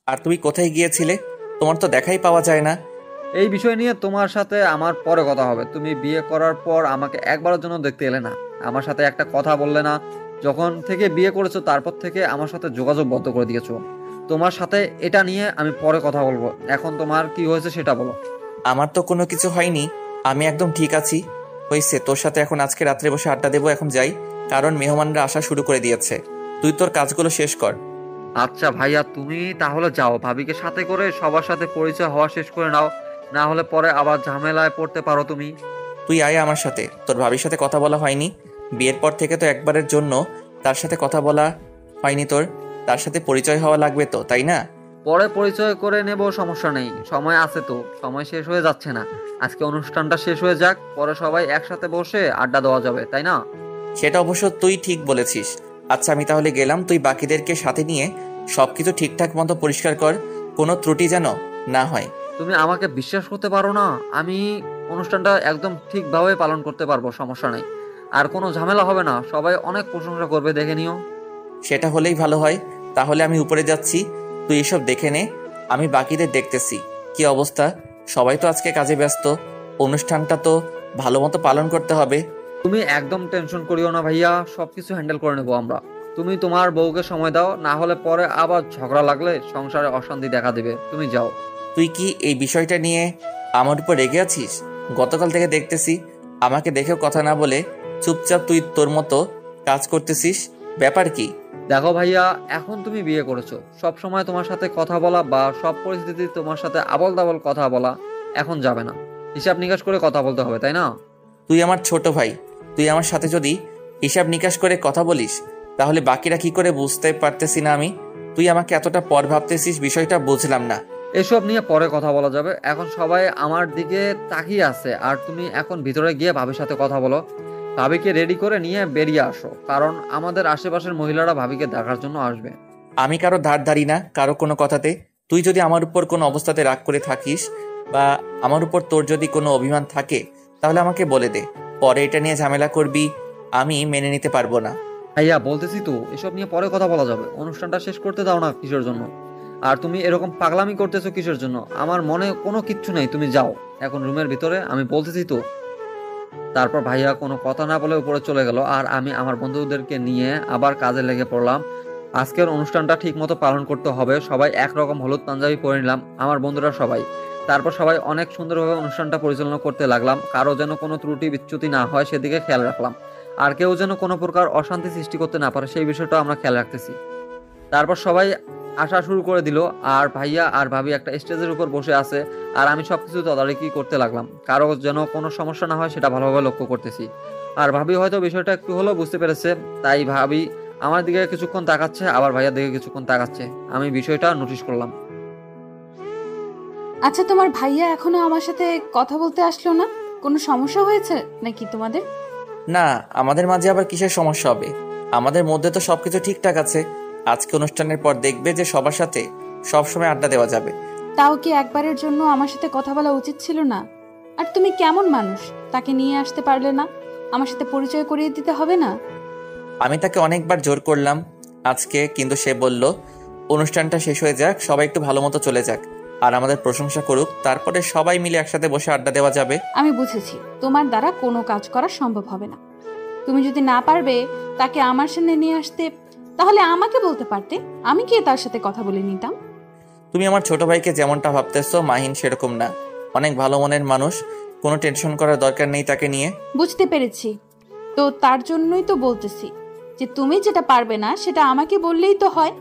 আর তুমি কোথায় গিয়েছিলে? তোমার তো দেখাই পাওয়া যায় না। এই বিষয় নিয়ে তোমার সাথে আমার পরে কথা হবে। তুমি বিয়ে করার পর আমাকে একবারের জন্য দেখতে এলে না, আমার সাথে একটা কথা বললে না। যখন থেকে বিয়ে করেছো তারপর থেকে আমার সাথে যোগাযোগ বন্ধ করে দিয়েছো। তোমার সাথে এটা নিয়ে আমি পরে কথা বলবো। এখন তোমার কি হয়েছে সেটা বলো। আমার তো কোনো কিছু হয়নি, আমি একদম ঠিক আছি। হয়েছে, তোর সাথে এখন আজকে রাত্রে বসে আড্ডা দেবো, এখন যাই। কারণ মেহমানরা আসা শুরু করে দিয়েছে। তুই তোর কাজগুলো শেষ কর। আচ্ছা ভাইয়া, তুমি তাহলে যাও, ভাবিকে সাথে করে সবার সাথে পরিচয় হওয়া শেষ করে নাও, না হলে পরে আবার ঝামেলায় পড়তে পারো তুমি। তুই আয় আমার সাথে। তোর ভাবির সাথে কথা বলা হয়নি? বিয়ের পর থেকে তো একবারের জন্য তার সাথে কথা বলা হয়নি তোর। তার সাথে পরিচয় হওয়া লাগবে তো, তাই না? পরে পরিচয় করে নেব, সমস্যা নেই, সময় আছে তো। সময় শেষ হয়ে যাচ্ছে না? আজকে অনুষ্ঠানটা শেষ হয়ে যাক, পরে সবাই একসাথে বসে আড্ডা দেওয়া যাবে, তাই না? সেটা অবশ্য তুই ঠিক বলেছিস। আচ্ছা, আমি তাহলে গেলাম। তুই বাকিদেরকে সাথে নিয়ে সবকিছু ঠিকঠাক মতো পরিষ্কার কর, কোনো ত্রুটি যেন না হয়। তুমি আমাকে বিশ্বাস করতে পারো না? আমি অনুষ্ঠানটা একদম ঠিকভাবে পালন করতে পারবো, সমস্যা নেই। আর কোনো ঝামেলা হবে না, সবাই অনেক প্রশংসা করবে, দেখে নিও। সেটা হলেই ভালো হয়। তাহলে আমি উপরে যাচ্ছি, তুই এসব দেখে নে। আমি বাকিদের দেখতেছি কি অবস্থা। সবাই তো আজকে কাজে ব্যস্ত, অনুষ্ঠানটা তো ভালো মতো পালন করতে হবে। তুমি একদম টেনশন করিও না ভাইয়া, সবকিছু হ্যান্ডেল করে নেবো আমরা। তুমি তোমার বউকে সময় দাও, না হলে পরে আবার ঝগড়া লাগলে সংসারে অশান্তি দেখা দিবে। তুমি যাও। তুই কি এই বিষয়টা নিয়ে আমার উপর রেগে আছিস? গতকাল থেকে দেখতেছি আমাকে দেখেও কথা না বলে চুপচাপ তুই তোর মতো কাজ করতেছিস। ব্যাপার কি? দেখো ভাইয়া, এখন তুমি বিয়ে করেছো, সব সময় তোমার সাথে কথা বলা বা সব পরিস্থিতি তোমার সাথে আবল তাবল কথা বলা এখন যাবে না। হিসাব নিকাশ করে কথা বলতে হবে, তাই না? তুই আমার ছোট ভাই। তুই আমার সাথে যদি হিসাব নিকাশ করে কথা বলিস, তাহলে বাকিরা কি করে বুঝতে পারতেছি না আমি? তুই আমাকে এতটা পর ভাবতেছিস, বিষয়টা বুঝলাম না। এসব নিয়ে পরে কথা বলা যাবে, এখন সবাই আমার দিকে তাকিয়ে আছে। আর তুমি এখন ভিতরে গিয়ে ভাবির সাথে কথা বলো। ভাবিকে রেডি করে নিয়ে বেরিয়ে আসো, কারণ আমাদের আশেপাশের মহিলারা ভাবিকে দেখার জন্য আসবে। আমি কারো ধার ধারি না কারো কোনো কথাতে। তুই যদি আমার উপর কোনো অবস্থাতে রাগ করে থাকিস বা আমার উপর তোর যদি কোনো অভিমান থাকে, তাহলে আমাকে বলে দে। পরে এটা নিয়ে ঝামেলা করবি, আমি মেনে নিতে পারবো না। ভাইয়া বলতেছি তো, এসব নিয়ে পরে কথা বলা যাবে। অনুষ্ঠানটা শেষ করতে দাও না কিসের জন্য? আর তুমি এরকম পাগলামি করতেছো কিসের জন্য? আমার মনে কোনো কিচ্ছু নেই, তুমি যাও এখন রুমের ভিতরে, আমি বলতেছি তো। তারপর ভাইয়া কোনো কথা না বলে উপরে চলে গেল, আর আমি আমার বন্ধুদেরকে নিয়ে আবার কাজে লেগে পড়লাম। আজকের অনুষ্ঠানটা ঠিক মতো পালন করতে হবে। সবাই একরকম হলুদ পাঞ্জাবি পরে নিলাম, আমার বন্ধুরা সবাই। তারপর সবাই অনেক সুন্দরভাবে অনুষ্ঠানটা পরিচালনা করতে লাগলাম। কারো যেন কোনো ত্রুটি বিচ্যুতি না হয় সেদিকে খেয়াল রাখলাম। আর কেউ যেন কোনো প্রকার অশান্তি সৃষ্টি করতে না পারে সেই বিষয়টা আমরা খেয়াল রাখতেছি। তারপর সবাই আসা শুরু করে দিল, আর ভাইয়া আর ভাবি একটা স্টেজের উপর বসে আছে। আর আমি সবকিছু তদারকি করতে লাগলাম, কারো যেন কোনো সমস্যা না হয় সেটা ভালোভাবে লক্ষ্য করতেছি। আর ভাবি হয়তো বিষয়টা একটু হলেও বুঝতে পেরেছে, তাই ভাবি আমার দিকে কিছুক্ষণ তাকাচ্ছে, আবার ভাইয়ার দিকে কিছুক্ষণ তাকাচ্ছে। আমি বিষয়টা নোটিশ করলাম। আচ্ছা, তোমার ভাইয়া এখনো আমার সাথে কথা বলতে আসলো না? কোনো সমস্যা হয়েছে নাকি তোমাদের? না, আমাদের মাঝে আবার কিসের সমস্যা হবে? আমাদের মধ্যে তো সবকিছু ঠিকঠাক আছে। আজকে অনুষ্ঠানের পর দেখবে যে সবার সাথে সবসময় আড্ডা দেওয়া যাবে। তাও কি একবারের জন্য আমার সাথে কথা বলা উচিত ছিল না? আর তুমি কেমন মানুষ, তাকে নিয়ে আসতে পারলে না? আমার সাথে পরিচয় করিয়ে দিতে হবে না? আমি তাকে অনেকবার জোর করলাম আজকে, কিন্তু সে বলল অনুষ্ঠানটা শেষ হয়ে যাক, সবাই একটু ভালো মতো চলে যাক, আর আমাদের প্রশংসা করুক, তারপরে সবাই মিলে একসাথে বসে আড্ডা দেওয়া যাবে। আমি বুঝেছি তোমার দ্বারা কোনো কাজ করা সম্ভব হবে না। তুমি যদি না পারবে তাকে আমার সামনে নিয়ে আসতে, তাহলে আমাকে বলতে পারতে, আমি গিয়ে তার সাথে কথা বলে নিতাম। তুমি আমার ছোট ভাইকে যেমনটা ভাবতেছো, মাহিন সেরকম না। অনেক ভালো মনের মানুষ, কোনো টেনশন করার দরকার নেই তাকে নিয়ে। বুঝতে পেরেছি, তো তার জন্যই তো বলতেছি যে তুমি যেটা পারবে না সেটা আমাকে বললেই তো হয়।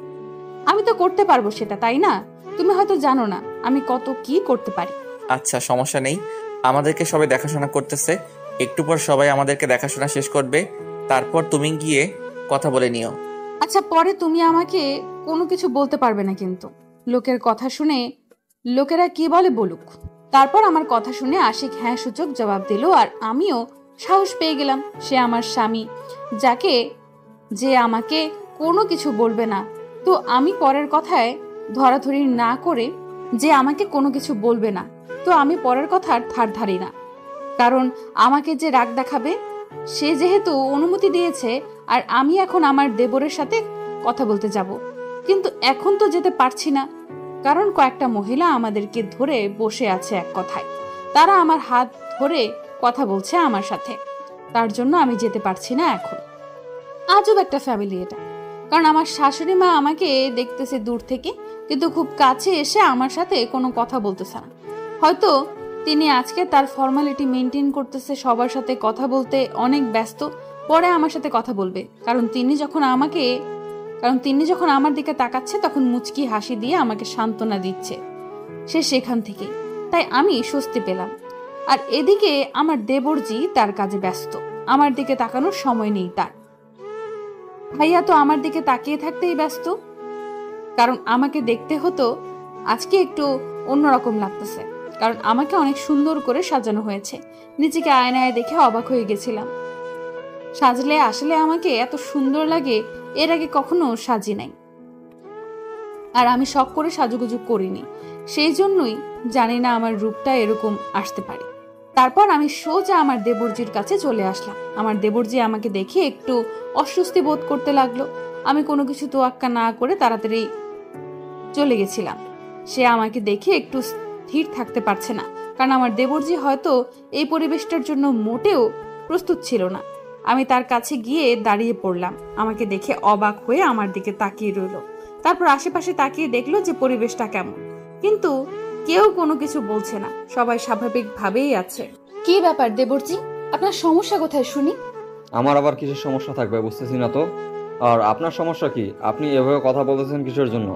আমি তো করতে পারবো সেটা, তাই না? তুমি হয়তো জানো না আমি কত কি করতে পারি। আচ্ছা, সমস্যা নেই। আমাদেরকে সবাই দেখাশোনা করতেছে, একটু পর সবাই আমাদেরকে দেখাশোনা শেষ করবে, তারপর তুমি গিয়ে কথা বলে নিও। আচ্ছা, পরে তুমি আমাকে কোনো কিছু বলতে পারবে না কিন্তু। লোকের কথা শুনে লোকেরা কি বলে বলুক। তারপর আমার কথা শুনে আশিক হ্যাঁ সূচক জবাব দিল, আর আমিও সাহস পেয়ে গেলাম সে আমার স্বামী, যাকে যে আমাকে কোনো কিছু বলবে না। তো আমি পরের কথায় ধরাধরি না করে, যে আমাকে কোনো কিছু বলবে না, তো আমি পরের কথার ধার ধারি না। কারণ আমাকে যে রাগ দেখাবে, সে যেহেতু অনুমতি দিয়েছে, আর আমি এখন আমার দেবরের সাথে কথা বলতে যাব, কিন্তু এখন তো যেতে পারছি না। কারণ কয়েকটা মহিলা আমাদেরকে ধরে বসে আছে এক কথায়। তারা আমার হাত ধরে কথা বলছে আমার সাথে। তার জন্য আমি যেতে পারছি না এখন। আজব একটা ফ্যামিলি এটা। কারণ আমার শাশুড়ি মা আমাকে দেখতেছে দূর থেকে, কিন্তু খুব কাছে এসে আমার সাথে কোনো কথা বলতেছে না। হয়তো তিনি আজকে তার ফর্মালিটি মেনটেন করতেছে, সবার সাথে কথা বলতে অনেক ব্যস্ত, পরে আমার সাথে কথা বলবে। কারণ তিনি যখন আমার দিকে তাকাচ্ছে তখন মুচকি হাসি দিয়ে আমাকে সান্ত্বনা দিচ্ছে সে সেখান থেকে। তাই আমি স্বস্তি পেলাম। আর এদিকে আমার দেবরজি তার কাজে ব্যস্ত, আমার দিকে তাকানোর সময় নেই তার। ভাইয়া তো আমার দিকে তাকিয়ে থাকতেই ব্যস্ত, কারণ আমাকে দেখতে হতো আজকে একটু অন্যরকম লাগতেছে, কারণ আমাকে অনেক সুন্দর করে সাজানো হয়েছে। নিজেকে আয়নায় দেখে অবাক হয়ে গেছিলাম। সাজলে আসলে আমাকে এত সুন্দর লাগে এর আগে কখনো সাজি নাই। আর আমি শখ করে সাজুগুজু করিনি, সেই জন্যই জানি না আমার রূপটা এরকম আসতে পারে। তারপর আমি সোজা আমার দেবরজির কাছে চলে আসলাম। আমার দেবরজি আমাকে দেখে একটু অস্বস্তি বোধ করতে লাগলো। আমি কোনো কিছু তোয়াক্কা না করে তাড়াতাড়ি চলে গেছিলাম। সে আমাকে দেখে একটু স্থির থাকতে পারছে না, কারণ আমার দেবরজি হয়তো এই পরিবেশটার জন্য মোটেও প্রস্তুত ছিল না। আমি তার কাছে গিয়ে দাঁড়িয়ে পড়লাম। আমাকে দেখে অবাক হয়ে আমার দিকে তাকিয়ে রইল। তারপর আশেপাশে তাকিয়ে দেখলো যে পরিবেশটা কেমন, কিন্তু কেউ কোনো কিছু বলছে না, সবাই স্বাভাবিকভাবেই আছে। কি ব্যাপার দেবরজি, আপনার সমস্যা কোথায় শুনি? আমার আবার কিসের সমস্যা থাকবে বুঝতেছি না তো। আর আপনার সমস্যা কি? আপনি এভাবে কথা বলতেছেন কিসের জন্য?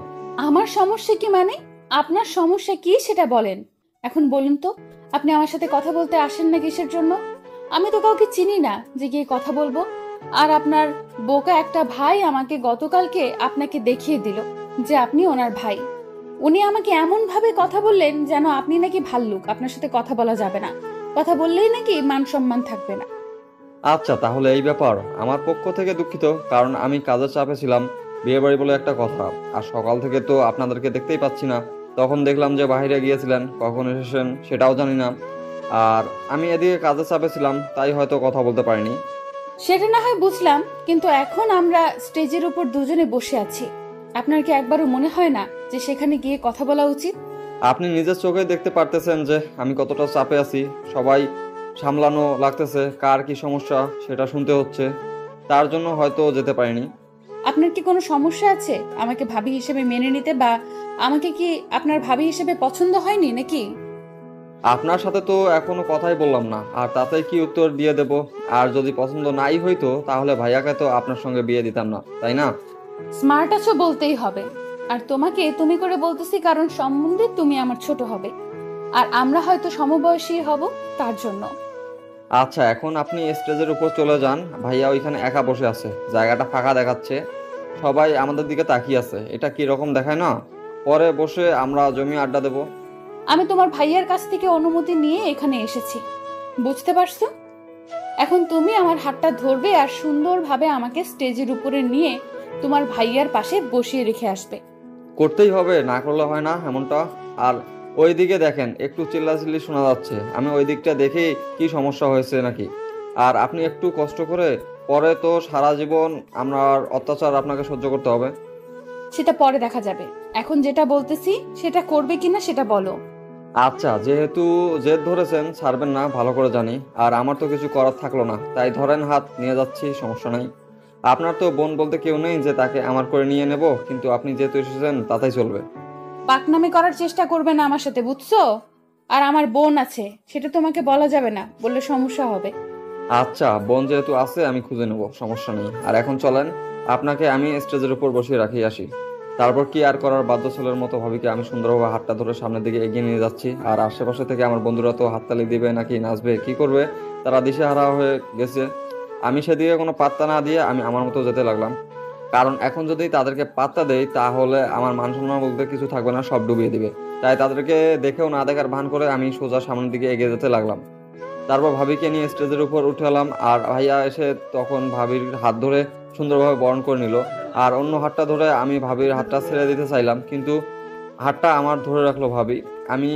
আমার সমস্যা কি মানে? আপনার সমস্যা কি সেটা বলেন। এখন বলুন তো, আপনি আমার সাথে কথা বলতে আসেন না কিসের জন্য? আমি তো কাউকে চিনি না যে গিয়ে কথা বলবো। আর আপনার বোকা একটা ভাই আমাকে গতকালকে আপনাকে দেখিয়ে দিল যে আপনি ওনার ভাই। উনি আমাকে এমন ভাবে কথা বললেন যেন আপনি নাকি ভাল্লুক, আপনার সাথে কথা বলা যাবে না, কথা বললেই নাকি মান সম্মান থাকবে না। আচ্ছা, তাহলে এই ব্যাপার। আমার পক্ষ থেকে দুঃখিত, কারণ আমি কাজের চাপে ছিলাম। বিয়ে বাড়ি বলে একটা কথা, আর সকাল থেকে তো আপনাদেরকে দেখতেই পাচ্ছি না। তখন দেখলাম যে বাইরে গিয়েছিলেন, কখন এসেছেন সেটাও জানি না। আর আমি এদিকে কাজের চাপে ছিলাম, তাই হয়তো কথা বলতে পারিনি। সেটা না হয় বুঝলাম, কিন্তু এখন আমরা স্টেজের উপর দুজনে বসে আছি। আপনার কি একবারও মনে হয় না যে সেখানে গিয়ে কথা বলা উচিত? আপনি নিজের চোখে দেখতে পারতেছেন যে আমি কতটা চাপে আছি। সবাই সামলানো লাগতেছে, কার কি সমস্যা সেটা শুনতে হচ্ছে। তার জন্য হয়তো যেতে পারিনি। আপনার কি কোনো সমস্যা আছে আমাকে ভাবি হিসেবে মেনে নিতে, বা আমাকে কি আপনার ভাবি হিসেবে পছন্দ হয়নি নাকি? আপনার সাথে তো এখনো কথাই বললাম না, আর তাতে কি উত্তর দিয়ে দেব? আর যদি পছন্দ নাই হইতো তাহলে ভাইয়াকে তো আপনার সঙ্গে বিয়ে দিতাম না, তাই না? স্মার্ট আছো বলতেই হবে। আর তোমাকে তুমি করে বলতেছি কারণ সম্বন্ধে তুমি আমার ছোট হবে, আর আমরা হয়তো সমবয়সী হব, তার জন্য। আচ্ছা, এখন আপনি স্টেজের উপর চলে যান। ভাইয়া ওইখানে একা বসে আছে, জায়গাটা ফাঁকা দেখাচ্ছে। সবাই আমাদের দিকে তাকিয়ে আছে, এটা কি রকম দেখায় না? পরে বসে আমরা জমি আড্ডা দেব। আমি তোমার ভাইয়ার কাছ থেকে অনুমতি নিয়ে এখানে এসেছি, বুঝতে পারছো? এখন তুমি আমার হাতটা ধরবে আর সুন্দরভাবে আমাকে স্টেজের উপরে নিয়ে তোমার ভাইয়ার পাশে বসিয়ে রেখে আসবে। করতেই হবে, না করলে হয় না এমনটা। আর ওই দিকে দেখেন, একটু চিল্লাচিল্লি শোনা যাচ্ছে। আমি ওই দিকটা দেখেই কি সমস্যা হয়েছে নাকি। আর আপনি একটু কষ্ট করে, পরে তো সারা জীবন আমার অত্যাচার আপনাকে সহ্য করতে হবে। সেটা পরে দেখা যাবে, এখন যেটা বলতেছি সেটা করবে কিনা সেটা বলো। আচ্ছা, যেহেতু জেদ ধরেছেন, ছাড়বেন না ভালো করে জানি। আর আমার তো কিছু করার থাকলো না, তাই ধরেন হাত নিয়ে যাচ্ছি, সমস্যা নাই। আপনার তো বোন বলতে কেউ নেই যে তাকে আমার করে নিয়ে নেব, কিন্তু আপনি যেহেতু এসেছেন তাতেই চলবে। পাকনামি করার চেষ্টা করবে না আমার সাথে, বুঝছো? আর আমার বোন আছে, সেটা তোমাকে বলা যাবে না, বললে সমস্যা হবে। আচ্ছা, বোন যেহেতু আছে আমি খুঁজে নেব, সমস্যা নেই। আর এখন চলেন, আপনাকে আমি স্টেজের উপর বসিয়ে রাখি আসি। তারপর কি আর করার, বাধ্য ছেলের মতো ভাবিকে আমি সুন্দরভাবে হাতটা ধরে সামনের দিকে এগিয়ে নিয়ে যাচ্ছি। আর আশেপাশে থেকে আমার বন্ধুরা তো হাততালি দিবে নাকি নাচবে কি করবে, তারা দিশেহারা হয়ে গেছে। আমি সেদিকে কোনো পাত্তা না দিয়ে আমি আমার মতো যেতে লাগলাম। কারণ এখন যদি তাদেরকে পাত্তা দেই তাহলে আমার মান সম্মান বলতে কিছু থাকবে না, সব ডুবিয়ে দিবে। তাই তাদেরকে দেখেও না দেখার ভান করে আমি সোজা সামনের দিকে এগিয়ে যেতে লাগলাম। তারপর ভাবিকে নিয়ে স্টেজের উপর উঠে এলাম। আর ভাইয়া এসে তখন ভাবির হাত ধরে সুন্দরভাবে বরণ করে নিল। আর অন্য হাতটা ধরে আমি ভাবির হাতটা ছেড়ে দিতে চাইলাম, কিন্তু হাতটা আমার ধরে রাখলো ভাবি। আমি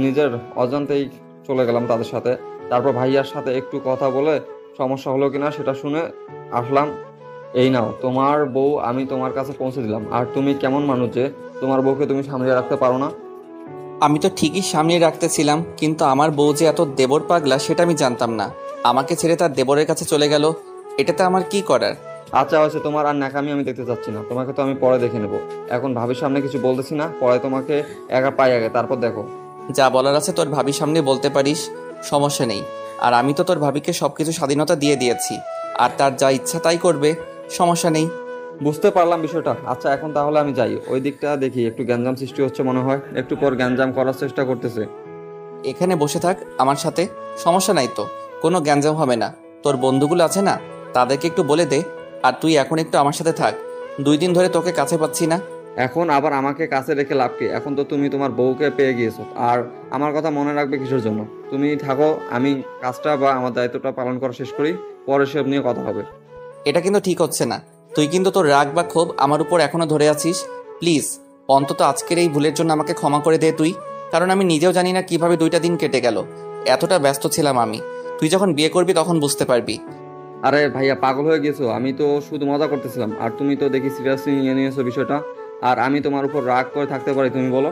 নিজের অজান্তেই চলে গেলাম তাদের সাথে। তারপর ভাইয়ার সাথে একটু কথা বলে সমস্যা হলো কিনা সেটা শুনে আসলাম। এই নাও তোমার বউ, আমি তোমার কাছে পৌঁছে দিলাম। আর তুমি কেমন মানুষ যে তোমার বউকে তুমি সামনে রাখতে পারো না? আমি তো ঠিকই সামনে রাখতেছিলাম, কিন্তু আমার বউ যে এত দেবর পাগলা সেটা আমি জানতাম না। আমাকে ছেড়ে তার দেবরের কাছে চলে গেল, এটাতে আমার কি করার? আচ্ছা হয়েছে, তোমার আর ন্যাকামি আমি দেখতে চাচ্ছি না। তোমাকে তো আমি পরে দেখে নেবো। এখন ভাবির সামনে কিছু বলতেছি না, পরে তোমাকে একা পাই আগে, তারপর দেখো। যা বলার আছে তোর ভাবির সামনে বলতে পারিস, সমস্যা নেই। আর আমি তো তোর ভাবিকে সবকিছু স্বাধীনতা দিয়ে দিয়েছি, আর তার যা ইচ্ছা তাই করবে, সমস্যা নেই। বুঝতে পারলাম বিষয়টা। আচ্ছা এখন তাহলে আমি যাই, ওই দিকটা দেখি একটু গ্যাঞ্জাম সৃষ্টি হচ্ছে মনে হয়, একটু পর গ্যাঞ্জাম করার চেষ্টা করতেছে। এখানে বসে থাক আমার সাথে, সমস্যা নাই তো, কোনো গ্যাঞ্জাম হবে না। তোর বন্ধুগুলো আছে না, তাদেরকে একটু বলে দে। আর তুই এখন একটু আমার সাথে থাক, 2 দিন ধরে তোকে কাছে পাচ্ছি না। এখন আবার আমাকে কাছে রেখে লাভ কি? এখন তো তুমি তোমার বউকে পেয়ে গিয়েছো, আর আমার কথা মনে রাখবে কিসের জন্য? তুমি থাকো, আমি কাজটা বা আমার দায়িত্বটা পালন করা শেষ করি, পরে সব নিয়ে কথা হবে। এটা কিন্তু ঠিক হচ্ছে না। তুই কিন্তু তোর রাগ বা ক্ষোভ আমার উপর এখনো ধরে আছিস। প্লিজ, অন্তত আজকের এই ভুলের জন্য আমাকে ক্ষমা করে দে তুই। কারণ আমি নিজেও জানি না কিভাবে 2টা দিন কেটে গেল, এতটা ব্যস্ত ছিলাম আমি। তুই যখন বিয়ে করবি তখন বুঝতে পারবি। আরে ভাইয়া, পাগল হয়ে গেছো? আমি তো শুধু মজা করতেছিলাম, আর তুমি তো দেখি সিরিয়াসলি নিয়ে নিয়েছো বিষয়টা। আর আমি তোমার উপর রাগ করে থাকতে পারি? তুমি বলো।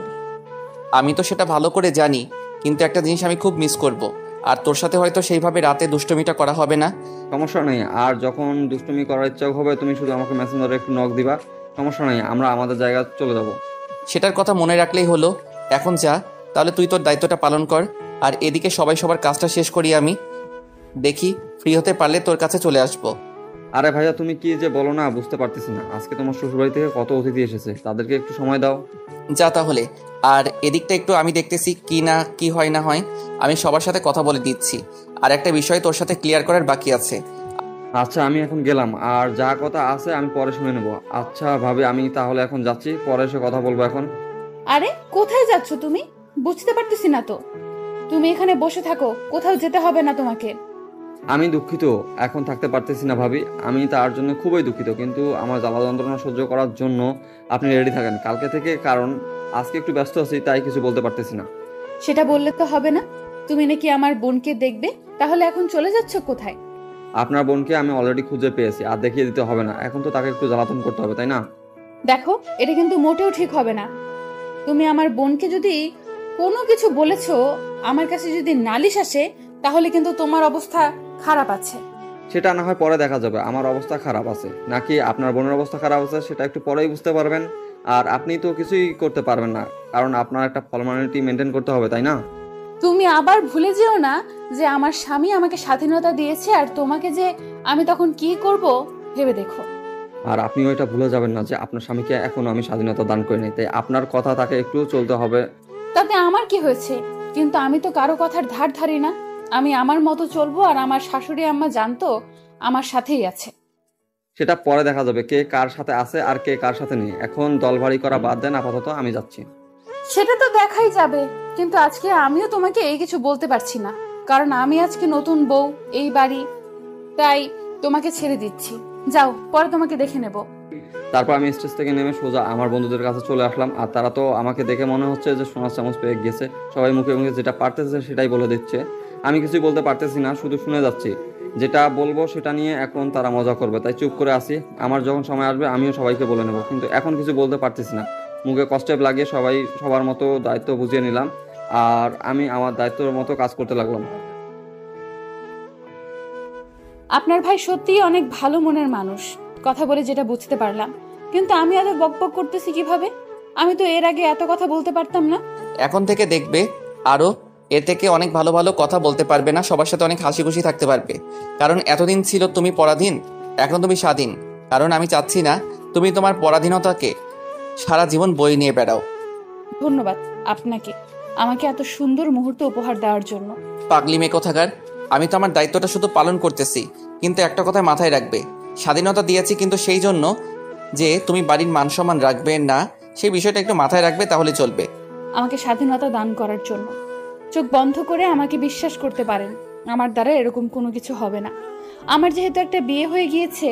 আমি তো সেটা ভালো করে জানি, কিন্তু একটা জিনিস আমি খুব মিস করব। আর তোর সাথে হয়তো সেইভাবে রাতে দুষ্টমিটা করা হবে না। সমস্যা নেই, আর যখন দুষ্টুমি করার ইচ্ছা হবে তুমি শুধু আমাকে মেসেঞ্জারে একটু নক দিবা। সমস্যা নেই, আমরা আমাদের জায়গা চলে যাব। সেটার কথা মনে রাখলেই হলো। এখন যা, তাহলে তুই তোর দায়িত্বটা পালন কর। আর এদিকে সবাই সবার কাজটা শেষ করি, আমি দেখি ফ্রি হতে পারলে তোর কাছে চলে আসবো। আরে ভাইয়া, তুমি কি যে বলো না, বুঝতে পারতেছি না। আজকে তোমার শ্বশুরবাড়ি থেকে কত অতিথি এসেছে, তাদেরকে একটু সময় দাও। যা তাহলে। আর এদিকটা একটু আমি দেখতেছি কি না কি হয় না হয়, আমি সবার সাথে কথা বলে দিচ্ছি। আর একটা বিষয় তোর সাথে ক্লিয়ার করার বাকি আছে। আচ্ছা আমি এখন গেলাম, আর যা কথা আছে আমি পরে শুনে নেবো। আচ্ছা ভাবি, আমি তাহলে এখন যাচ্ছি, পরে এসে কথা বলবো এখন। আরে কোথায় যাচ্ছ তুমি? বুঝতে পারতেছি না তো। তুমি এখানে বসে থাকো, কোথাও যেতে হবে না তোমাকে। আমি দুঃখিত, এখন থাকতে পারতেছি না ভাবি। আমি তার জন্য খুবই দুঃখিত, কিন্তু আমার জ্বালা যন্ত্রণা সহ্য করার জন্য আপনি রেডি থাকেন কালকে থেকে, কারণ আজকে একটু ব্যস্ত আছি তাই কিছু বলতে পারতেছি না। সেটা বললে তো হবে না। তুমি নাকি আমার বোনকে দেখবে, তাহলে এখন চলে যাচ্ছ কোথায়? আপনার বোনকে আমি অলরেডি খুঁজে পেয়েছি, আর দেখিয়ে দিতে হবে না। এখন তো তাকে একটু জ্বালাতন করতে হবে, তাই না? দেখো, এটা কিন্তু মোটেও ঠিক হবে না। তুমি আমার বোনকে যদি কোনো কিছু বলেছো, আমার কাছে যদি নালিশ আসে, তাহলে কিন্তু তোমার অবস্থা খারাপ আছে। সেটা না হয় পরে দেখা যাবে আমার অবস্থা খারাপ আছে নাকি আপনার বোনের অবস্থা খারাপ আছে, সেটা একটু পরেই বুঝতে পারবেন। আর আপনি তো কিছুই করতে পারবেন না, কারণ আপনার একটা ফর্মালিটি মেনটেন করতে হবে, তাই না? তুমি আবার ভুলে যেও না যে আমার স্বামী আমাকে স্বাধীনতা দিয়েছে, আর তোমাকে যে আমি তখন কি করব ভেবে দেখো। আর আপনিও এটা ভুলে যাবেন না যে আপনার স্বামীকে এখনো আমি স্বাধীনতা দান করিনি, তাই আপনার কথা তাকে একটু চলতে হবে। তাতে আমার কি হয়েছে? কিন্তু আমি তো কারো কথার ধার ধারি না। আমি আমার মতো চলবো, আর আমার শাশুড়ি আম্মা জানতো আমার সাথেই আছে। সেটা পরে দেখা যাবে কে কার সাথে আছে আর কে কার সাথে নেই। এখন দলবাড়ি করা বাদ দেন, আপাতত আমি যাচ্ছি। সেটা তো দেখাই যাবে, কিন্তু আজকে আমিও তোমাকে এই কিছু বলতে পারছি না, কারণ আমি আজকে নতুন বউ এই বাড়ি, তাই তোমাকে ছেড়ে দিচ্ছি। যাও, পরে তোমাকে দেখে নেব। তারপর আমি স্টেজ থেকে নেমে সোজা আমার বন্ধুদের কাছে চলে আসলাম, আর তারা তো আমাকে দেখে মনে হচ্ছে যে সোনার চামচ পেয়ে গেছে। সবাই মুখে মুখে যেটা পারতেছে সেটাই বলে দিচ্ছে। আমি কিছুই বলতে পারতেছি না, শুধু শুনে যাচ্ছি। যেটা বলবো সেটা নিয়ে এখন তারা মজা করবে, তাই চুপ করে আসি। আমার যখন সময় আসবে আমিও সবাইকে বলে নেব, কিন্তু এখন কিছু বলতে পারতেছি না। মুখে কষ্টে লাগিয়ে সবাই সবার মতো দায়িত্ব বুঝিয়ে নিলাম, আর আমি আমার দায়িত্বের মতো কাজ করতে লাগলাম। আপনার ভাই সত্যিই অনেক ভালো মনের মানুষ, কথা বলে যেটা বুঝতে পারলাম। কিন্তু আমি এত বকবক করতেছি কিভাবে? আমি তো এর আগে এত কথা বলতে পারতাম না। এখন থেকে দেখবে আরও এর থেকে অনেক ভালো ভালো কথা বলতে পারবে, না সবার সাথে অনেক হাসি খুশি থাকতে পারবে। কারণ এতদিন ছিল তুমি পরাধীন, এখন তুমি স্বাধীন। কারণ আমি চাচ্ছি না তুমি তোমার পরাধীনতাকে সারা জীবন বই নিয়ে বেড়াও। ধন্যবাদ আপনাকে আমাকে এত সুন্দর মুহূর্ত উপহার দেওয়ার জন্য। পাগলি মেয়ে কোথাকার, আমি তো আমার দায়িত্বটা শুধু পালন করতেছি, কিন্তু একটা কথা মাথায় রাখবে, স্বাধীনতা দিয়েছি কিন্তু সেই জন্য যে তুমি বাড়ির মান সম্মান রাখবে না, সেই বিষয়টা একটু মাথায় রাখবে, তাহলে চলবে। আমাকে স্বাধীনতা দান করার জন্য। চোখ বন্ধ করে আমাকে বিশ্বাস করতে পারেন, আমার দ্বারা এরকম কোনো কিছু হবে না। আমার যেহেতু একটা বিয়ে হয়ে গিয়েছে,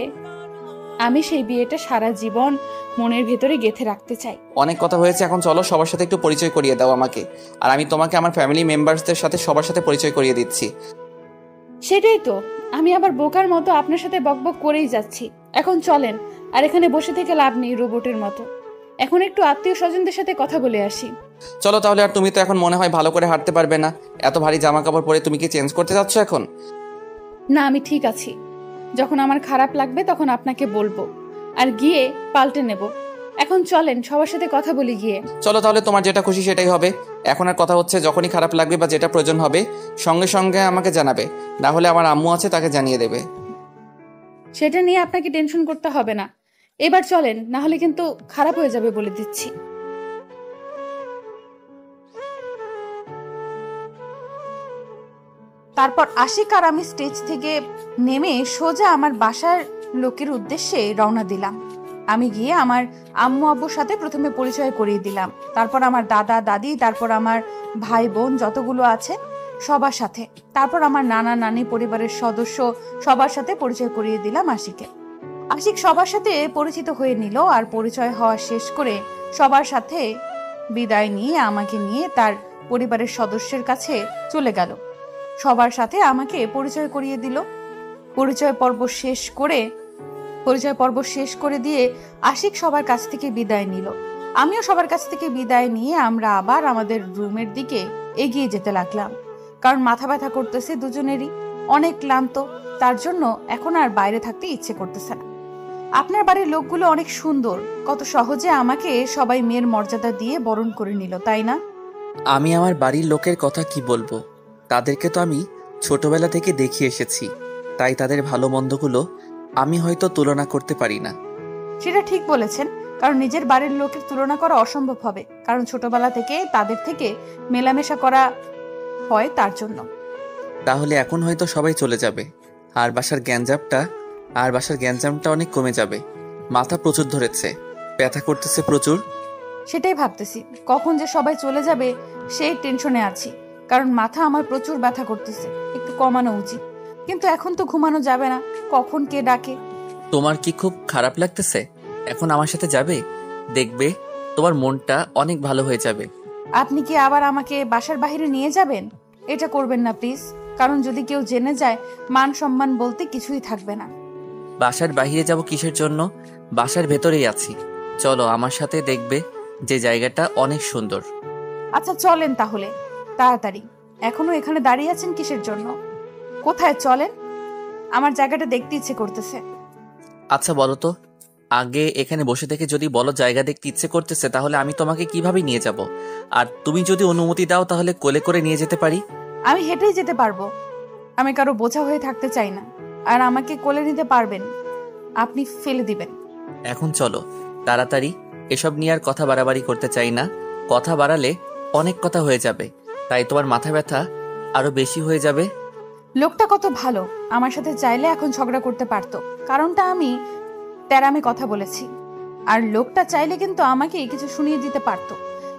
আমি সেই বিয়েটা সারা জীবন মনের ভেতরে গেঁথে রাখতে চাই। অনেক কথা হয়েছে, এখন চলো সবার সাথে একটু পরিচয় করিয়ে দাও আমাকে। আর আমি তোমাকে আমার ফ্যামিলি মেম্বারসদের সাথে সবার সাথে পরিচয় করিয়ে দিচ্ছি। সেটাই তো, আমি আবার বোকার মতো আপনার সাথে বকবক করেই যাচ্ছি। এখন চলেন, আর এখানে বসে থেকে লাভ নেই রোবটের মতো। এখন একটু আত্মীয় স্বজনদের সাথে কথা বলে আসি। চলো তাহলে। আর তুমি তো এখন মনে হয় ভালো করে হাঁটতে পারবে না, এত ভারী জামা কাপড় পরে তুমি কি চেঞ্জ করতে যাচ্ছ এখন? না, আমি ঠিক আছি। যখন আমার খারাপ লাগবে তখন আপনাকে বলবো, আর গিয়ে পাল্টে নেব। এখন চলেন, সবার সাথে কথা বলি গিয়ে। চলো তাহলে, তোমার যেটা খুশি সেটাই হবে। এখন আর কথা হচ্ছে, যখনই খারাপ লাগবে বা যেটা প্রয়োজন হবে সঙ্গে সঙ্গে আমাকে জানাবে, না হলে আমার আম্মু আছে, তাকে জানিয়ে দেবে। সেটা নিয়ে আপনাকে টেনশন করতে হবে না। এবার চলেন, না হলে কিন্তু খারাপ হয়ে যাবে বলে দিচ্ছি। তারপর আশিক আর আমি স্টেজ থেকে নেমে সোজা আমার বাসার লোকের উদ্দেশ্যে রওনা দিলাম। আমি গিয়ে আমার আম্মু আব্বুর সাথে প্রথমে পরিচয় করিয়ে দিলাম, তারপর আমার দাদা দাদি, তারপর আমার ভাই বোন যতগুলো আছে সবার সাথে, তারপর আমার নানা নানি পরিবারের সদস্য সবার সাথে পরিচয় করিয়ে দিলাম আশিকে। আশিক সবার সাথে পরিচিত হয়ে নিল, আর পরিচয় হওয়া শেষ করে সবার সাথে বিদায় নিয়ে আমাকে নিয়ে তার পরিবারের সদস্যের কাছে চলে গেল। সবার সাথে আমাকে পরিচয় করিয়ে দিল। পরিচয় পর্ব শেষ করে দিয়ে আশিক সবার কাছ থেকে বিদায় নিল। আমিও সবার কাছ থেকে বিদায় নিয়ে আমরা আবার আমাদের রুমের দিকে এগিয়ে যেতে লাগলাম, কারণ মাথা ব্যথা করতেছে দুজনেরই, অনেক ক্লান্ত। তার জন্য এখন আর বাইরে থাকতে ইচ্ছে করতেছে না। আপনার বাড়ির লোকগুলো অনেক সুন্দর, কত সহজে আমাকে সবাই মেয়ের মর্যাদা দিয়ে বরণ করে নিল, তাই না? আমি আমার বাড়ির লোকের কথা কি বলবো, তাদেরকে তো আমি ছোটবেলা থেকে দেখে এসেছি, তাই তাদের ভালো মন্দগুলো আমি হয়তো তুলনা করতে পারি না। সেটা ঠিক বলেছেন, কারণ নিজের বাড়ির লোকের তুলনা করা অসম্ভব হবে, কারণ ছোটবেলা থেকে তাদের থেকে মেলামেশা করা হয় তার জন্য। তাহলে এখন হয়তো সবাই চলে যাবে, আর বাসার গ্যাঞ্জামটা অনেক কমে যাবে। মাথা প্রচুর ধরেছে, ব্যথা করতেছে প্রচুর। সেটাই ভাবতেছি, কখন যে সবাই চলে যাবে সেই টেনশনে আছি, কারণ মাথা আমার প্রচুর ব্যথা করতেছে, একটু কমানো উচিত। কিন্তু এখন তো ঘুমানো যাবে না, কখন কে ডাকে। তোমার কি খুব খারাপ লাগতেছে? এখন আমার সাথে যাবে, দেখবে তোমার মনটা অনেক ভালো হয়ে যাবে। আপনি কি আবার আমাকে বাসার বাইরে নিয়ে যাবেন? এটা করবেন না প্লিজ, কারণ যদি কেউ জেনে যায় মান সম্মান বলতে কিছুই থাকবে না। বাসার বাইরে যাব কিসের জন্য? বাসার ভেতরেই আছি, চলো আমার সাথে, দেখবে যে জায়গাটা অনেক সুন্দর। আচ্ছা চলেন তাহলে তাড়াতাড়ি। এখনো এখানে দাঁড়িয়ে আছেন কিসের জন্য? কোথায় চলেন, আমার জায়গাটা দেখতে ইচ্ছে করতেছে। আচ্ছা বলো তো, আগে এখানে বসে থেকে যদি বলো জায়গা দেখতে ইচ্ছে করতেছে, তাহলে আমি তোমাকে কিভাবে নিয়ে যাব? আর তুমি যদি অনুমতি দাও তাহলে কোলে করে নিয়ে যেতে পারি। আমি হেঁটেই যেতে পারবো, আমি কারো বোঝা হয়ে থাকতে চাই না। আর আমাকে কোলে নিতে পারবেন, আপনি ফেলে দিবেন। এখন চলো তাড়াতাড়ি, এসব নিয়ে আর কথা বাড়াবাড়ি করতে চাই না। কথা বাড়ালে অনেক কথা হয়ে যাবে, তাই তোমার মাথা ব্যথা আরো বেশি হয়ে যাবে। লোকটা কত ভালো, আমার সাথে চাইলে এখন ঝগড়া করতে পারতো, কারণটা আমি তেরামে কথা বলেছি। আর লোকটা চাইলে কিন্তু আমাকে কিছু শুনিয়ে দিতে পারতো,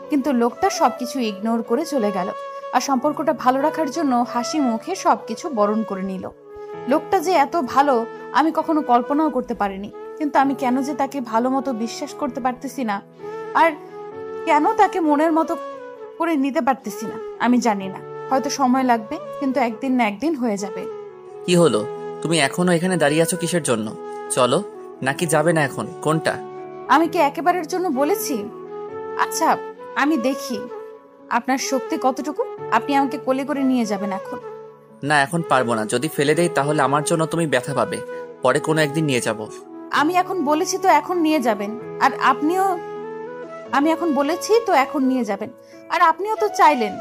কিন্তু লোকটা সবকিছু ইগনোর করে চলে গেল, আর সম্পর্কটা ভালো রাখার জন্য হাসি মুখে সবকিছু বরণ করে নিল। লোকটা যে এত ভালো আমি কখনো কল্পনাও করতে পারিনি, কিন্তু আমি কেন যে তাকে ভালো মতো বিশ্বাস করতে পারতেছি না, আর কেন তাকে মনের মতো করে নিতে পারতেছি না আমি জানি না। হয়তো সময় লাগবে, কিন্তু একদিন না একদিন হয়ে যাবে। কি হলো, তুমি এখনো এখানে দাঁড়িয়ে আছো কিসের জন্য? চলো, নাকি যাবে না এখন? কোনটা? আমি কি একেবারের জন্য বলেছি? আচ্ছা আমি দেখি আপনার শক্তি কতটুকু, আপনি আমাকে কোলে করে নিয়ে যাবেন এখন। না, এখন পারবো না, যদি ফেলে দেই তাহলে আমার জন্য তুমি ব্যথা পাবে, পরে কোনো একদিন নিয়ে যাব। আমি এখন বলেছি তো এখন নিয়ে যাবেন, আর আপনিও, আমি এখন বলেছি তো এখন নিয়ে যাবেন, আর আপনিও তো চাইলেন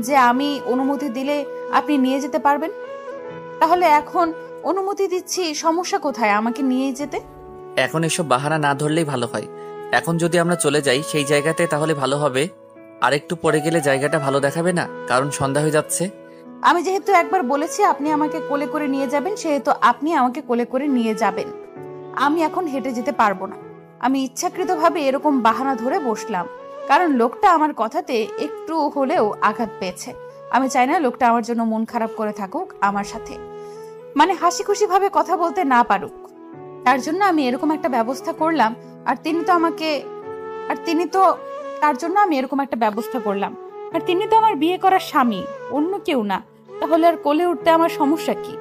যে আমি অনুমতি দিলে আপনি নিয়ে যেতে পারবেন। তাহলে এখন অনুমতি দিচ্ছি, সমস্যা কোথায় আমাকে নিয়ে যেতে? এখন এসব বাহানা না ধরলেই ভালো হয়। এখন যদি আমরা চলে যাই সেই জায়গাতে তাহলে ভালো হবে, আর একটু পরে গেলে জায়গাটা ভালো দেখাবে না, কারণ সন্ধ্যা হয়ে যাচ্ছে। আমি যেহেতু একবার বলেছি আপনি আমাকে কোলে করে নিয়ে যাবেন, সেহেতু আপনি আমাকে কোলে করে নিয়ে যাবেন। আমি এখন হেঁটে যেতে পারবো না। আমি ইচ্ছাকৃতভাবে এরকম বাহানা ধরে বসলাম, কারণ লোকটা আমার কথাতে একটু হলেও আঘাত পেয়েছে। আমি চাই না লোকটা আমার জন্য মন খারাপ করে থাকুক আমার সাথে, মানে হাসি খুশি ভাবে কথা বলতে না পারুক। তার জন্য আমি এরকম একটা ব্যবস্থা করলাম, আর তিনি তো তার জন্য আমি এরকম একটা ব্যবস্থা করলাম, আর তিনি তো আমার বিয়ে করার স্বামী, অন্য কেউ না। তাহলে আর কোলে উঠতে আমার সমস্যা কি?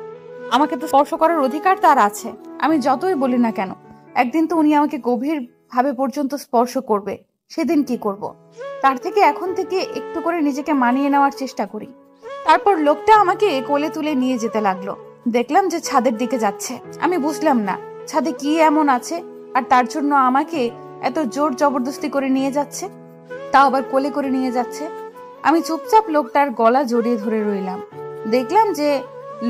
আমাকে তো স্পর্শ করার অধিকার তার আছে, আমি যতই বলি না কেন। একদিন তো উনি আমাকে গভীর ভাবে পর্যন্ত স্পর্শ করবে, সেদিন কি করব? তার থেকে এখন থেকে একটু করে নিজেকে মানিয়ে নেওয়ার চেষ্টা করি। তারপর লোকটা আমাকে কোলে তুলে নিয়ে যেতে লাগলো। দেখলাম যে ছাদের দিকে যাচ্ছে। আমি বুঝলাম না ছাদে কি এমন আছে আর তার জন্য আমাকে এত জোর জবরদস্তি করে নিয়ে যাচ্ছে, তাও আবার কোলে করে নিয়ে যাচ্ছে। আমি চুপচাপ লোকটার গলা জড়িয়ে ধরে রইলাম। দেখলাম যে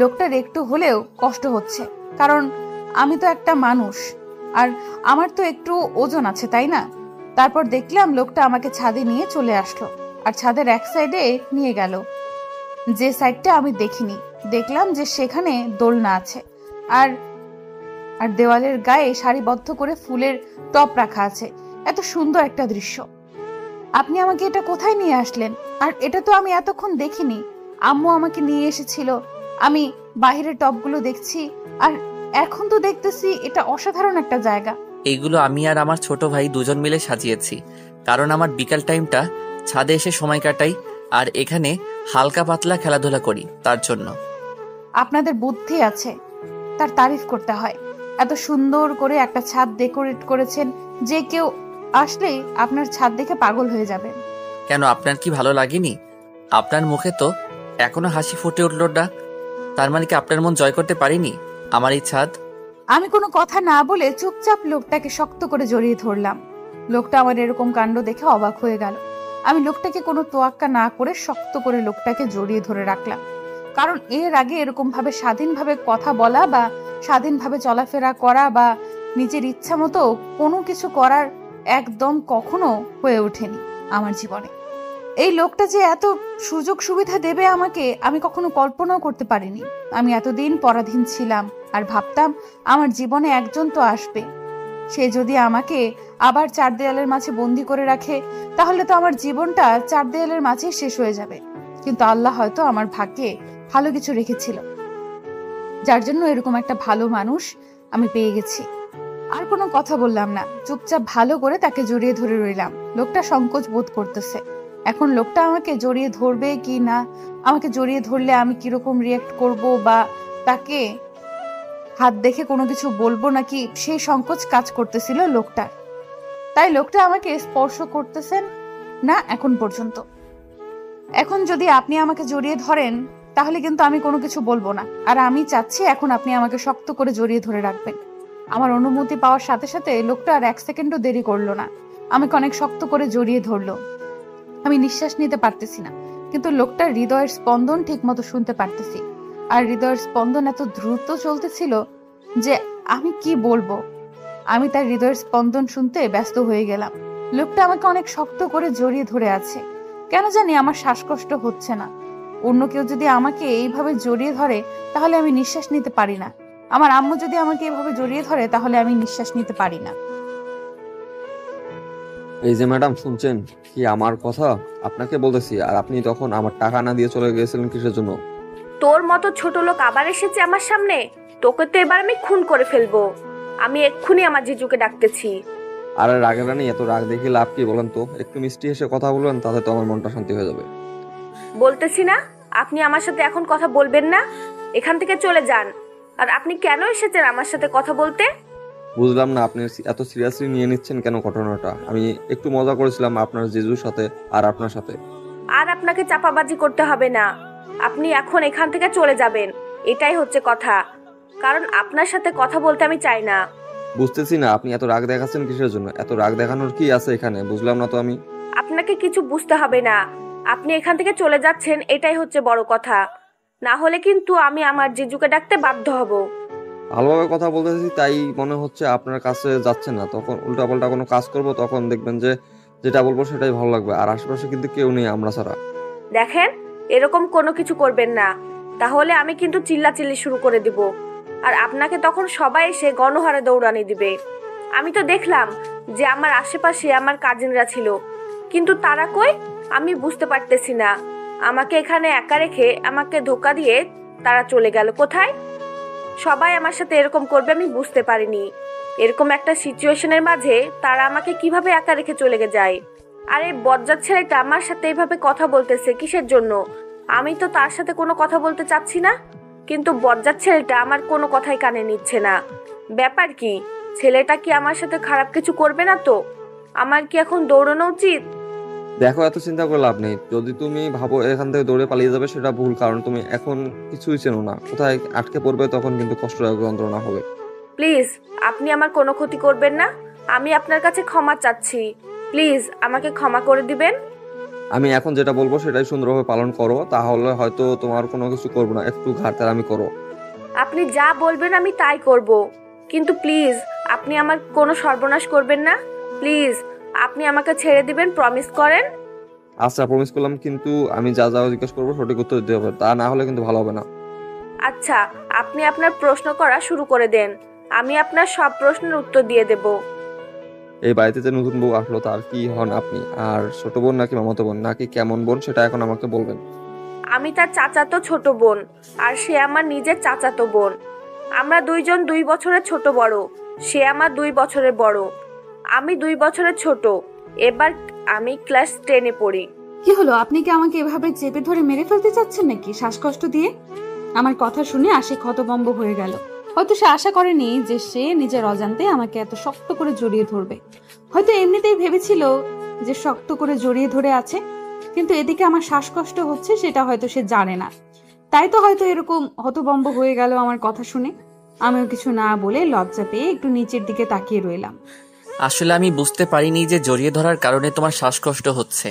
লোকটার একটু হলেও কষ্ট হচ্ছে, কারণ আমি তো একটা মানুষ আর আমার তো একটু ওজন আছে, তাই না? তারপর দেখলাম লোকটা আমাকে ছাদে নিয়ে চলে আসলো আর ছাদের এক সাইডে নিয়ে গেল, যে সাইডটা আমি দেখিনি। দেখলাম যে সেখানে দোলনা আছে আর আর দেওয়ালের গায়ে সারিবদ্ধ করে ফুলের টব রাখা আছে। এত সুন্দর একটা দৃশ্য। আপনি আমাকে এটা কোথায় নিয়ে আসলেন? আর এটা তো আমি এতক্ষণ দেখিনি। আম্মু আমাকে নিয়ে এসেছিল, আমি বাহিরের টবগুলো দেখছি আর এখন তো দেখতেছি এটা অসাধারণ একটা জায়গা। এইগুলো আমি আর আমার ছোট ভাই দুজন মিলে সাজিয়েছি, কারণ আমার বিকাল টাইমটা ছাদে এসে সময় কাটাই আর এখানে হালকা পাতলা খেলাধুলা করি, তার জন্য। আপনাদের বুদ্ধি আছে, তার তারিফ করতে হয়। এত সুন্দর করে একটা ছাদ ডেকোরেট করেছেন যে কেউ আসলেই আপনার ছাদ দেখে পাগল হয়ে যাবে। কেন, আপনার কি ভালো লাগেনি? আপনার মুখে তো এখনো হাসি ফুটে উঠল না, তার মানে কি আপনার মন জয় করতে পারিনি আমার এই ছাদ? আমি কোনো কথা না বলে চুপচাপ লোকটাকে শক্ত করে জড়িয়ে ধরলাম। লোকটা আমার এরকম কাণ্ড দেখে অবাক হয়ে গেল। আমি লোকটাকে কোনো তোয়াক্কা না করে শক্ত করে লোকটাকে জড়িয়ে ধরে রাখলাম, কারণ এর আগে এরকম ভাবে স্বাধীনভাবে কথা বলা বা স্বাধীনভাবে চলাফেরা করা বা নিজের ইচ্ছা মতো কোনো কিছু করার একদম কখনো হয়ে ওঠেনি আমার জীবনে। এই লোকটা যে এত সুযোগ সুবিধা দেবে আমাকে, আমি কখনো কল্পনাও করতে পারিনি। আমি এতদিন পরাধীন ছিলাম আর ভাবতাম আমার জীবনে একজন তো আসবে, সে যদি আমাকে আবার চার দেয়ালের মাঝে বন্দি করে রাখে তাহলে তো আমার জীবনটা চার দেয়ালের মাঝেই শেষ হয়ে যাবে। কিন্তু আল্লাহ হয়তো আমার ভাগ্যে ভালো কিছু রেখেছিল, যার জন্য এরকম একটা ভালো মানুষ আমি পেয়ে গেছি। আর কোনো কথা বললাম না, চুপচাপ ভালো করে তাকে জড়িয়ে ধরে রইলাম। লোকটা সংকোচ বোধ করতেছে। এখন লোকটা আমাকে জড়িয়ে ধরবে কি না, আমাকে জড়িয়ে ধরলে আমি কিরকম রিয়াক্ট করব বা তাকে হাত দেখে কোনো কিছু বলবো নাকি, সেই সংকোচ কাজ করতেছিল লোকটার। তাই লোকটা আমাকে স্পর্শ করতেছেন না এখন পর্যন্ত। এখন যদি আপনি আমাকে জড়িয়ে ধরেন তাহলে কিন্তু আমি কোনো কিছু বলবো না, আর আমি চাচ্ছি এখন আপনি আমাকে শক্ত করে জড়িয়ে ধরে রাখবেন। আমার অনুমতি পাওয়ার সাথে সাথে লোকটা আর এক সেকেন্ডও দেরি করলো না, আমাকে অনেক শক্ত করে জড়িয়ে ধরলো। আমি নিঃশ্বাস নিতে পারতেছি না, কিন্তু লোকটার হৃদয়ের স্পন্দন ঠিক মতো শুনতে পারতেছি। আর হৃদয়ের স্পন্দন এত দ্রুত চলতেছিল যে আমি কি বলবো, আমি তার হৃদয়ের স্পন্দন শুনতে ব্যস্ত হয়ে গেলাম। লোকটা আমাকে অনেক শক্ত করে জড়িয়ে ধরে আছে। কেন জানি আমার শ্বাসকষ্ট হচ্ছে না। অন্য কেউ যদি আমাকে এইভাবে জড়িয়ে ধরে তাহলে আমি নিঃশ্বাস নিতে পারি না। আমার আম্মু যদি আমাকে এইভাবে জড়িয়ে ধরে তাহলে আমি নিঃশ্বাস নিতে পারি না। এই যে ম্যাডাম, শুনছেন কি আমার কথা? আপনাকে বলতেছি, আর আপনি তখন আমার টাকা না দিয়ে চলে গিয়েছিলেন কিসের জন্য? তোর মতো ছোট লোক আবার এসেছে আমার সামনে, তোকে তো এবার আমি খুন করে ফেলবো। আমি এক্ষুনি আমার জিজুকে ডাকতেছি। আর রাগের রানী, এত রাগ দেখি লাভ কি বলেন তো? একটু মিষ্টি এসে কথা বলবেন, তাতে তো আমার মনটা শান্তি হয়ে যাবে। বলতেছি না আপনি আমার সাথে এখন কথা বলবেন না, এখান থেকে চলে যান। আর আপনি কেন এসেছেন আমার সাথে কথা বলতে? বুঝলাম না আপনি এত সিরিয়াসলি নিয়ে নিচ্ছেন কেন ঘটনাটা। আমি একটু মজা করেছিলাম আপনার জিজুর সাথে আর আপনার সাথে। আর আপনাকে চাপাবাজি করতে হবে না, আপনি এখন এখান থেকে চলে যাবেন, এটাই হচ্ছে কথা। কারণ আপনার সাথে কথা বলতে আমি চাই না। বুঝতেছি না আপনি এত রাগ দেখাচ্ছেন কিসের জন্য? এত রাগ দেখানোর কি আছে এখানে? বুঝলাম না তো আমি। আপনাকে কিছু বুঝতে হবে না, আপনি এখান থেকে চলে যাচ্ছেন, এটাই হচ্ছে বড় কথা। না হলে কিন্তু আমি আমার জিজুকে ডাকতে বাধ্য হব। ভালোভাবে কথা বলতেছি তাই মনে হচ্ছে আপনার কাছে যাচ্ছে না। তখন উল্টাপাল্টা কোনো কাজ করব, তখন দেখবেন যে যেটা বলবো সেটাই ভালো লাগবে। আর আশেপাশে কিন্তু কেউ নেই আমরা ছাড়া। দেখেন, এরকম কোনো কিছু করবেন না, তাহলে আমি কিন্তু চিল্লাচিল্লি শুরু করে দিব। আর আপনাকে তখন সবাই এসে গণহারে দৌড়ানি দিবে। আমি তো দেখলাম যে আমার আশেপাশে আমার কাজিনরা ছিল, কিন্তু তারা কই আমি বুঝতে পারতেছি না। আমাকে এখানে একা রেখে আমাকে ধোকা দিয়ে তারা চলে গেল কোথায়? সবাই আমার সাথে এরকম করবে আমি বুঝতে পারিনি। এরকম একটা সিচুয়েশনের মাঝে তারা আমাকে কিভাবে একা রেখে চলে যায়। আর এই বজ্জাত ছেলেটা আমার সাথে এইভাবে কথা বলতেছে কিসের জন্য? আমি তো তার সাথে কোনো কথা বলতে চাচ্ছি না, কিন্তু বজ্জাত ছেলেটা আমার কোনো কথাই কানে নিচ্ছে না। ব্যাপার কি? ছেলেটা কি আমার সাথে খারাপ কিছু করবে না তো? আমার কি এখন দৌড়ানো উচিত? দেখো, এত চিন্তা করে লাভ নেই। যদি তুমি ভাবো এখান থেকে দৌড়ে পালিয়ে যাবে, সেটা ভুল, কারণ তুমি এখন কিছুই চেনো না। কোথায় আটকে পড়বে তখন কিন্তু কষ্টদায়ক যন্ত্রণা হবে। প্লিজ, আপনি আমার কোনো ক্ষতি করবেন না। আমি আপনার কাছে ক্ষমা চাচ্ছি। প্লিজ আমাকে ক্ষমা করে দিবেন। আমি এখন যেটা বলবো সেটাই সুন্দরভাবে পালন করো, তাহলে হয়তো তোমার কোনো কিছু করবো না। একটু ঘাটতারামি করো। আপনি যা বলবেন আমি তাই করব, কিন্তু প্লিজ আপনি আমার কোনো সর্বনাশ করবেন না। প্লিজ আপনি আমাকে ছেড়ে দিবেন, প্রমিস করেন। আচ্ছা, প্রমিস করলাম, কিন্তু আমি যা যা জিজ্ঞেস করবো সঠিক উত্তর দিতে হবে, তা না হলে কিন্তু ভালো হবে না। আচ্ছা, আপনি আপনার প্রশ্ন করা শুরু করে দেন। আমি আপনার সব প্রশ্নের উত্তর দিয়ে দেব। এই বাড়িতে যে নতুন বউ আসলো তার কি হন আপনি? আর ছোট বোন নাকি মামাতো বোন নাকি কেমন বোন, সেটা এখন আমাকে বলবেন। আমি তার চাচাতো ছোট বোন, আর সে আমার নিজের চাচাতো বোন। আমরা দুইজন 2 বছরের ছোট বড়। সে আমার 2 বছরের বড়, আমি 2 বছরের ছোট। এবার আমি ক্লাস 10-এ পড়ি। কি হলো, আপনি কি আমাকে এভাবে চেপে ধরে মেরে ফেলতে চাচ্ছেন নাকি, শ্বাসকষ্ট দিয়ে? আমার কথা শুনে আশিক হতভম্ব হয়ে গেল। হয়তো সে আশা করেনি যে সে নিজের অজান্তে আমাকে এত শক্ত করে জড়িয়ে ধরবে। হয়তো এমনিতেই ভেবেছিল যে শক্ত করে জড়িয়ে ধরে আছে, কিন্তু এদিকে আমার শ্বাসকষ্ট হচ্ছে সেটা হয়তো সে জানে না। তাই তো হয়তো এরকম হতভম্ব হয়ে গেল আমার কথা শুনে। আমিও কিছু না বলে লজ্জা পেয়ে একটু নিচের দিকে তাকিয়ে রইলাম। আসলে আমি বুঝতে পারিনি যে জড়িয়ে ধরার কারণে তোমার শ্বাসকষ্ট হচ্ছে,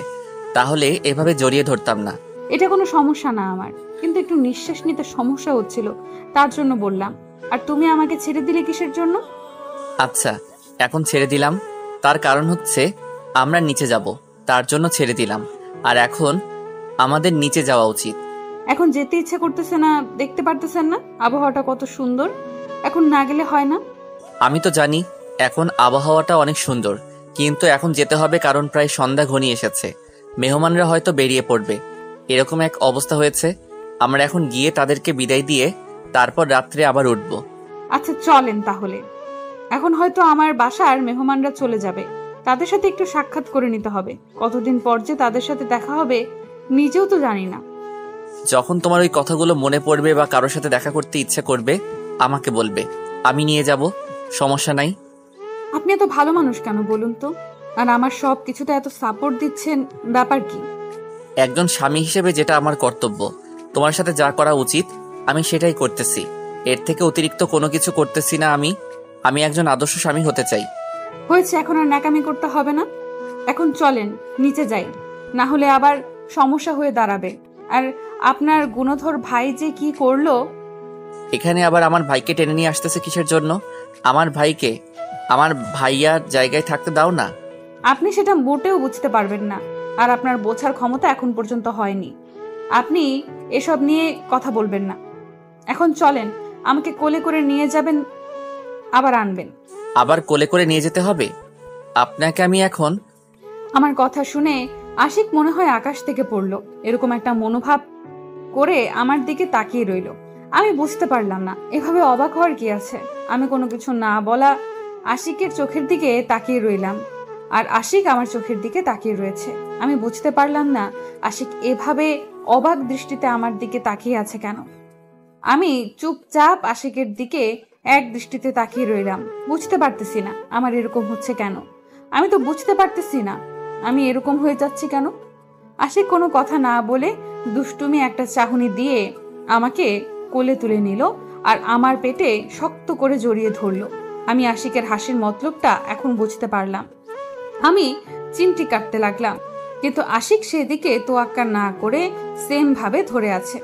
তাহলে এভাবে জড়িয়ে ধরতাম না। এটা কোনো সমস্যা না আমার, কিন্তু একটু নিঃশ্বাস নিতে সমস্যা হচ্ছিল, তার জন্য বললাম। আর তুমি আমাকে ছেড়ে দিলে কিসের জন্য? আচ্ছা, এখন ছেড়ে দিলাম, তার কারণ হচ্ছে আমরা নিচে যাব, তার জন্য ছেড়ে দিলাম। আর এখন আমাদের নিচে যাওয়া উচিত। এখন যেতে ইচ্ছে করতেছে না, দেখতে পারতেছেন না আবহাওয়াটা কত সুন্দর? এখন না গেলে হয় না? আমি তো জানি এখন আবহাওয়াটা অনেক সুন্দর, কিন্তু এখন যেতে হবে, কারণ প্রায় সন্ধ্যা ঘনিয়ে এসেছে। মেহমানরা হয়তো বেরিয়ে পড়বে, এরকম এক অবস্থা হয়েছে। আমরা এখন গিয়ে তাদেরকে বিদায় দিয়ে তারপর রাত্রে আবার উঠব। আচ্ছা চলেন তাহলে। এখন হয়তো আমার বাসার মেহমানরা চলে যাবে, তাদের সাথে একটু সাক্ষাৎ করে নিতে হবে। কতদিন পর যে তাদের সাথে দেখা হবে নিজেও তো জানি না। যখন তোমার ওই কথাগুলো মনে পড়বে বা কারোর সাথে দেখা করতে ইচ্ছে করবে, আমাকে বলবে, আমি নিয়ে যাব, সমস্যা নাই। আপনি এত ভালো মানুষ কেন বলুন তো? আর আমার সব কিছুতে এত সাপোর্ট দিচ্ছেন, ব্যাপার কি? একজন স্বামী হিসেবে যেটা আমার কর্তব্য, তোমার সাথে যা করা উচিত আমি সেটাই করতেছি। এর থেকে অতিরিক্ত কোনো কিছু করতেছি না। আমি একজন আদর্শ স্বামী হতে চাই। হয়েছে, এখন আর ন্যাকামি করতে হবে না। এখন চলেন নিচে যাই, না হলে আবার সমস্যা হয়ে দাঁড়াবে। আর আপনার গুণধর ভাই যে কি করলো! এখানে আবার আমার ভাইকে টেনে নিয়ে আসতেছে কিসের জন্য? আমার ভাইকে আমার ভাইয়ার জায়গায় থাকতে দাও না। আপনি সেটা মোটেও বুঝতে পারবেন না, আর আপনার বোঝার ক্ষমতা এখন পর্যন্ত হয়নি। আপনি এসব নিয়ে কথা বলবেন না। এখন চলেন, আমাকে কোলে করে নিয়ে যাবেন, আবার আনবেন। আবার কোলে করে নিয়ে যেতে হবে আপনাকে? আমি এখন আমার কথা শুনে আশিক মনে হয় আকাশ থেকে পড়লো, এরকম একটা মনোভাব করে আমার দিকে তাকিয়ে রইল। আমি বুঝতে পারলাম না এভাবে অবাক হওয়ার কি আছে। আমি কোনো কিছু না বলা আশিকের চোখের দিকে তাকিয়ে রইলাম, আর আশিক আমার চোখের দিকে তাকিয়ে রয়েছে। আমি বুঝতে পারলাম না আশিক এভাবে অবাক দৃষ্টিতে আমার দিকে তাকিয়ে আছে কেন। আমি চুপচাপ আশিকের দিকে এক দৃষ্টিতে তাকিয়ে রইলাম। বুঝতে পারতেছি না আমার এরকম হচ্ছে কেন। আমি তো বুঝতে পারতেছি না আমি এরকম হয়ে যাচ্ছি কেন। আশিক কোনো কথা না বলে দুষ্টুমি একটা চাহনি দিয়ে আমাকে কোলে তুলে নিল আর আমার পেটে শক্ত করে জড়িয়ে ধরলো। আমি আশিকের হাসির মতলবটা এখন বুঝতে পারলাম। আমি চিমটি কাটতে লাগলাম, কিন্তু আশিক সেদিকে তোয়াক্কা না করে সেম ভাবে ধরে আছে।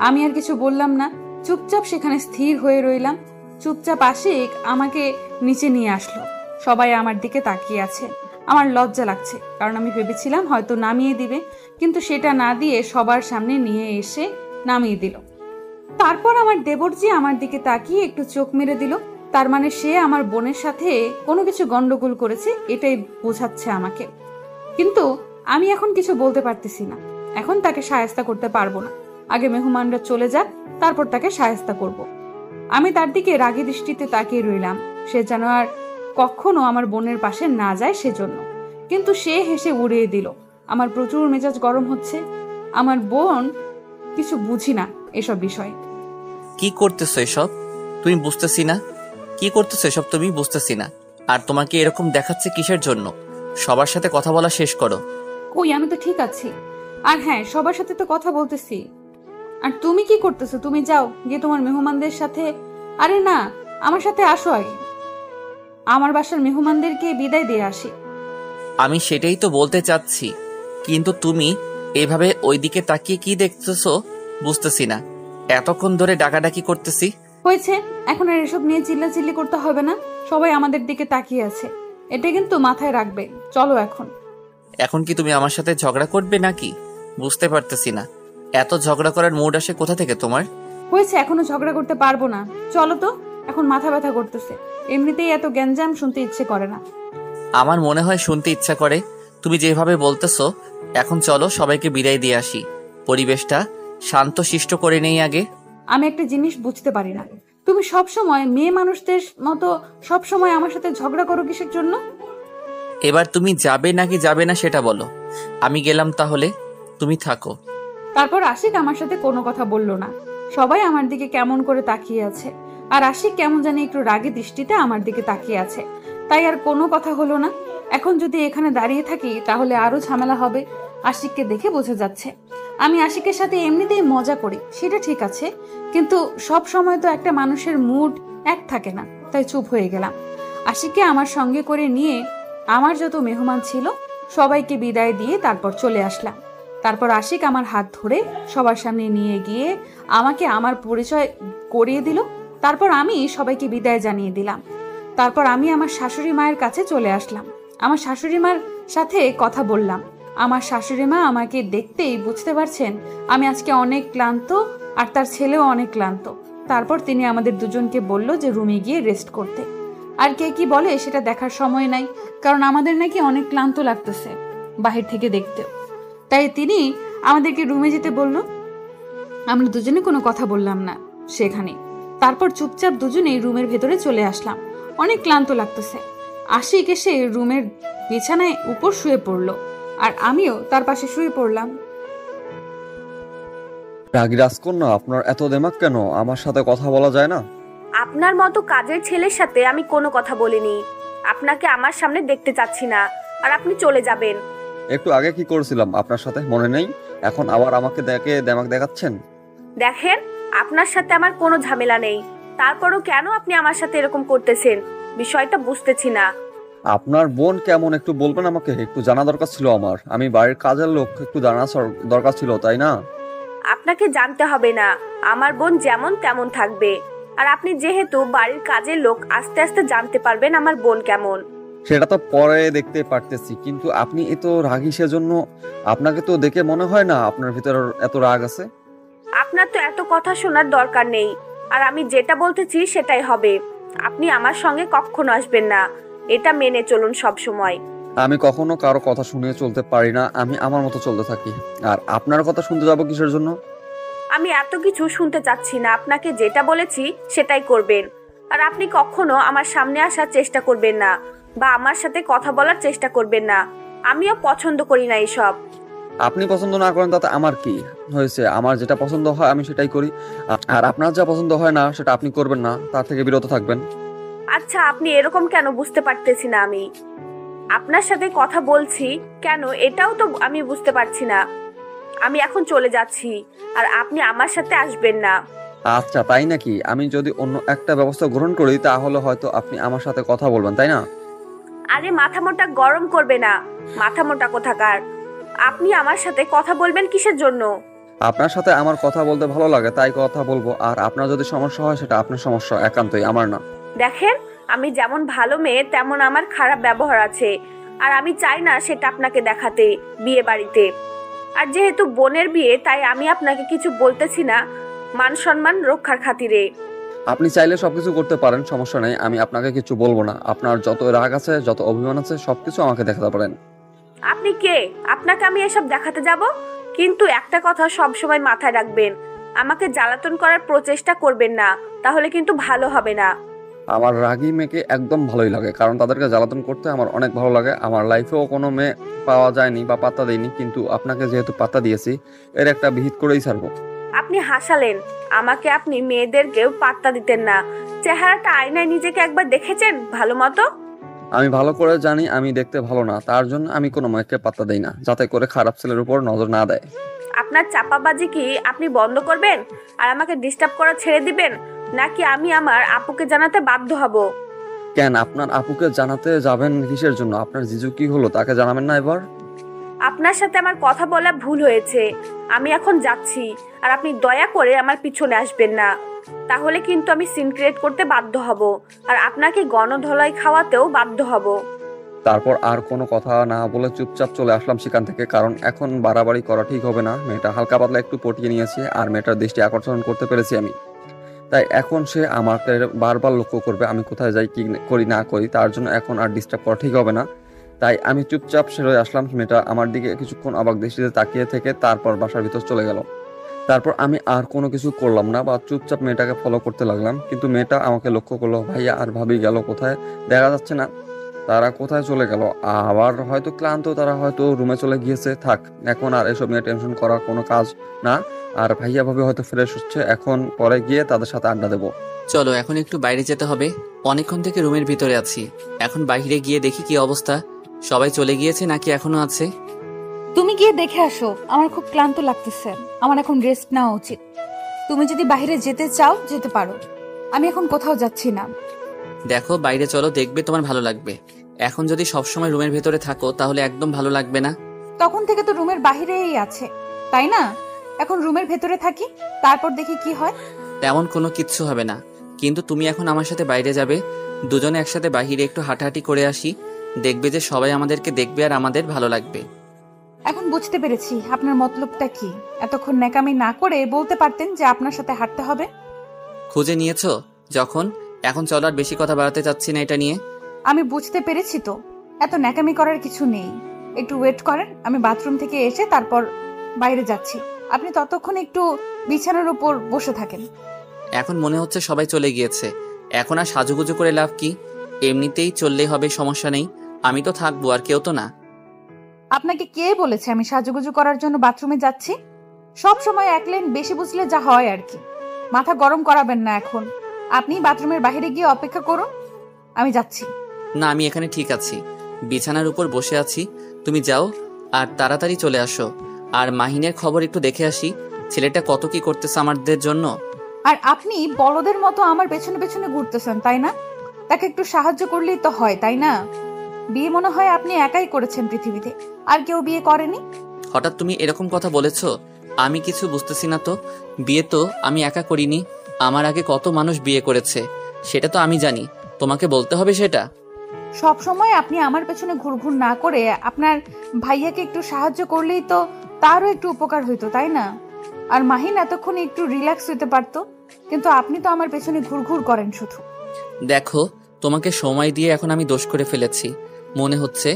আমি আর কিছু বললাম না, চুপচাপ সেখানে স্থির হয়ে রইলাম। চুপচাপ আশিক আমাকে নিচে নিয়ে আসলো। সবাই আমার দিকে তাকিয়ে আছে। আমার লজ্জা লাগছে, কারণ আমি ভেবেছিলাম হয়তো নামিয়ে দিবে, কিন্তু সেটা না দিয়ে সবার সামনে নিয়ে এসে নামিয়ে দিল। তারপর আমার দেবরজি আমার দিকে তাকিয়ে একটু চোখ মেরে দিল। তার মানে সে আমার বোনের সাথে কোনো কিছু গন্ডগোল করেছে, এটাই বোঝাচ্ছে আমাকে। কিন্তু আমি এখন কিছু বলতে পারতেছি না। এখন তাকে শায়েস্তা করতে পারবো না। আগে মেহমানরা চলে যাক, তারপর তাকে শায়েস্তা করব। আমি তার দিকে রাগী দৃষ্টিতে তাকিয়ে রইলাম, সে যেন আর কখনো আমার বোনের পাশে না যায় সেজন্য। কিন্তু সে হেসে উড়িয়ে দিল। আমার প্রচুর মেজাজ গরম হচ্ছে। আমার বোন কিছু বুঝি না এসব বিষয়। কি করতেছো এসব? তুমি বুঝতেছি না কি করতেছো এসব তুমি? বুঝতেছি না। আর তোমাকে এরকম দেখাচ্ছে কিসের জন্য? সবার সাথে কথা বলা শেষ করো। কই, আমি তো ঠিক আছি। আর হ্যাঁ, সবার সাথে তো কথা বলতেছি। আর তুমি কি করতেছো? তুমি যাও গিয়ে তোমার মেহমানদের সাথে। আরে না, আমার সাথে আসো আগে, আমার বাসার মেহমানদেরকে বিদায় দিয়ে আসি। আমি সেটাই তো বলতে চাচ্ছি, কিন্তু তুমি এভাবে ওইদিকে তাকিয়ে কি দেখতেছো বুঝতেছি না। এতক্ষণ ধরে ডাকাডাকি করতেছি। হয়েছে, এখন আর এসব নিয়ে চিল্লাচিল্লি করতে হবে না। সবাই আমাদের দিকে তাকিয়ে আছে, এটা কিন্তু মাথায় রাখবে। চলো এখন। এখন কি তুমি আমার সাথে ঝগড়া করবে নাকি? বুঝতে পারতেছি না, এত ঝগড়া করার মুড আসে কোথা থেকে তোমার? হয়েছে, এখনো ঝগড়া করতে পারবো না। চলো তো, এখন মাথা ব্যথা করতেছে। এমনিতেই এত গ্যাঞ্জাম শুনতে ইচ্ছে করে না। আমার মনে হয় শুনতে ইচ্ছা করে। তুমি যেভাবে বলতেছো, এখন চলো সবাইকে বিদায় দিয়ে আসি। পরিবেশটা শান্ত শিষ্ট করে নেই আগে। আমি একটা জিনিস বুঝতে পারি না, তুমি সব সময় মেয়ে মানুষদের মতো সব সময় আমার সাথে ঝগড়া করো কিসের জন্য? এবার তুমি যাবে নাকি যাবে না সেটা বলো। আমি গেলাম তাহলে, তুমি থাকো। তারপর আশিক আমার সাথে কোনো কথা বললো না। সবাই আমার দিকে কেমন করে তাকিয়ে আছে, আর আশিক কেমন জানি একটু রাগী দৃষ্টিতে আমার দিকে তাকিয়ে আছে। তাই আর কোনো কথা হলো না। এখন যদি এখানে দাঁড়িয়ে থাকি তাহলে আরো ঝামেলা হবে। আশিককে দেখে বোঝা যাচ্ছে আমি আশিকের সাথে এমনিতেই মজা করি, সেটা ঠিক আছে, কিন্তু সব সময় তো একটা মানুষের মুড এক থাকে না। তাই চুপ হয়ে গেলাম। আশিককে আমার সঙ্গে করে নিয়ে আমার যত মেহমান ছিল সবাইকে বিদায় দিয়ে তারপর চলে আসলাম। তারপর আশিক আমার হাত ধরে সবার সামনে নিয়ে গিয়ে আমাকে আমার পরিচয় করিয়ে দিল। তারপর আমি সবাইকে বিদায় জানিয়ে দিলাম। তারপর আমি আমার শাশুড়ি মায়ের কাছে চলে আসলাম। আমার শাশুড়ি মার সাথে কথা বললাম। আমার শাশুড়ি মা আমাকে দেখতেই বুঝতে পারছেন আমি আজকে অনেক ক্লান্ত, আর তার ছেলেও অনেক ক্লান্ত। তারপর তিনি আমাদের দুজনকে বলল যে রুমে গিয়ে রেস্ট করতে। আর কে কি বলে সেটা দেখার সময় নাই, কারণ আমাদের নাকি অনেক ক্লান্ত লাগতেছে বাহির থেকে দেখতেও। তাই তিনি আমাদেরকে রুমে যেতে বলল। আমরা দুজনে কোনো কথা বললাম না সেখানে। তারপর চুপচাপ দুজনেই রুমের ভেতরে চলে আসলাম। অনেক ক্লান্ত লাগতেছে। আশিক এসে রুমের বিছানায় উপর শুয়ে পড়লো, আর আমিও তার পাশে শুয়ে পড়লাম। রাগী রাজকন্যা, আপনার এত দেমাগ কেন? আমার সাথে কথা বলা যায় না? আপনার মতো কাজের ছেলের সাথে আমি কোনো কথা বলিনি। আপনাকে আমার সামনে দেখতে চাচ্ছি না, আর আপনি চলে যাবেন। একটু আগে কি করেছিলাম আপনার সাথে মনে নেই? এখন আবার আমাকে দেখে দেমাগ দেখাচ্ছেন? দেখেন, আপনার সাথে আমার কোনো ঝামেলা নেই, তারপরও কেন আপনি আমার সাথে এরকম করতেছেন বিষয়টা বুঝতেছি না। আপনার বোন কেমন একটু বলবেন আমাকে? একটু জানা দরকার ছিল আমার। আমি বাড়ির কাজের লোক, একটু জানা দরকার ছিল, তাই না? আপনাকে জানতে হবে না, আমার বোন যেমন তেমন থাকবে। আর আপনি যেহেতু বাড়ির কাজের লোক, আস্তে আস্তে জানতে পারবেন আমার বোন কেমন। সেটা তো পরে দেখতে পারতেছি, কিন্তু আপনি এত রাগী সেজন্য। আপনাকে তো দেখে মনে হয় না আপনার ভিতর এত রাগ আছে। আপনার তো এত কথা শোনার দরকার নেই, আর আমি যেটা বলতেছি সেটাই হবে। আপনি আমার সঙ্গে কখনো আসবেন না, এটা মেনে চলুন সব সময়। আমি কখনো কারো কথা শুনে চলতে পারি না, আমি আমার মতো চলতে থাকি। আর আপনার কথা শুনতে যাবো কিসের জন্য? আমি এত কিছু শুনতে চাচ্ছি না, আপনাকে যেটা বলেছি সেটাই করবেন। আর আপনি কখনো আমার সামনে আসার চেষ্টা করবেন না, বা আমার সাথে কথা বলার চেষ্টা করবেন না। আমিও পছন্দ করি না এসব। আপনি পছন্দ না করেন তাতে আমার কি হয়েছে? আমার যেটা পছন্দ হয় আমি সেটাই করি, আর আপনার যা পছন্দ হয় না সেটা আপনি করবেন না, তার থেকে বিরত থাকবেন। আচ্ছা, আপনি এরকম কেন বুঝতে পারতেছি না। আমি আপনার সাথে কথা বলছি কেন এটাও তো আমি বুঝতে পারছি না। আমি এখন চলে যাচ্ছি, আর আপনি আমার সাথে আসবেন না। আচ্ছা, তাই নাকি? আমি যদি অন্য একটা ব্যবস্থা গ্রহণ করি তাহলে হয়তো আপনি আমার সাথে কথা বলবেন, তাই না? আরে মাথা মোটা গরম করবে না, মাথা মোটা কোথাকার। আপনি আমার সাথে কথা বলবেন কিসের জন্য? আপনার সাথে আমার কথা বলতে ভালো লাগে তাই কথা বলবো, আর আপনার যদি সমস্যা হয় সেটা আপনার সমস্যা, একান্তই আমার না। দেখেন, আমি যেমন ভালো মেয়ে তেমন আমার খারাপ ব্যবহার আছে, আর আমি চাই না সেটা আপনাকে দেখাতে বিয়ে বাড়িতে। আর যেহেতু বোনের বিয়ে, তাই আমি আপনাকে কিছু বলতেছি না, মান সম্মান রক্ষার খাতিরে। আপনি চাইলে সবকিছু করতে পারেন, সমস্যা নেই, আমি আপনাকে কিছু বলবো না। আপনার যত রাগ আছে, যত অভিমান আছে, সবকিছু আমাকে দেখাতে পারেন। আপনি কে? আপনাকে আমি এসব দেখাতে যাব? কিন্তু একটা কথা সব সময় মাথায় রাখবেন, আমাকে জ্বালাতন করার প্রচেষ্টা করবেন না, তাহলে কিন্তু ভালো হবে না। আমার রাগী মেয়েকে একদম ভালোই লাগে, কারণ তাদেরকে জ্বালাতন করতে আমার অনেক ভালো লাগে। আমার লাইফেও কোনো মেয়ে পাওয়া যায়নি বা পাত্তা দেয়নি, কিন্তু আপনাকে যেহেতু পাত্তা দিয়েছি, এর একটা বিহিত করেই ছাড়বো। আপনি হাসালেন আমাকে। আপনি মেয়েদেরকেও পাত্তা দিতেন না। চেহারাটা আয়নায় নিজেকে একবার দেখেছেন ভালো মতো? আমি ভালো করে জানি আমি দেখতে ভালো না, তার জন্য আমি কোনো মেয়েকে পাত্তা দেই না, যাতে করে খারাপ ছেলের উপর নজর না দেয়। আপনার চাপাবাজি কি আপনি বন্ধ করবেন আর আমাকে ডিস্টার্ব করা ছেড়ে দিবেন, নাকি আমি আমার আপুকে জানাতে বাধ্য হব? কেন আপনার আপুকে জানাতে যাবেন কিসের জন্য? আপনার জিজু কি হলো তাকে জানাবেন না এবার? আপনার সাথে আমার কথা বলা ভুল হয়েছে, আমি এখন যাচ্ছি। আর আপনি দয়া করে আমার পিছনে আসবেন না, তাহলে কিন্তু আমি সিন ক্রিয়েট করতে বাধ্য হব আর আপনাকে গণধোলাই খাওয়াতেও বাধ্য হব। তারপর আর কোনো কথা না বলে চুপচাপ চলে আসলাম সেখান থেকে, কারণ এখন বাড়াবাড়ি করা ঠিক হবে না। মেয়েটা হালকা পাতলা একটু পটিয়ে নিয়েছে আর মেয়েটার দৃষ্টি আকর্ষণ করতে পেরেছি আমি, তাই এখন সে আমাকে বারবার লক্ষ্য করবে আমি কোথায় যাই, কি করি না করি। তার জন্য এখন আর ডিস্টার্ব করা ঠিক হবে না, তাই আমি চুপচাপ সরে আসলাম। মেয়েটা আমার দিকে কিছুক্ষণ অবাক দৃষ্টিতে তাকিয়ে থেকে তারপর বাসার ভিতর চলে গেল। তারপর আমি আর কোনো কিছু করলাম না বা চুপচাপ মেয়েটাকে ফলো করতে লাগলাম, কিন্তু মেয়েটা আমাকে লক্ষ্য করলো। ভাইয়া আর ভাবি গেল কোথায় দেখা যাচ্ছে না, তারা কোথায় চলে গেল? আবার হয়তো ক্লান্ত, তারা হয়তো রুমে চলে গিয়েছে। থাক, এখন আর এসব নিয়ে টেনশন করা কোনো কাজ না। আর ভাইয়া ভাবি হয়তো ফ্রেশ হচ্ছে, এখন পরে গিয়ে তাদের সাথে আড্ডা দেবো। চলো এখন একটু বাইরে যেতে হবে, অনেকক্ষণ থেকে রুমের ভিতরে আছি। এখন বাইরে গিয়ে দেখি কি অবস্থা, সবাই চলে গিয়েছে নাকি এখনো আছে। তুমি গিয়ে দেখে আসো, আমার খুব ক্লান্ত লাগতেছে, আমার এখন রেস্ট নেওয়া উচিত। তুমি যদি বাইরে যেতে চাও যেতে পারো, আমি এখন কোথাও যাচ্ছি না। দেখো বাইরে চলো, দেখবে তোমার ভালো লাগবে। এখন যদি সবসময় রুমের ভেতরে থাকো তাহলে একদম ভালো লাগবে না। তখন থেকে তো রুমের বাহিরেই আছে, তাই না? এখন রুমের ভেতরে থাকি, তারপর দেখি কি হয়। তেমন কোনো কিচ্ছু হবে না, কিন্তু তুমি এখন আমার সাথে বাইরে যাবে, দুজনে একসাথে বাইরে একটু হাঁটাহাঁটি করে আসি। দেখবে যে সবাই আমাদেরকে দেখবে আর আমাদের ভালো লাগবে। এখন বুঝতে পেরেছি আপনার মতলবটা কি। এতক্ষণ ন্যাকামি না করে বলতে পারতেন যে আপনার সাথে হাঁটতে হবে। খুঁজে নিয়েছো যখন, এখন চলো, আর বেশি কথা বাড়াতে চাচ্ছি না এটা নিয়ে। আমি বুঝতে পেরেছি তো, এত ন্যাকামি করার কিছু নেই। একটু ওয়েট করেন, আমি বাথরুম থেকে এসে তারপর বাইরে যাচ্ছি। আপনি ততক্ষণ একটু বিছানার উপর বসে থাকেন। এখন মনে হচ্ছে সবাই চলে গিয়েছে, এখন আর সাজুগুজু করে লাভ কি? এমনিতেই চললেই হবে, সমস্যা নেই। আমি তো থাকবো, আর কেউ তো না। আপনাকে কে বলেছে আমি সাজুগুজু করার জন্য বাথরুমে যাচ্ছি? সব সময় এক লাইন বেশি বুঝলে যা হয় আর কি। মাথা গরম করাবেন না এখন। আপনি বাথরুমের বাইরে গিয়ে অপেক্ষা করুন, আমি যাচ্ছি। না, আমি এখানে ঠিক আছি, বিছানার উপর বসে আছি। তুমি যাও আর তাড়াতাড়ি চলে আসো। আর মাহিনের খবর একটু দেখে আসি, ছেলেটা কত কি করতেছে আমাদের জন্য। আর আপনি বলদের মতো আমার পেছনে পেছনে ঘুরতেছেন, তাই না? তাকে একটু সাহায্য করলেই তো হয়, তাই না? বিয়ে মনে হয় আপনি একাই করেছেন পৃথিবীতে, আর কেউ বিয়ে করেনি। হঠাৎ তুমি এরকম কথা বলেছো, আমি কিছু বুঝতেছি না তো। বিয়ে তো আমি একা করিনি, আমার আগে কত মানুষ বিয়ে করেছে, সেটা তো আমি জানি। তোমাকে বলতে হবে সেটা? সব সময় আপনি আমার পেছনে ঘুরঘুর না করে আপনার ভাইয়াকে একটু সাহায্য করলেই তো তারও একটু উপকার হইতো, তাই না? আর মাহিন এতক্ষণ একটু রিল্যাক্স হইতে পারতো, কিন্তু আপনি তো আমার পেছনে ঘুরঘুর করেন শুধু। দেখো, তোমাকে সময় দিয়ে এখন আমি দোষ করে ফেলেছি। মনে হচ্ছে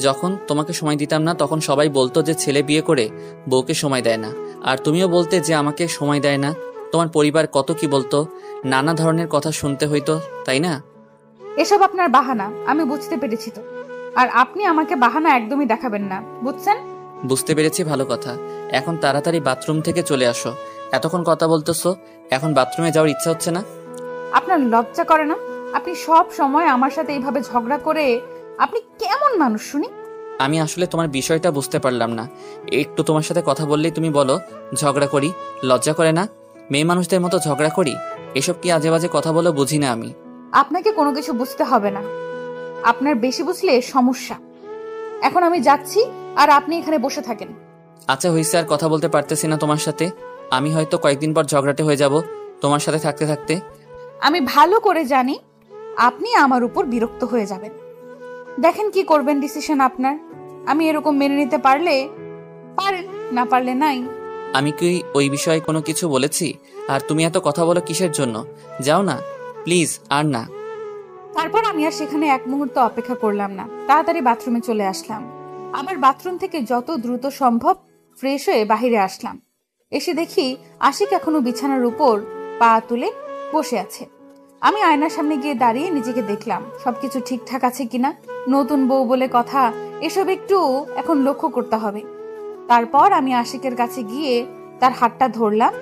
যখন তোমাকে সময় দিতাম না তখন সবাই বলতো যে ছেলে বিয়ে করে বউকে সময় দেয় না, আর তুমিও বলতে যে আমাকে সময় দেয় না। তোমার পরিবার কত কি বলতো, নানা ধরনের কথা শুনতে হইতো, তাই না? এসব আপনার বাহানা, আমি বুঝতে পেরেছি তো। আর আপনি আমাকে বাহানা একদমই দেখাবেন না, বুঝছেন? বুঝতে পেরেছি, ভালো কথা। এখন তাড়াতাড়ি বাথরুম থেকে চলে আসো। এতক্ষণ কথা বলতেছো, এখন বাথরুমে যাওয়ার ইচ্ছা হচ্ছে না? আপনার লজ্জা করে না? আপনি সব সময় আমার সাথে এইভাবে ঝগড়া করে, আপনি কেমন মানুষ শুনি? আমি আসলে তোমার বিষয়টা বুঝতে পারলাম না। একটু তোমার সাথে কথা বললেই তুমি বলো ঝগড়া করি। লজ্জা করে না? মেয়ে মানুষদের মতো ঝগড়া করি? এসব কি আজে বাজে কথা বলো, বুঝি না আমি। আপনাকে কোনো কিছু বুঝতে হবে না, আপনার বেশি বুঝলে সমস্যা। এখন আমি যাচ্ছি, আর আপনি এখানে বসে থাকেন। আচ্ছা হইছে, আর কথা বলতে পারতেছি না তোমার সাথে। আমি হয়তো কয়েকদিন পর ঝগড়াটে হয়ে যাব তোমার সাথে থাকতে থাকতে। আমি ভালো করে জানি আপনি আমার উপর বিরক্ত হয়ে যাবেন। দেখেন কি করবেন, ডিসিশন আপনার। আমি এরকম মেনে নিতে পারলে পারেন, না পারলে নাই। আমি কি ওই বিষয়ে কোনো কিছু বলেছি? আর তুমি এত কথা বলো কিসের জন্য? যাও না প্লিজ, আর না। তারপর আমি আর সেখানে এক মুহূর্ত অপেক্ষা করলাম না, তাড়াতাড়ি বাথরুমে চলে আসলাম। আবার বাথরুম থেকে যত দ্রুত সম্ভব ফ্রেশ হয়ে বাহিরে আসলাম। এসে দেখি আশিক এখনো বিছানার উপর পা তুলে বসে আছে। আমি আয়নার সামনে গিয়ে দাঁড়িয়ে নিজেকে দেখলাম সবকিছু ঠিকঠাক আছে কিনা। নতুন বউ বলে কথা, এসব একটু এখন লক্ষ্য করতে হবে। তারপর আমি আশিকের কাছে গিয়ে তার হাতটা ধরলাম,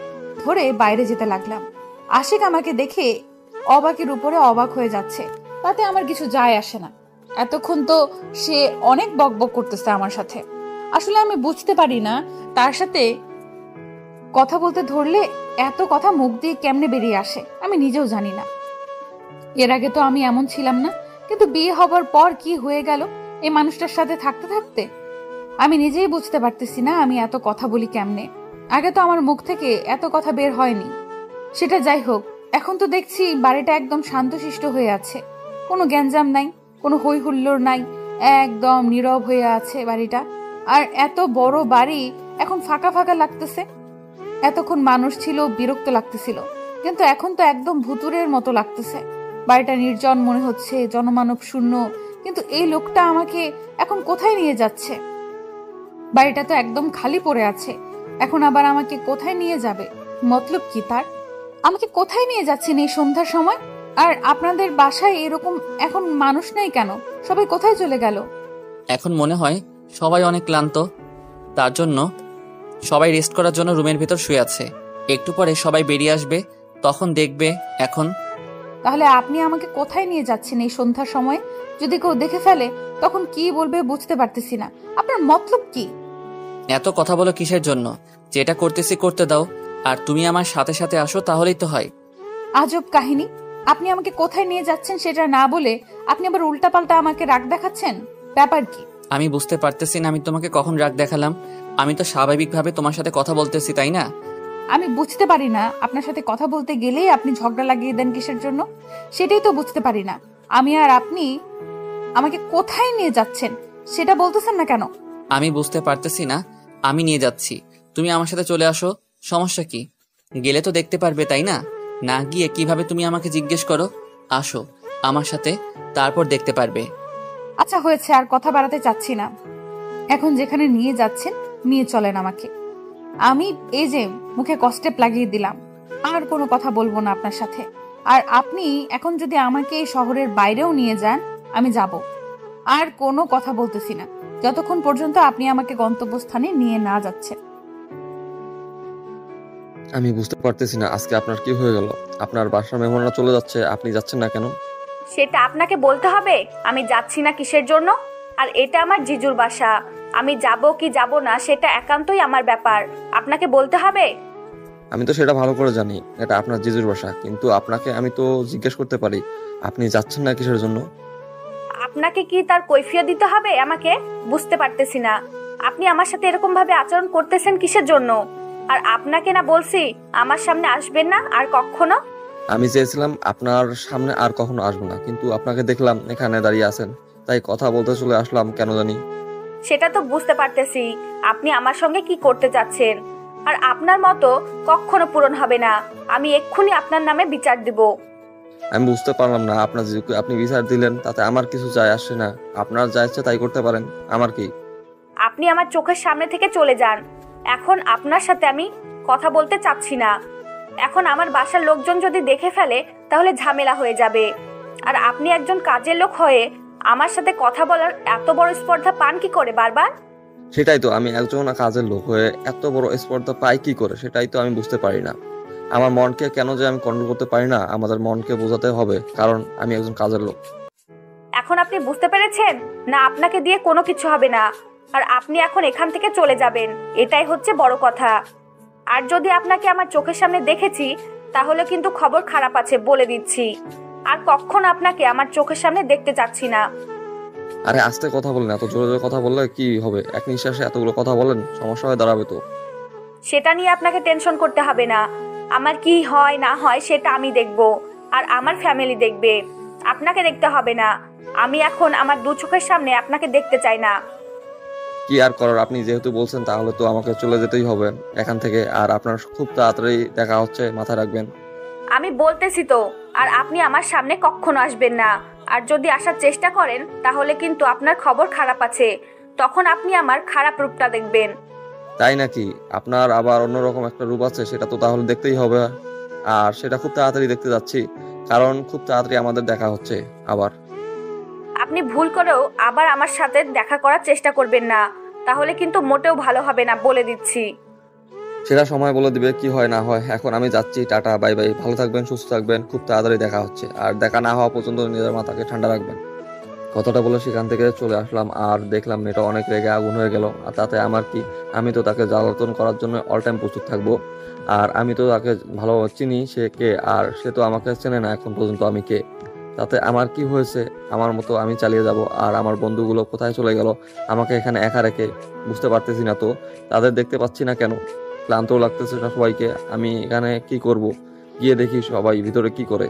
ধরে বাইরে যেতে লাগলাম। আশিক আমাকে দেখে অবাকের উপরে অবাক হয়ে যাচ্ছে, তাতে আমার কিছু যায় আসে না। এতক্ষণ তো সে অনেক বকবক করতেছে আমার সাথে। আসলে আমি বুঝতে পারি না তার সাথে কথা বলতে ধরলে এত কথা মুখ দিয়ে কেমনে বেরিয়ে আসে, আমি নিজেও জানি না। এর আগে তো আমি এমন ছিলাম না, কিন্তু বিয়ে হবার পর কি হয়ে গেল এই মানুষটার সাথে থাকতে থাকতে আমি নিজেই বুঝতে পারতেছি না আমি এত কথা বলি কেমনে। আগে তো আমার মুখ থেকে এত কথা বের হয়নি। সেটা যাই হোক, এখন তো দেখছি বাড়িটা একদম শান্তশিষ্ট হয়ে আছে, কোনো গ্যাঞ্জাম নাই, কোনো হই হুল্লোড় নাই, একদম নীরব হয়ে আছে বাড়িটা। আর এত বড় বাড়ি এখন ফাঁকা ফাঁকা লাগতেছে। এতক্ষণ মানুষ ছিল, বিরক্ত লাগতেছিল, কিন্তু এখন তো একদম ভুতুরের মতো লাগতেছে। বাড়িটা নির্জন মনে হচ্ছে, জনমানব শূন্য। কিন্তু এই লোকটা আমাকে এখন কোথায় নিয়ে যাচ্ছে? বাড়িটা তো একদম খালি পড়ে আছে, এখন আবার আমাকে কোথায় নিয়ে যাবে? মতলব কি তার? আমাকে কোথায় নিয়ে যাচ্ছেন এই সন্ধ্যার সময়? আর আপনাদের বাসায় এরকম এখন মানুষ নেই কেন? সবাই কোথায় চলে গেল? এখন মনে হয় সবাই অনেক ক্লান্ত, তার জন্য সবাই রেস্ট করার জন্য রুমের ভেতর শুয়ে আছে। একটু পরে সবাই বেরিয়ে আসবে, তখন দেখবে। এখন তাহলে আপনি আমাকে কোথায় নিয়ে যাচ্ছেন এই সন্ধ্যার সময়? যদি কেউ দেখে ফেলে তখন কি বলবে বুঝতে পারতেছি না। আপনার মতলব কি? এত কথা বলো কিসের জন্য? যেটা করতেছি করতে দাও, আর তুমি আমার সাথে সাথে আসো, তাহলেই তো হয়। আজব কাহিনী। আপনি আমাকে কোথায় নিয়ে যাচ্ছেন সেটা না বলে আপনি আবার উল্টাপাল্টা আমাকে রাগ দেখাচ্ছেন। ব্যাপার কি? আমি বুঝতে পারতেছি না আমি তোমাকে কখন রাগ দেখালাম। আমি তো স্বাভাবিকভাবে তোমার সাথে কথা বলতেছি, তাই না? আমি বুঝতে পারি না আপনার সাথে কথা বলতে গেলেই আপনি ঝগড়া লাগিয়ে দেন কিসের জন্য, সেটাই তো বুঝতে পারি না। আমি আর আপনি আমাকে কোথায় নিয়ে যাচ্ছেন সেটা বলতেছেন না কেন? আমি বুঝতে পারতেছি না। আমি নিয়ে যাচ্ছি, তুমি আমার সাথে চলে আসো। সমস্যা কি? গেলে তো দেখতে পারবে, তাই না? না গিয়ে কিভাবে তুমি আমাকে জিজ্ঞেস করো? আসো আমার সাথে, তারপর দেখতে পারবে। আচ্ছা হয়েছে, আর কথা বাড়াতে চাচ্ছি না। এখন যেখানে নিয়ে যাচ্ছেন নিয়ে চলেন আমাকে। আমি এই যে মুখে কষ্টেপ লাগিয়ে দিলাম, আর কোনো কথা বলবো না আপনার সাথে। আর আপনি এখন যদি আমাকে এই শহরের বাইরেও নিয়ে যান, আমি যাব। আর কোনো কথা বলতেছি না যতক্ষণ পর্যন্ত আপনি আমাকে গন্তব্যস্থানে নিয়ে না যাচ্ছেন। আমি বুঝতে পারতেছি না আজকে আপনার কি হয়ে গেল। আপনার বাসার মেহমানরা চলে যাচ্ছে, আপনি যাচ্ছেন না কেন? সেটা আপনাকে বলতে হবে আমি যাচ্ছি না কিসের জন্য? আর এটা আমার জিজুর বাসা, আমি যাব কি যাব না সেটা একান্তই আমার ব্যাপার, আপনাকে বলতে হবে? আমি তো সেটা ভালো করে জানি, এটা আপনার জিজুর বাসা, কিন্তু আপনাকে আমি তো জিজ্ঞেস করতে পারি আপনি যাচ্ছেন না কিসের জন্য? আপনাকে কি তার কৈফিয়ত দিতে হবে আমাকে? বুঝতে পারতেছি না আপনি আমার সাথে এরকম ভাবে আচরণ করতেছেন কিসের জন্য? আর আপনাকে না বলছি আমার সামনে আসবেন না আর কখনো? আমি চেয়েছিলাম আপনার সামনে আর কখনো আসবো না, কিন্তু আপনাকে দেখলাম এখানে দাঁড়িয়ে আছেন, তাই কথা বলতে চলে আসলাম কেন জানি। সেটা তো বুঝতে পারতেছি আপনি আমার সঙ্গে কি করতে চাচ্ছেন, আর আপনার মতো কখনো পূরণ হবে না। আমি এক্ষুনি আপনার নামে বিচার দিব। আমি বুঝতে পারলাম না, আপনার যে আপনি বিচার দিলেন তাতে আমার কিছু যায় আসে না। আপনার যা ইচ্ছে তাই করতে পারেন, আমার কি? আপনি আমার চোখের সামনে থেকে চলে যান। এখন আপনার সাথে আমি কথা বলতে চাচ্ছি না। এখন আমার বাসার লোকজন যদি দেখে ফেলে তাহলে ঝামেলা হয়ে যাবে। আর আপনি একজন কাজের লোক হয়ে আমার সাথে কথা বলার এত বড় স্পর্ধা পান কি করে বারবার? সেটাই তো, আমি একজন কাজের লোক হয়ে এত বড় স্পর্ধা পাই কি করে, সেটাই তো আমি বুঝতে পারি না। আমার মনকে কেন যে আমি কন্ট্রোল করতে পারি না, আমাদের মনকে বোঝাতে হবে, কারণ আমি একজন কাজের লোক। এখন আপনি বুঝতে পেরেছেন না? আপনাকে দিয়ে কোনো কিছু হবে না, আর আপনি এখন এখান থেকে চলে যাবেন, এটাই হচ্ছে বড় কথা। আর যদি আপনাকে আমার চোখের সামনে দেখেছি তাহলে কিন্তু খবর খারাপ আছে, বলে দিচ্ছি। আর কখন আপনাকে আমার চোখের সামনে দেখতে চাচ্ছি না। আরে আস্তে কথা বলেন, এত জোরে জোরে কথা বললে কি হবে? এক নিঃশ্বাসে এতগুলো কথা বলেন, সমস্যা হয়ে দাঁড়াবে তো। সেটা নিয়ে আপনাকে টেনশন করতে হবে না। আমার কি হয় না হয় সেটা আমি দেখব, আর আমার ফ্যামিলি দেখবে। আপনাকে দেখতে হবে না। আমি এখন আমার দু চোখের সামনে আপনাকে দেখতে চাই না। কি আর করার, আপনি যেহেতু বলছেন তাহলে তো আমাকে চলে যেতেই হবে এখান থেকে। আর আপনার খুব তাড়াতাড়ি দেখা হচ্ছে, মাথায় রাখবেন। আমি বলতেছি তো, আর আপনি আমার সামনে কখনো আসবেন না। আর যদি আসার চেষ্টা করেন তাহলে কিন্তু আপনার খবর খারাপ আছে, তখন আপনি আমার খারাপ রূপটা দেখবেন। তাই নাকি? আপনার আবার অন্যরকম একটা রূপ আছে, সেটা তো তাহলে দেখতেই হবে। আর সেটা খুব তাড়াতাড়ি দেখতে যাচ্ছি, কারণ খুব তাড়াতাড়ি আমাদের দেখা হচ্ছে আবার। আপনি ভুল করেও আবার আমার সাথে দেখা করার চেষ্টা করবেন না, তাহলে কিন্তু মোটেও ভালো হবে না, বলে দিচ্ছি। সেটা সময় বলে দিবে কি হয় না হয়। এখন আমি যাচ্ছি, টাটা, বাই বাই। ভালো থাকবেন, সুস্থ থাকবেন, খুব তাড়াতাড়ি দেখা হচ্ছে। আর দেখা না হওয়া পর্যন্ত নিজের মাথাকে ঠান্ডা রাখবেন। কথাটা বলে সেখান থেকে চলে আসলাম আর দেখলাম মেয়েটা অনেক রেগে আগুন হয়ে গেল। আর তাতে আমার কি, আমি তো তাকে জ্বালাতন করার জন্য অল টাইম প্রস্তুত থাকবো। আর আমি তো তাকে ভালো চিনি, সে কে, আর সে তো আমাকে চেনে না এখন পর্যন্ত আমি কে। তাতে আমার কি হয়েছে, আমার মতো আমি চালিয়ে যাব। আর আমার বন্ধুগুলো কোথায় চলে গেল আমাকে এখানে একা রেখে? বুঝতে পারতেছি না তো, তাদের দেখতে পাচ্ছি না কেন? ক্লান্তও লাগতেছে না সবাইকে। আমি এখানে কি করব? গিয়ে দেখি সবাই ভিতরে কি করে।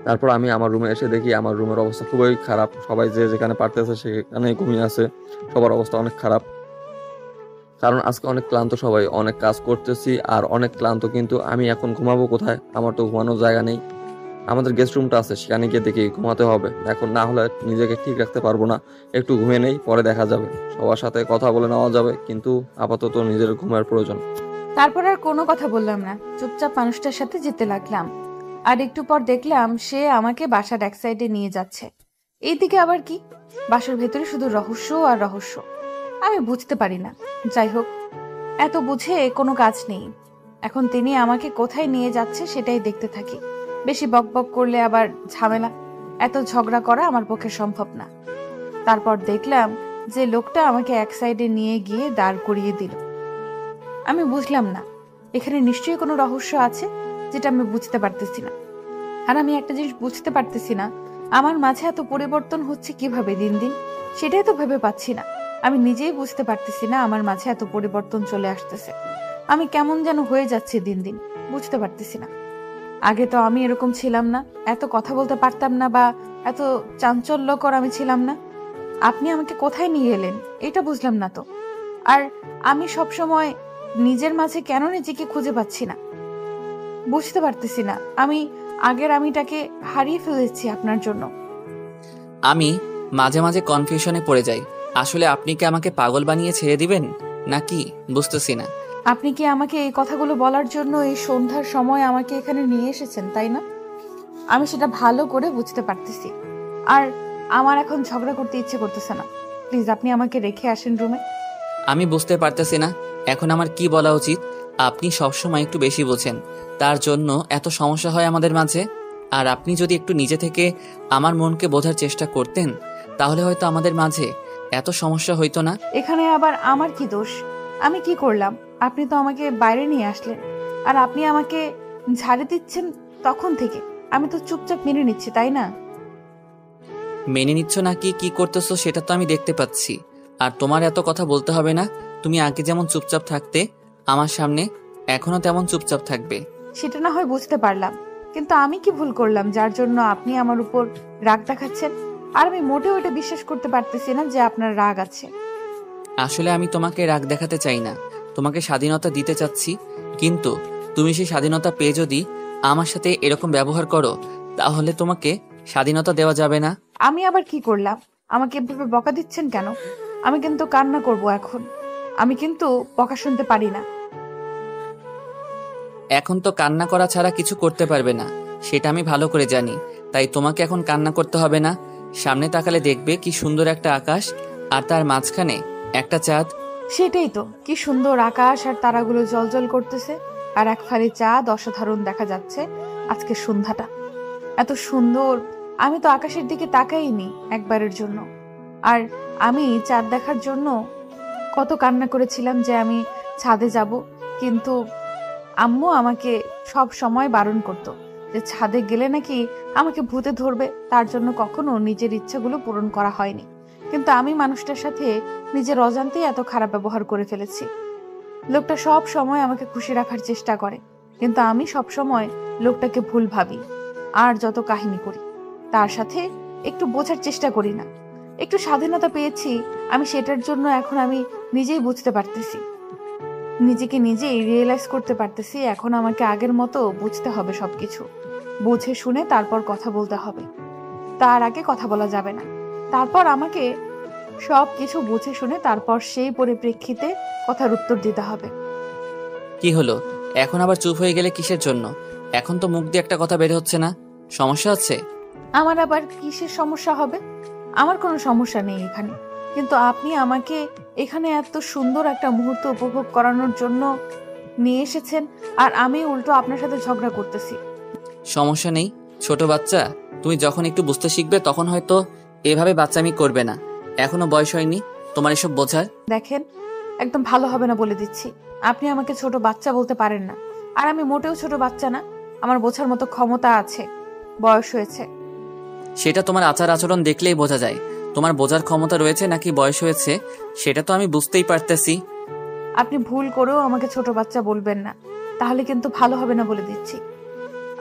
তারপর আমি আমার রুমে এসে দেখি আমার রুমের অবস্থা খুবই খারাপ। সবাই যে যেখানে পারতেছে সেখানে ঘুমিয়ে আছে। সবার অবস্থা অনেক খারাপ, কারণ আজকে অনেক ক্লান্ত, সবাই অনেক কাজ করতেছি আর অনেক ক্লান্ত। কিন্তু আমি এখন ঘুমাবো কোথায়? আমার তো ঘুমানোর জায়গা নেই। আমাদের গেস্ট রুমটা আছে, সেখানে গিয়ে দেখি ঘুমাতে হবে। এখন না হলে নিজেকে ঠিক রাখতে পারবো না। একটু ঘুমিয়ে নেই, পরে দেখা যাবে। সবার সাথে কথা বলে নেওয়া যাবে, কিন্তু আপাতত নিজের ঘুমের প্রয়োজন। তারপর আর কোনো কথা বললাম না, চুপচাপ মানুষটার সাথে যেতে লাগলাম। আর একটু পর দেখলাম সে আমাকে বাসার এক সাইডে নিয়ে যাচ্ছে। এইদিকে আবার কি, বাসার ভেতরে শুধু রহস্য আর রহস্য, আমি বুঝতে পারি না। যাই হোক, এত বুঝে কোনো কাজ নেই। এখন তিনি আমাকে কোথায় নিয়ে যাচ্ছে সেটাই দেখতে থাকি। বেশি বকবক করলে আবার ঝামেলা, এত ঝগড়া করা আমার পক্ষে সম্ভব না। তারপর দেখলাম যে লোকটা আমাকে এক সাইডে নিয়ে গিয়ে দাঁড় করিয়ে দিল। আমি বুঝলাম না, এখানে নিশ্চয়ই কোনো রহস্য আছে যেটা আমি বুঝতে পারতেছি না। আর আমি একটা জিনিস বুঝতে পারতেছি না, আমার মাঝে এত পরিবর্তন হচ্ছে কিভাবে দিন দিন, সেটাই তো ভেবে পাচ্ছি না। আমি নিজেই বুঝতে পারতেছি না আমার মাঝে এত পরিবর্তন চলে আসতেছে। আমি কেমন যেন হয়ে যাচ্ছে দিন দিন, বুঝতে পারতেছি না। আগে তো আমি এরকম ছিলাম না, এত কথা বলতে পারতাম না বা এত চাঞ্চল্যকর আমি ছিলাম না। আপনি আমাকে কোথায় নিয়ে এলেন এটা বুঝলাম না তো। আর আমি সব সময় নিজের মাঝে কেন নিজেকে খুঁজে পাচ্ছি না, বুঝতে পারতেছি না। আমি আগের আমিটাকে হারিয়ে ফেলেছি আপনার জন্য। আমি মাঝে মাঝে কনফিউশনে পড়ে যাই। আসলে আপনি কি আমাকে পাগল বানিয়ে ছেড়ে দিবেন নাকি বুঝতেছি না। আপনি কি আমাকে এই কথাগুলো বলার জন্য এই সন্ধ্যার সময় আমাকে এখানে নিয়ে এসেছেন, তাই না? আমি সেটা ভালো করে বুঝতে পারতেছি। আর আমার এখন ঝগড়া করতে ইচ্ছে করতেছে না। প্লিজ আপনি আমাকে রেখে আসেন রুমে। আমি বুঝতে পারতেছি না এখন আমার কি বলা উচিত। আপনি সবসময় একটু বেশি বোঝেন, তার জন্য এত সমস্যা হয় আমাদের মাঝে। আর আপনি যদি একটু নিজে থেকে আমার মনকে বোঝার চেষ্টা করতেন, তাহলে হয়তো আমাদের মাঝে এত সমস্যা হইতো না। এখানে আবার আমার কি দোষ? আমি কি করলাম? আপনি তো আমাকে বাইরে নিয়ে আসলেন, আর আপনি আমাকে ঝাড়ে দিচ্ছেন তখন থেকে। আমি তো চুপচাপ মেনে নিচ্ছি, তাই না? মেনে নিচ্ছ নাকি কি করতেছো সেটা তো আমি দেখতে পাচ্ছি। আর তোমার এত কথা বলতে হবে না। তুমি আগে যেমন চুপচাপ থাকতে আমার সামনে, এখনো তেমন চুপচাপ থাকবে। সেটা না হয় বুঝতে পারলাম, কিন্তু আমি কি ভুল করলাম যার জন্য আপনি আমার উপর রাগ দেখাচ্ছেন? আর আমি মোটেও এটা বিশ্বাস করতে পারতেছি না যে আপনার রাগ আছে। আসলে আমি তোমাকে রাগ দেখাতে চাই না, তোমাকে স্বাধীনতা দিতে চাচ্ছি। কিন্তু তুমি সেই স্বাধীনতা পেয়ে যদি আমার সাথে এরকম ব্যবহার করো, তাহলে তোমাকে স্বাধীনতা দেওয়া যাবে না। আমি আবার কি করলাম? আমাকে এভাবে বকা দিচ্ছেন কেন? আমি কিন্তু কান্না করব এখন। আমি কিন্তু বকা শুনতে পারি না। এখন তো কান্না করা ছাড়া কিছু করতে পারবে না, সেটা আমি ভালো করে জানি। তাই তোমাকে এখন কান্না করতে হবে না। সামনে তাকালে দেখবে কি সুন্দর একটা আকাশ, আর তার মাঝখানে একটা চাঁদ। সেটাই তো, কি সুন্দর আকাশ আর তারাগুলো জ্বলজ্বল করতেছে, আর এক ফালি চাঁদ। অসাধারণ দেখা যাচ্ছে আজকে সন্ধ্যাটা, এত সুন্দর। আমি তো আকাশের দিকে তাকাইনি একবারের জন্য। আর আমি চাঁদ দেখার জন্য কত কান্না করেছিলাম যে আমি ছাদে যাব, কিন্তু আম্মু আমাকে সব সময় বারণ করতো যে ছাদে গেলে নাকি আমাকে ভূতে ধরবে, তার জন্য কখনো নিজের ইচ্ছাগুলো পূরণ করা হয়নি। কিন্তু আমি মানুষটার সাথে নিজের অজান্তেই এত খারাপ ব্যবহার করে ফেলেছি। লোকটা সব সময় আমাকে খুশি রাখার চেষ্টা করে, কিন্তু আমি সব সময় লোকটাকে ভুল ভাবি। আর যত কাহিনী করি তার সাথে একটু বোঝার চেষ্টা করি না। একটু স্বাধীনতা পেয়েছি আমি, সেটার জন্য এখন আমি নিজেই বুঝতে পারতেছি, নিজেকে নিজেই রিয়েলাইজ করতে পারতেছি। এখন আমাকে আগের মতো বুঝতে হবে সবকিছু, বুঝে শুনে তারপর কথা বলতে হবে। তার আগে কথা বলা যাবে না। তারপর আমাকে সব কিছু বুঝে শুনে তারপর সেই পরিপ্রেক্ষিতে কথার উত্তর দিতে হবে। কি হলো এখন আবার চুপ হয়ে গেলে কিসের জন্য? এখন তো মুখ দিয়ে একটা কথা বের হচ্ছে না, সমস্যা আছে? আমার আবার কিসের সমস্যা হবে? আমার কোনো সমস্যা নেই এখানে, কিন্তু আপনি আমাকে এখানে এত সুন্দর একটা মুহূর্ত উপভোগ করানোর জন্য নিয়ে এসেছেন, আর আমি উল্টো আপনার সাথে ঝগড়া করতেছি। সমস্যা নেই ছোট বাচ্চা, তুমি যখন একটু বুঝতে শিখবে তখন হয়তো এভাবে বাচ্চামি করবে না। এখনো বয়স হয়নি তোমার এসব বোঝার। দেখেন, একদম ভালো হবে না বলে দিচ্ছি। আপনি আমাকে ছোট বাচ্চা বলতে পারেন না, আর আমি মোটেও ছোট বাচ্চা না। আমার বোঝার মতো ক্ষমতা আছে, বয়স হয়েছে। সেটা তোমার আচার আচরণ দেখলেই বোঝা যায় তোমার বোঝার ক্ষমতা রয়েছে নাকি বয়স হয়েছে, সেটা তো আমি বুঝতেই পারতেছি। আপনি ভুল করেও আমাকে ছোট বাচ্চা বলবেন না, তাহলে কিন্তু ভালো হবে না বলে দিচ্ছি।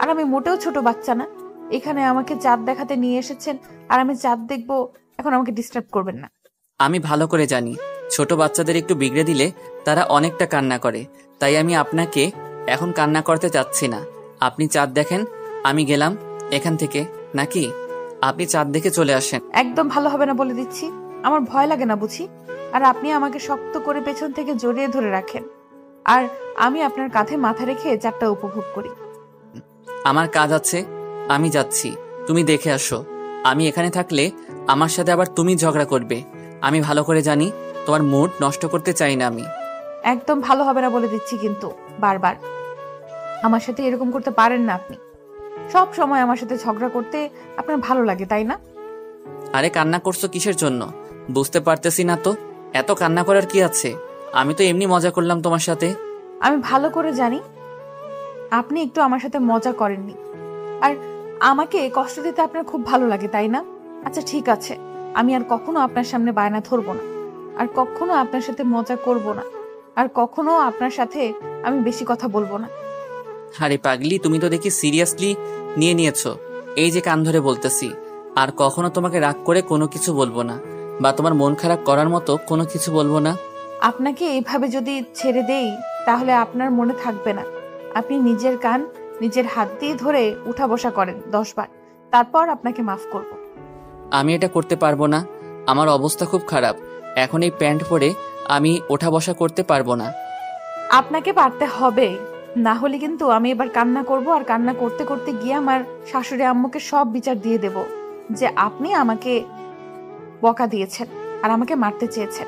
আর আমি মোটেও ছোট বাচ্চা না। এখানে আমাকে চাঁদ দেখাতে নিয়ে এসেছেন, আর আমি চাঁদ দেখবো, এখন আমাকে ডিস্টার্ব করবেন না। আমি ভালো করে জানি ছোট বাচ্চাদের একটু বিগড়ে দিলে তারা অনেকটা কান্না করে, তাই আমি আপনাকে এখন কান্না করতে চাচ্ছি না। আপনি চাঁদ দেখেন, আমি গেলাম এখান থেকে, নাকি আপনি চাঁদ দেখে চলে আসেন। একদম ভালো হবে না বলে দিচ্ছি। আমার ভয় লাগে না বুঝি? আর আপনি আমাকে শক্ত করে পেছন থেকে জড়িয়ে ধরে রাখেন, আর আমি আপনার কাঁধে মাথা রেখে চাঁদটা উপভোগ করি। আমার কাজ আছে, আমি যাচ্ছি, তুমি দেখে আসো। আমি এখানে থাকলে আমার সাথে আবার তুমি ঝগড়া করবে। আমি ভালো করে জানি তোমার মুড নষ্ট করতে চাই না আমি। একদম ভালো হবে না বলে দিচ্ছি, কিন্তু বারবার আমার সাথে এরকম করতে পারেন না। আপনি সব সময় আমার সাথে ঝগড়া করতে আপনার ভালো লাগে, তাই না? আরে কান্না করছো কিসের জন্য বুঝতে পারতেছি না তো। এত কান্না করার কি আছে? আমি তো এমনি মজা করলাম তোমার সাথে। আমি ভালো করে জানি আপনি একটু আমার সাথে মজা করেননি, আর আমাকে কষ্ট দিতে আপনার খুব ভালো লাগে, তাই না? আচ্ছা ঠিক আছে, আমি আর কখনো আপনার সামনে বায়না ধরবো না, আর কখনো আপনার সাথে মজা করব না, আর কখনো আপনার সাথে আমি বেশি কথা বলবো না। আরে পাগলি, তুমি তো দেখি সিরিয়াসলি নিয়ে নিয়েছো। এই যে কান ধরে বলতেছি, আর কখনো তোমাকে রাগ করে কোনো কিছু বলবো না, বা তোমার মন খারাপ করার মতো কোনো কিছু বলবো না। আপনাকে এইভাবে যদি ছেড়ে দেই তাহলে আপনার মনে থাকবে না। আপনি নিজের কান নিজের হাত দিয়ে ধরে উঠা বসা করেন 10 বার, তারপর আপনাকে মাফ করব। আমি এটা করতে পারবো না, আমার অবস্থা খুব খারাপ। এখন এই প্যান্ট পরে আমি ওঠা বসা করতে পারবো না। আপনাকে পারতে হবে, না হলে কিন্তু আমি এবার কান্না করব, আর কান্না করতে করতে গিয়ে আমার শাশুড়ি আম্মুকে সব বিচার দিয়ে দেব যে আপনি আমাকে বকা দিয়েছেন আর আমাকে মারতে চেয়েছেন।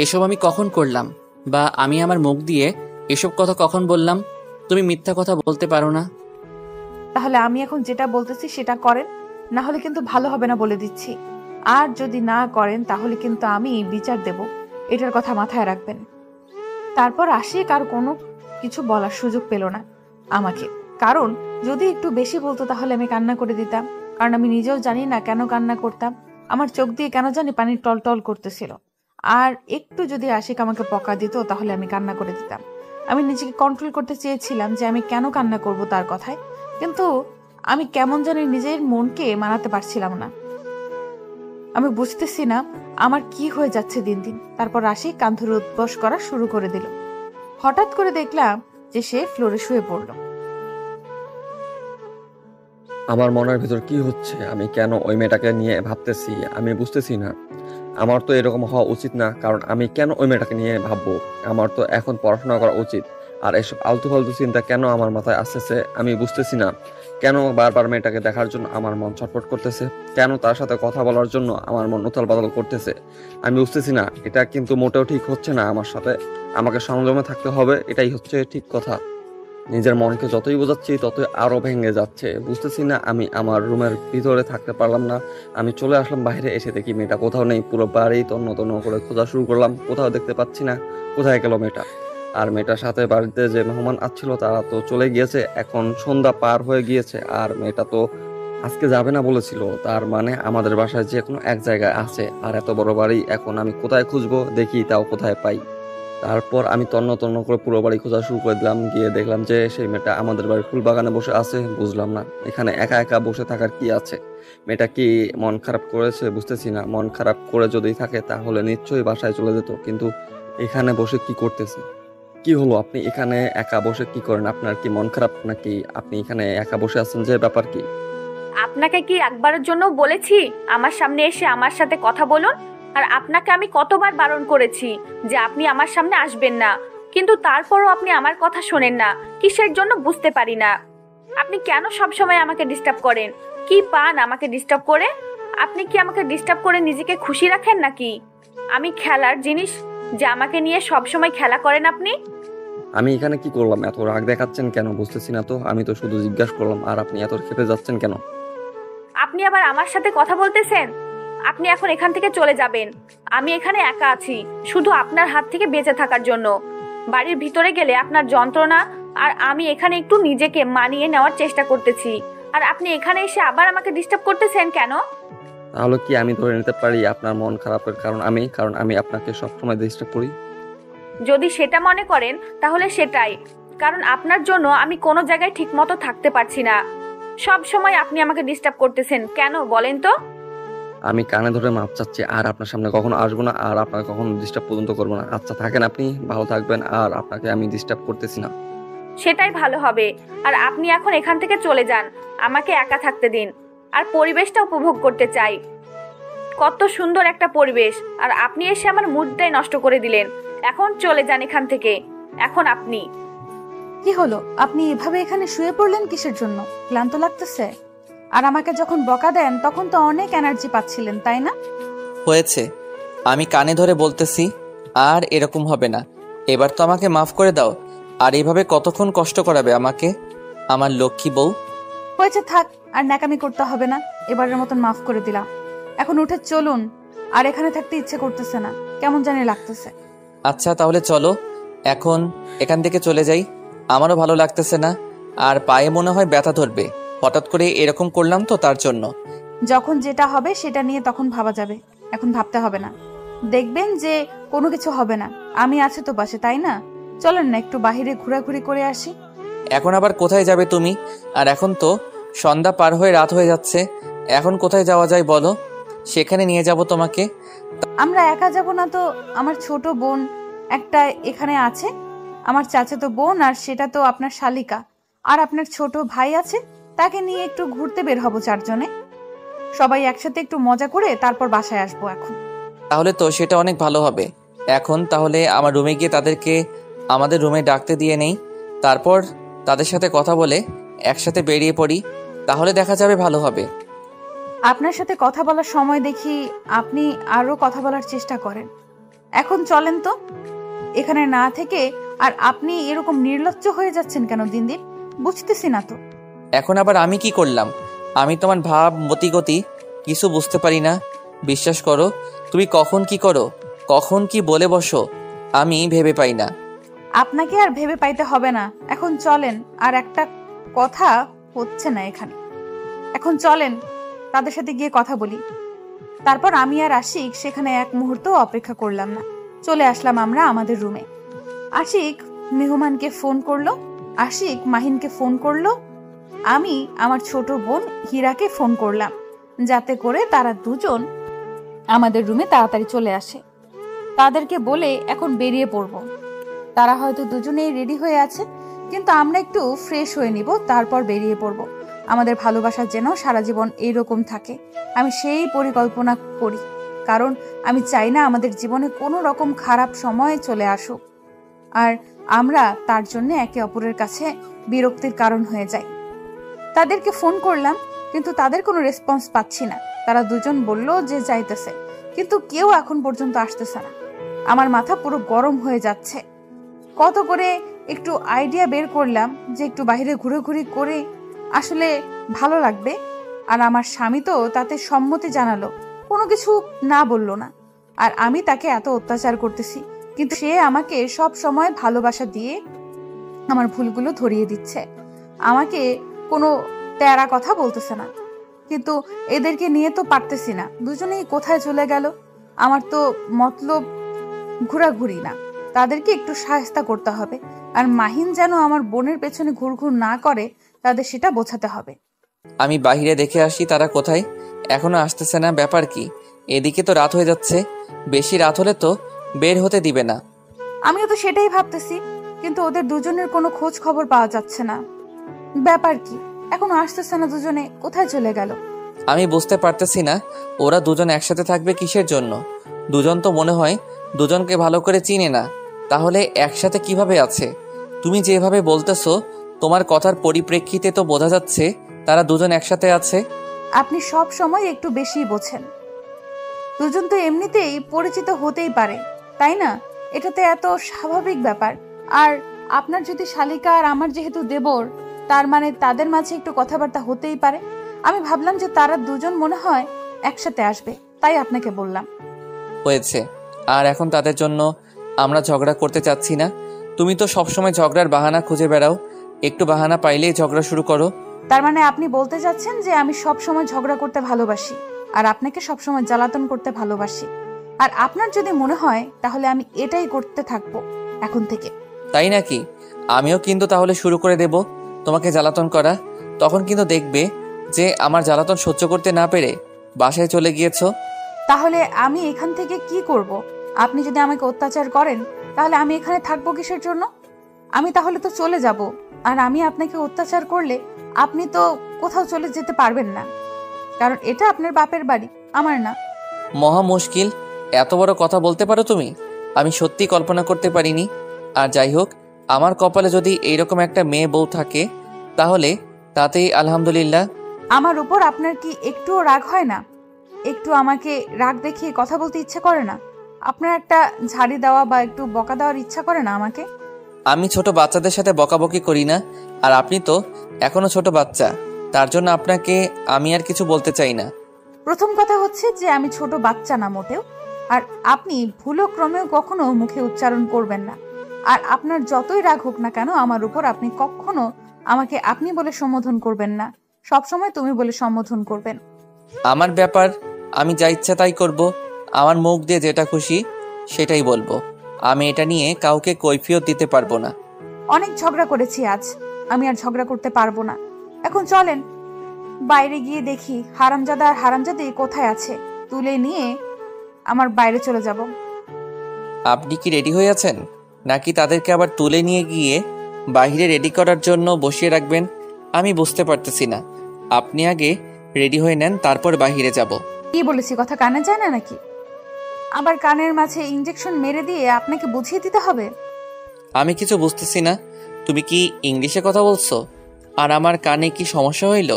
এসব আমি কখন করলাম, বা আমি আমার মুখ দিয়ে এসব কথা কখন বললাম? তুমি মিথ্যা কথা বলতে পারো না। তাহলে আমি এখন যেটা বলতেছি সেটা করেন, না হলে কিন্তু ভালো হবে না বলে দিচ্ছি। আর যদি না করেন তাহলে কিন্তু আমি বিচার দেব, এটার কথা মাথায় রাখবেন। তারপর আশিক আর কোনো কিছু বলার সুযোগ পেল না আমাকে, কারণ যদি একটু বেশি বলতো তাহলে আমি কান্না করে দিতাম। কারণ আমি নিজেও জানি না কেন কান্না করতাম, আমার চোখ দিয়ে কেন জানি পানি টলটল করতেছিল। আর একটু যদি আশিক আমাকে বকা দিত তাহলে আমি কান্না করে দিতাম। আমি নিজেকে কন্ট্রোল করতে চেয়েছিলাম যে আমি কেন কান্না করব তার কথায়, কিন্তু আমি কেমন জানি নিজের মনকে মানাতে পারছিলাম না। আমি বুঝতেছি না আমার কি হয়ে যাচ্ছে দিন দিন। তারপর আশিক কান ধরে উঠবস করা শুরু করে দিল। হঠাৎ করে দেখলাম যে সে ফ্লোরে শুয়ে পড়ল। আমার মনের ভিতর কি হচ্ছে, আমি কেন ওই মেয়েটাকে নিয়ে ভাবতেছি আমি বুঝতেছি না। আমার তো এরকম হওয়া উচিত না, কারণ আমি কেন ওই মেয়েটাকে নিয়ে ভাববো? আমার তো এখন পড়াশোনা করা উচিত। আর এসব আলতু ফালতু চিন্তা কেন আমার মাথায় আসতেছে আমি বুঝতেছি না। কেন বারবার মেয়েটাকে দেখার জন্য আমার মন ছটফট করতেছে, কেন তার সাথে কথা বলার জন্য আমার মন উথাল পাতাল করতেছে, আমি বুঝতেছি না। এটা কিন্তু মোটেও ঠিক হচ্ছে না আমার সাথে। আমাকে সংযমে থাকতে হবে, এটাই হচ্ছে ঠিক কথা। নিজের মনকে যতই বোঝাচ্ছি ততই আরো ভেঙে যাচ্ছে। বুঝতেছি না, আমি আমার রুমের ভিতরে থাকতে পারলাম না। আমি চলে আসলাম বাইরে, এসে দেখি মেয়েটা কোথাও নেই। পুরো বাড়ি তন্ন তন্ন করে খোঁজা শুরু করলাম, কোথাও দেখতে পাচ্ছি না। কোথায় গেল মেয়েটা? আর মেয়েটার সাথে বাড়িতে যে মেহমান আসছিল তারা তো চলে গিয়েছে, এখন সন্ধ্যা পার হয়ে গিয়েছে। আর মেয়েটা তো আজকে যাবে না বলেছিল, তার মানে আমাদের বাসায় যে কোনো এক জায়গায় আছে। আর এত বড় বাড়ি, এখন আমি কোথায় খুঁজবো, দেখি তাও কোথায় পাই। তারপর আমি তন্ন তন্ন করে পুরো বাড়ি খোঁজা শুরু করে দিলাম। গিয়ে দেখলাম যে সেই মেয়েটা আমাদের বাড়ির ফুল বাগানে বসে আছে। বুঝলাম না এখানে একা একা বসে থাকার কি আছে। মেয়েটা কি মন খারাপ করেছে? বুঝতেছি না। মন খারাপ করে যদি থাকে তাহলে নিশ্চয়ই বাসায় চলে যেত, কিন্তু এখানে বসে কি করতেছে? কি হলো, আপনি এখানে একা বসে কি করেন? আপনার কি মন খারাপ নাকি? আপনি এখানে একা বসে আছেন যে, ব্যাপার কি? আপনাকে কি একবারের জন্য বলেছি আমার সামনে এসে আমার সাথে কথা বলুন? আর আপনাকে আমি কতবার বারণ করেছি যে আপনি আমার সামনে আসবেন না, কিন্তু তারপরও আপনি আমার কথা শোনেন না। কিসের জন্য বুঝতে পারি না। আপনি কেন সবসময় আমাকে ডিস্টার্ব করেন? কি পান আমাকে ডিস্টার্ব করে? আপনি কি আমাকে ডিস্টার্ব করে নিজেকে খুশি রাখেন নাকি? আমি খেলার জিনিস যে আমাকে নিয়ে সবসময় খেলা করেন আপনি? আমি এখানে কি করলাম? এত রাগ দেখাচ্ছেন কেন বুঝতেছি না তো। আমি তো শুধু জিজ্ঞাসা করলাম, আর আপনি এত ক্ষেপে যাচ্ছেন কেন? আপনি আবার আমার সাথে কথা বলতেছেন? আপনি এখন এখান থেকে চলে যাবেন। আমি এখানে একা আছি শুধু আপনার হাত থেকে বেঁচে থাকার জন্য। বাড়ির ভিতরে গেলে আপনার যন্ত্রণা, আর আমি এখানে একটু নিজেকে মানিয়ে নেওয়ার চেষ্টা করতেছি, আর আপনি এখানে এসে আবার আমাকে ডিস্টার্ব করতেছেন কেন? তাহলে কি আমি ধরে নিতে পারি আপনার মন খারাপের কারণ আমি আপনাকে সবসময় ডিস্টার্ব করি? যদি সেটা মনে করেন তাহলে সেটাই, কারণ আপনার জন্য আমি কোনো জায়গায় ঠিকমতো থাকতে পারছি না। সব সময় আপনি আমাকে ডিস্টার্ব করতেছেন কেন বলেন তো? আমি কানে ধরে মাপ চাচ্ছি, আর আপনার সামনে কখনো আসবো না, আর আপনাকে কখনো ডিস্টার্ব পর্যন্ত করবো না। আচ্ছা থাকেন, আপনি ভালো থাকবেন, আর আপনাকে আমি ডিস্টার্ব করতেছি না। সেটাই ভালো হবে। আর আপনি এখন এখান থেকে চলে যান, আমাকে একা থাকতে দিন, আর পরিবেশটা উপভোগ করতে চাই। কত সুন্দর একটা পরিবেশ, আর আপনি এসে আমার মুডটাই নষ্ট করে দিলেন। এখন চলে যান এখান থেকে। এখন আপনি কি হলো, আপনি এভাবে এখানে শুয়ে পড়লেন কিসের জন্য? ক্লান্ত লাগতেছে? আর আমাকে যখন বকা দেন তখন তো অনেক এনার্জি পাচ্ছিলেন, তাই না? হয়েছে, আমি কানে ধরে বলতেছি আর এরকম হবে না। এবার তো আমাকে মাফ করে দাও। আর এইভাবে কতক্ষণ কষ্ট করাবে আমাকে, আমার লক্ষ্মী বউ? হয়েছে, থাক, আর ন্যাকামি করতে হবে না। এবারের মতন মাফ করে দিলাম। এখন উঠে চলুন। আর এখানে থাকতে ইচ্ছে করতেছে না, কেমন জানি লাগতেছে। আচ্ছা তাহলে চলো এখন এখান থেকে চলে যাই। আমারও ভালো লাগতেছে না, আর পায়ে মনে হয় ব্যথা ধরবে। হঠাৎ করে এরকম করলাম তো তার জন্য। যখন যেটা হবে সেটা নিয়ে তখন ভাবা যাবে, এখন ভাবতে হবে না। দেখবেন যে কোনো কিছু হবে না। আমি আছি তো পাশে, তাই না? চলেন না একটু বাইরে ঘোরাঘুরি করে আসি। এখন আবার কোথায় যাবে তুমি? আর এখন তো সন্ধ্যা পার হয়ে রাত হয়ে যাচ্ছে। এখন কোথায় যাওয়া যায় বলো, সেখানে নিয়ে যাব তোমাকে। আমরা একা যাব না তো? আমার ছোট বোন একটা এখানে আছে, আমার চাচাতো বোন, আর সেটা তো আপনার শালিকা। আর আপনার ছোট ভাই আছে, তাকে নিয়ে একটু ঘুরতে বের হব চারজনে। সবাই একসাথে একটু মজা করে তারপর বাসায় আসবো এখন। তাহলে তো সেটা অনেক ভালো হবে। এখন তাহলে আমার রুমে গিয়ে তাদেরকে আমাদের রুমে ডাকতে দিয়ে নেই, তারপর তাদের সাথে কথা বলে একসাথে বেরিয়ে পড়ি। তাহলে দেখা যাবে ভালো হবে। আপনার সাথে কথা বলার সময় দেখি আপনি আরো কথা বলার চেষ্টা করেন। এখন চলেন তো এখানে না থেকে। আর আপনি এরকম নির্লজ্জ হয়ে যাচ্ছেন কেন দিন দিন, বুঝতেছি না তো। এখন আবার আমি কি করলাম? আমি তোমার ভাব মতিগতি কিছু বুঝতে পারি না। বিশ্বাস করো, তুমি কখন কি করো, কখন কি বলে বসো, আমি ভেবে পাই না। আপনাকে আর ভেবে পাইতে হবে না, এখন চলেন। আর একটা কথা হচ্ছে না এখানে, এখন চলেন তাদের সাথে গিয়ে কথা বলি। তারপর আমি আর আশিক সেখানে এক মুহূর্ত অপেক্ষা করলাম না, চলে আসলাম আমরা আমাদের রুমে। আশিক মেহমানকে ফোন করলো, আশিক মাহিনকে ফোন করলো, আমি আমার ছোট বোন হীরাকে ফোন করলাম, যাতে করে তারা দুজন আমাদের রুমে তাড়াতাড়ি চলে আসে। তাদেরকে বলে এখন বেরিয়ে পড়ব। তারা হয়তো দুজনেই রেডি হয়ে আছে, কিন্তু আমরা একটু ফ্রেশ হয়ে নিব, তারপর বেরিয়ে পড়ব। আমাদের ভালোবাসা যেন সারা জীবন এইরকম থাকে, আমি সেই পরিকল্পনা করি। কারণ আমি চাই না আমাদের জীবনে কোনো রকম খারাপ সময় চলে আসুক, আর আমরা তার জন্য একে অপরের কাছে বিরক্তির কারণ হয়ে যাই। তাদেরকে ফোন করলাম, কিন্তু তাদের কোনো রেসপন্স পাচ্ছি না। তারা দুজন বলল যে যাইতেছে, কিন্তু কেউ এখন পর্যন্ত আসতেছে না। আমার মাথা পুরো গরম হয়ে যাচ্ছে। কত করে একটু আইডিয়া বের করলাম যে একটু বাইরে ঘুরে করে আসলে ভালো লাগবে, আর আমার স্বামী তো তাতে সম্মতি জানালো, কোনো কিছু না বললো না। আর আমি তাকে এত অত্যাচার করতেছি, কিন্তু সে আমাকে সব সময় ভালোবাসা দিয়ে আমার ভুলগুলো ধরিয়ে দিচ্ছে, আমাকে কোনো তেরা কথা বলতেছে না। কিন্তু এদেরকে নিয়ে তো পারতেছি না, দুজনেই কোথায় চলে গেল। আমার তো মতলব ঘোরাঘুরি না, তাদেরকে একটু সাহায্য করতে হবে। আর মাহিন যেন আমার বোনের পেছনে ঘুরঘুর না করে, তাদের সেটা বোঝাতে হবে। আমি বাইরে দেখে আসি তারা কোথায়, এখনো আসতেছে না। ব্যাপার কি? এদিকে তো রাত হয়ে যাচ্ছে, বেশি রাত হলে তো বের হতে দিবে না। আমিও তো সেটাই ভাবতেছি, কিন্তু ওদের দুজনের কোনো খোঁজ খবর পাওয়া যাচ্ছে না। ব্যাপার কি, এখনো আসতেছে না, দুজনে কোথায় চলে গেল? আমি বুঝতে পারতেছি না ওরা দুজন একসাথে থাকবে কিসের জন্য। দুজন তো মনে হয় দুজনকে ভালো করে চিনে না, তাহলে একসাথে কিভাবে আছে? তুমি যেভাবে বলতেছো, তোমার কথার পরিপ্রেক্ষিতে তো বোঝা যাচ্ছে তারা দুজন একসাথে আছে। আপনি সব সময় একটু বেশি বোঝেন। দুজন তো এমনিতেই পরিচিত হতেই পারে, তাই না? এটা তো এত স্বাভাবিক ব্যাপার। আর আপনার যদি শালিকা আর আমার যেহেতু দেবর, তার মানে তাদের মাঝে একটু কথাবার্তা হতেই পারে। আমি ভাবলাম যে তারা দুজন মনে হয় একসাথে আসবে, তাই আপনাকে বললাম। হয়েছে। আর এখন তাদের জন্য আমরা ঝগড়া করতে চাচ্ছি না। তুমি তো সবসময় ঝগড়ার বাহানা খুঁজে বেড়াও, একটু বাহানা পাইলেই ঝগড়া শুরু করো। তার মানে আপনি বলতে চাচ্ছেন যে আমি সব সময় ঝগড়া করতে ভালোবাসি আর আপনাকে সব সময় জ্বালাতন করতে ভালোবাসি। আর আপনার যদি মনে হয় তাহলে আমি এটাই করতে থাকবো এখন থেকে। তাই নাকি? আমিও কিন্তু তাহলে শুরু করে দেব তোমাকে জ্বালাতন করা। তখন কিন্তু দেখবে যে আমার জ্বালাতন সহ্য করতে না পেরে বাসায় চলে গিয়েছো। তাহলে আমি এখান থেকে কি করব? আপনি যদি আমাকে অত্যাচার করেন তাহলে আমি এখানে থাকবো কিসের জন্য? আমি তাহলে তো চলে যাব। আর আমি আপনাকে অত্যাচার করলে আপনি তো কোথাও চলে যেতে পারবেন না, কারণ এটা আপনার বাপের বাড়ি, আমার না। মহা মুশকিল, এত বড় কথা বলতে পারো তুমি? আমি সত্যি কল্পনা করতে পারিনি। আর যাই হোক, আমার কপালে যদি এইরকম একটা মেয়ে বউ থাকে তাহলে তাতেই আলহামদুলিল্লাহ। আমার উপর আপনার কি একটুও রাগ হয় না? একটু আমাকে রাগ দেখিয়ে কথা বলতে ইচ্ছে করে না? আপনার একটা ঝাড়ি দেওয়া বা একটু বকা দেওয়ার ইচ্ছা করে না আমাকে? আমি ছোট বাচ্চাদের সাথে বকাবকি করি না, আর আপনি তো এখনো ছোট বাচ্চা, তার জন্য আপনাকে আমি আর কিছু বলতে চাই না। প্রথম কথা হচ্ছে যে আমি ছোট বাচ্চা না মোটেও। আর আপনি ভুলো ক্রমেও কখনো মুখে উচ্চারণ করবেন না। আর আপনার যতই রাগ হোক না কেন আমার উপর, আপনি কখনো আমাকে আপনি বলে সম্বোধন করবেন না, সবসময় তুমি বলে সম্বোধন করবেন। আমার ব্যাপার, আমি যা ইচ্ছা তাই করব। আমার মুখ দিয়ে যেটা খুশি সেটাই বলবো। আমি এটা নিয়ে কাউকে কৈফিয়ত দিতে পারবো না। অনেক ঝগড়া করেছি আজ, আমি আর ঝগড়া করতে পারবো না। এখন চলেন বাইরে গিয়ে দেখি হারামজাদা আর হারামজাদি কোথায় আছে, তুলে নিয়ে আমার বাইরে চলে যাব। আপনি কি রেডি হয়ে আছেন, নাকি তাদেরকে আবার তুলে নিয়ে গিয়ে বাইরে রেডি করার জন্য বসিয়ে রাখবেন? আমি বুঝতে পারতেছি না। আপনি আগে রেডি হয়ে নেন, তারপর বাইরে যাব। কি বলেছি কথা কানে যায় না নাকি? আবার কানের মাঝে ইঞ্জেকশন মেরে দিয়ে আপনাকে বুঝিয়ে দিতে হবে? আমি কিছু বুঝতেছি না। তুমি কি ইংলিশে কথা বলছো? আর আমার কানে কি সমস্যা হইল?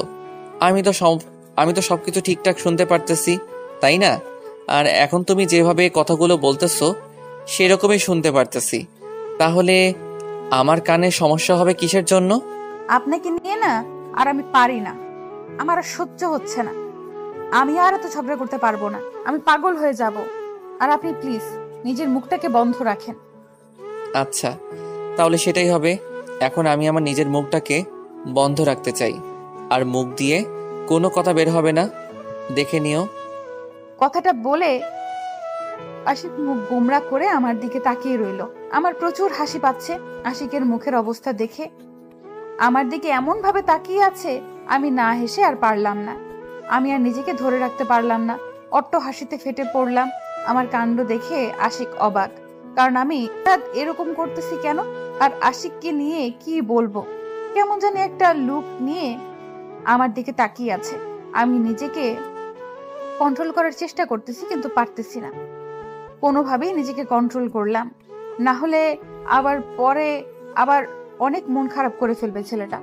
আমি তো সবকিছু ঠিকঠাক শুনতে পারতেছি, তাই না? আর এখন তুমি যেভাবে কথাগুলো বলতেছো সেরকমই শুনতে পারতেছি। তাহলে আমার কানে সমস্যা হবে কিসের জন্য? আপনাকে নিয়ে না আর আমি পারি না, আমার আর সহ্য হচ্ছে না। আমি আর এত ঝগড়া করতে পারবো না, আমি পাগল হয়ে যাব। আর আপনি প্লিজ নিজের মুখটাকে বন্ধ রাখেন। আচ্ছা, তাহলে সেটাই হবে। এখন আমি আমার নিজের মুখটাকে বন্ধ রাখতে চাই, আর মুখ দিয়ে কোনো কথা বের হবে না, দেখে নিও। কথাটা বলে আশিক মুখ গোমরা করে আমার দিকে তাকিয়ে রইল। আমার প্রচুর হাসি পাচ্ছে আশিকের মুখের অবস্থা দেখে। আমার দিকে এমন ভাবে তাকিয়ে আছে, আমি না হেসে আর পারলাম না। আমি আর নিজেকে ধরে রাখতে পারলাম না, অট্ট হাসিতে ফেটে পড়লাম। আমার কাণ্ড দেখে আশিক অবাক, কারণ আমি এরকম করতেছি কেন, আর আশিককে নিয়ে কি বলবো। কেমন জানি একটা লুক নিয়ে আমার দিকে তাকিয়ে আছে। আমি নিজেকে কন্ট্রোল করার চেষ্টা করতেছি কিন্তু পারতেছি না। কোনোভাবেই নিজেকে কন্ট্রোল করলাম, না হলে আবার পরে আবার অনেক মন খারাপ করে ফেলবে ছেলেটা।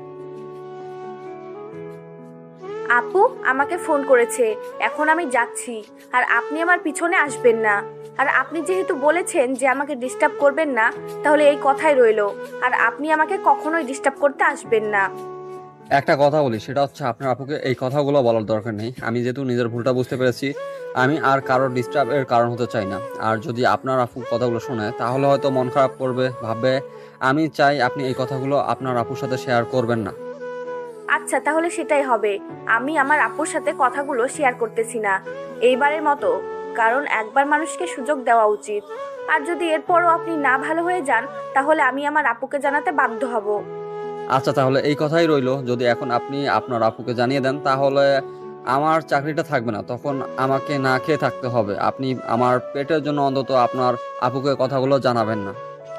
আপু আমাকে ফোন করেছে, এখন আমি যাচ্ছি। আর আপনি আমার পিছনে আসবেন না। আর আপনি যেহেতু বলেছেন যে আমাকে ডিস্টার্ব করবেন না, তাহলে এই কথাই রইলো। আর আপনি আমাকে কখনোই ডিস্টার্ব করতে আসবেন না। একটা কথা বলি, সেটা হচ্ছে আপনার আপুকে এই কথাগুলো বলার দরকার নেই। আমি যেহেতু নিজের ভুলটা বুঝতে পেরেছি, আমি আর কারোর ডিস্টার্বের কারণ হতে চাই না। আর যদি আপনার আপু কথাগুলো শোনে তাহলে হয়তো মন খারাপ করবে, ভাববে। আমি চাই আপনি এই কথাগুলো আপনার আপুর সাথে শেয়ার করবেন না। আচ্ছা, তাহলে সেটাই হবে। আমি আমার আপুর সাথে কথাগুলো শেয়ার করতেছি না এইবারের মতো, কারণ একবার মানুষকে সুযোগ দেওয়া উচিত। আর যদি এরপরও আপনি না ভালো হয়ে যান, তাহলে আমি আমার আপুকে জানাতে বাধ্য হব। আচ্ছা, তাহলে এই কথাই রইলো। যদি এখন আপনি আপনার আপুকে জানিয়ে দেন তাহলে আমার চাকরিটা থাকবে না, তখন আমাকে না খেয়ে থাকতে হবে। আপনি আমার পেটের জন্য অন্তত আপনার আপুকে কথাগুলো জানাবেন না।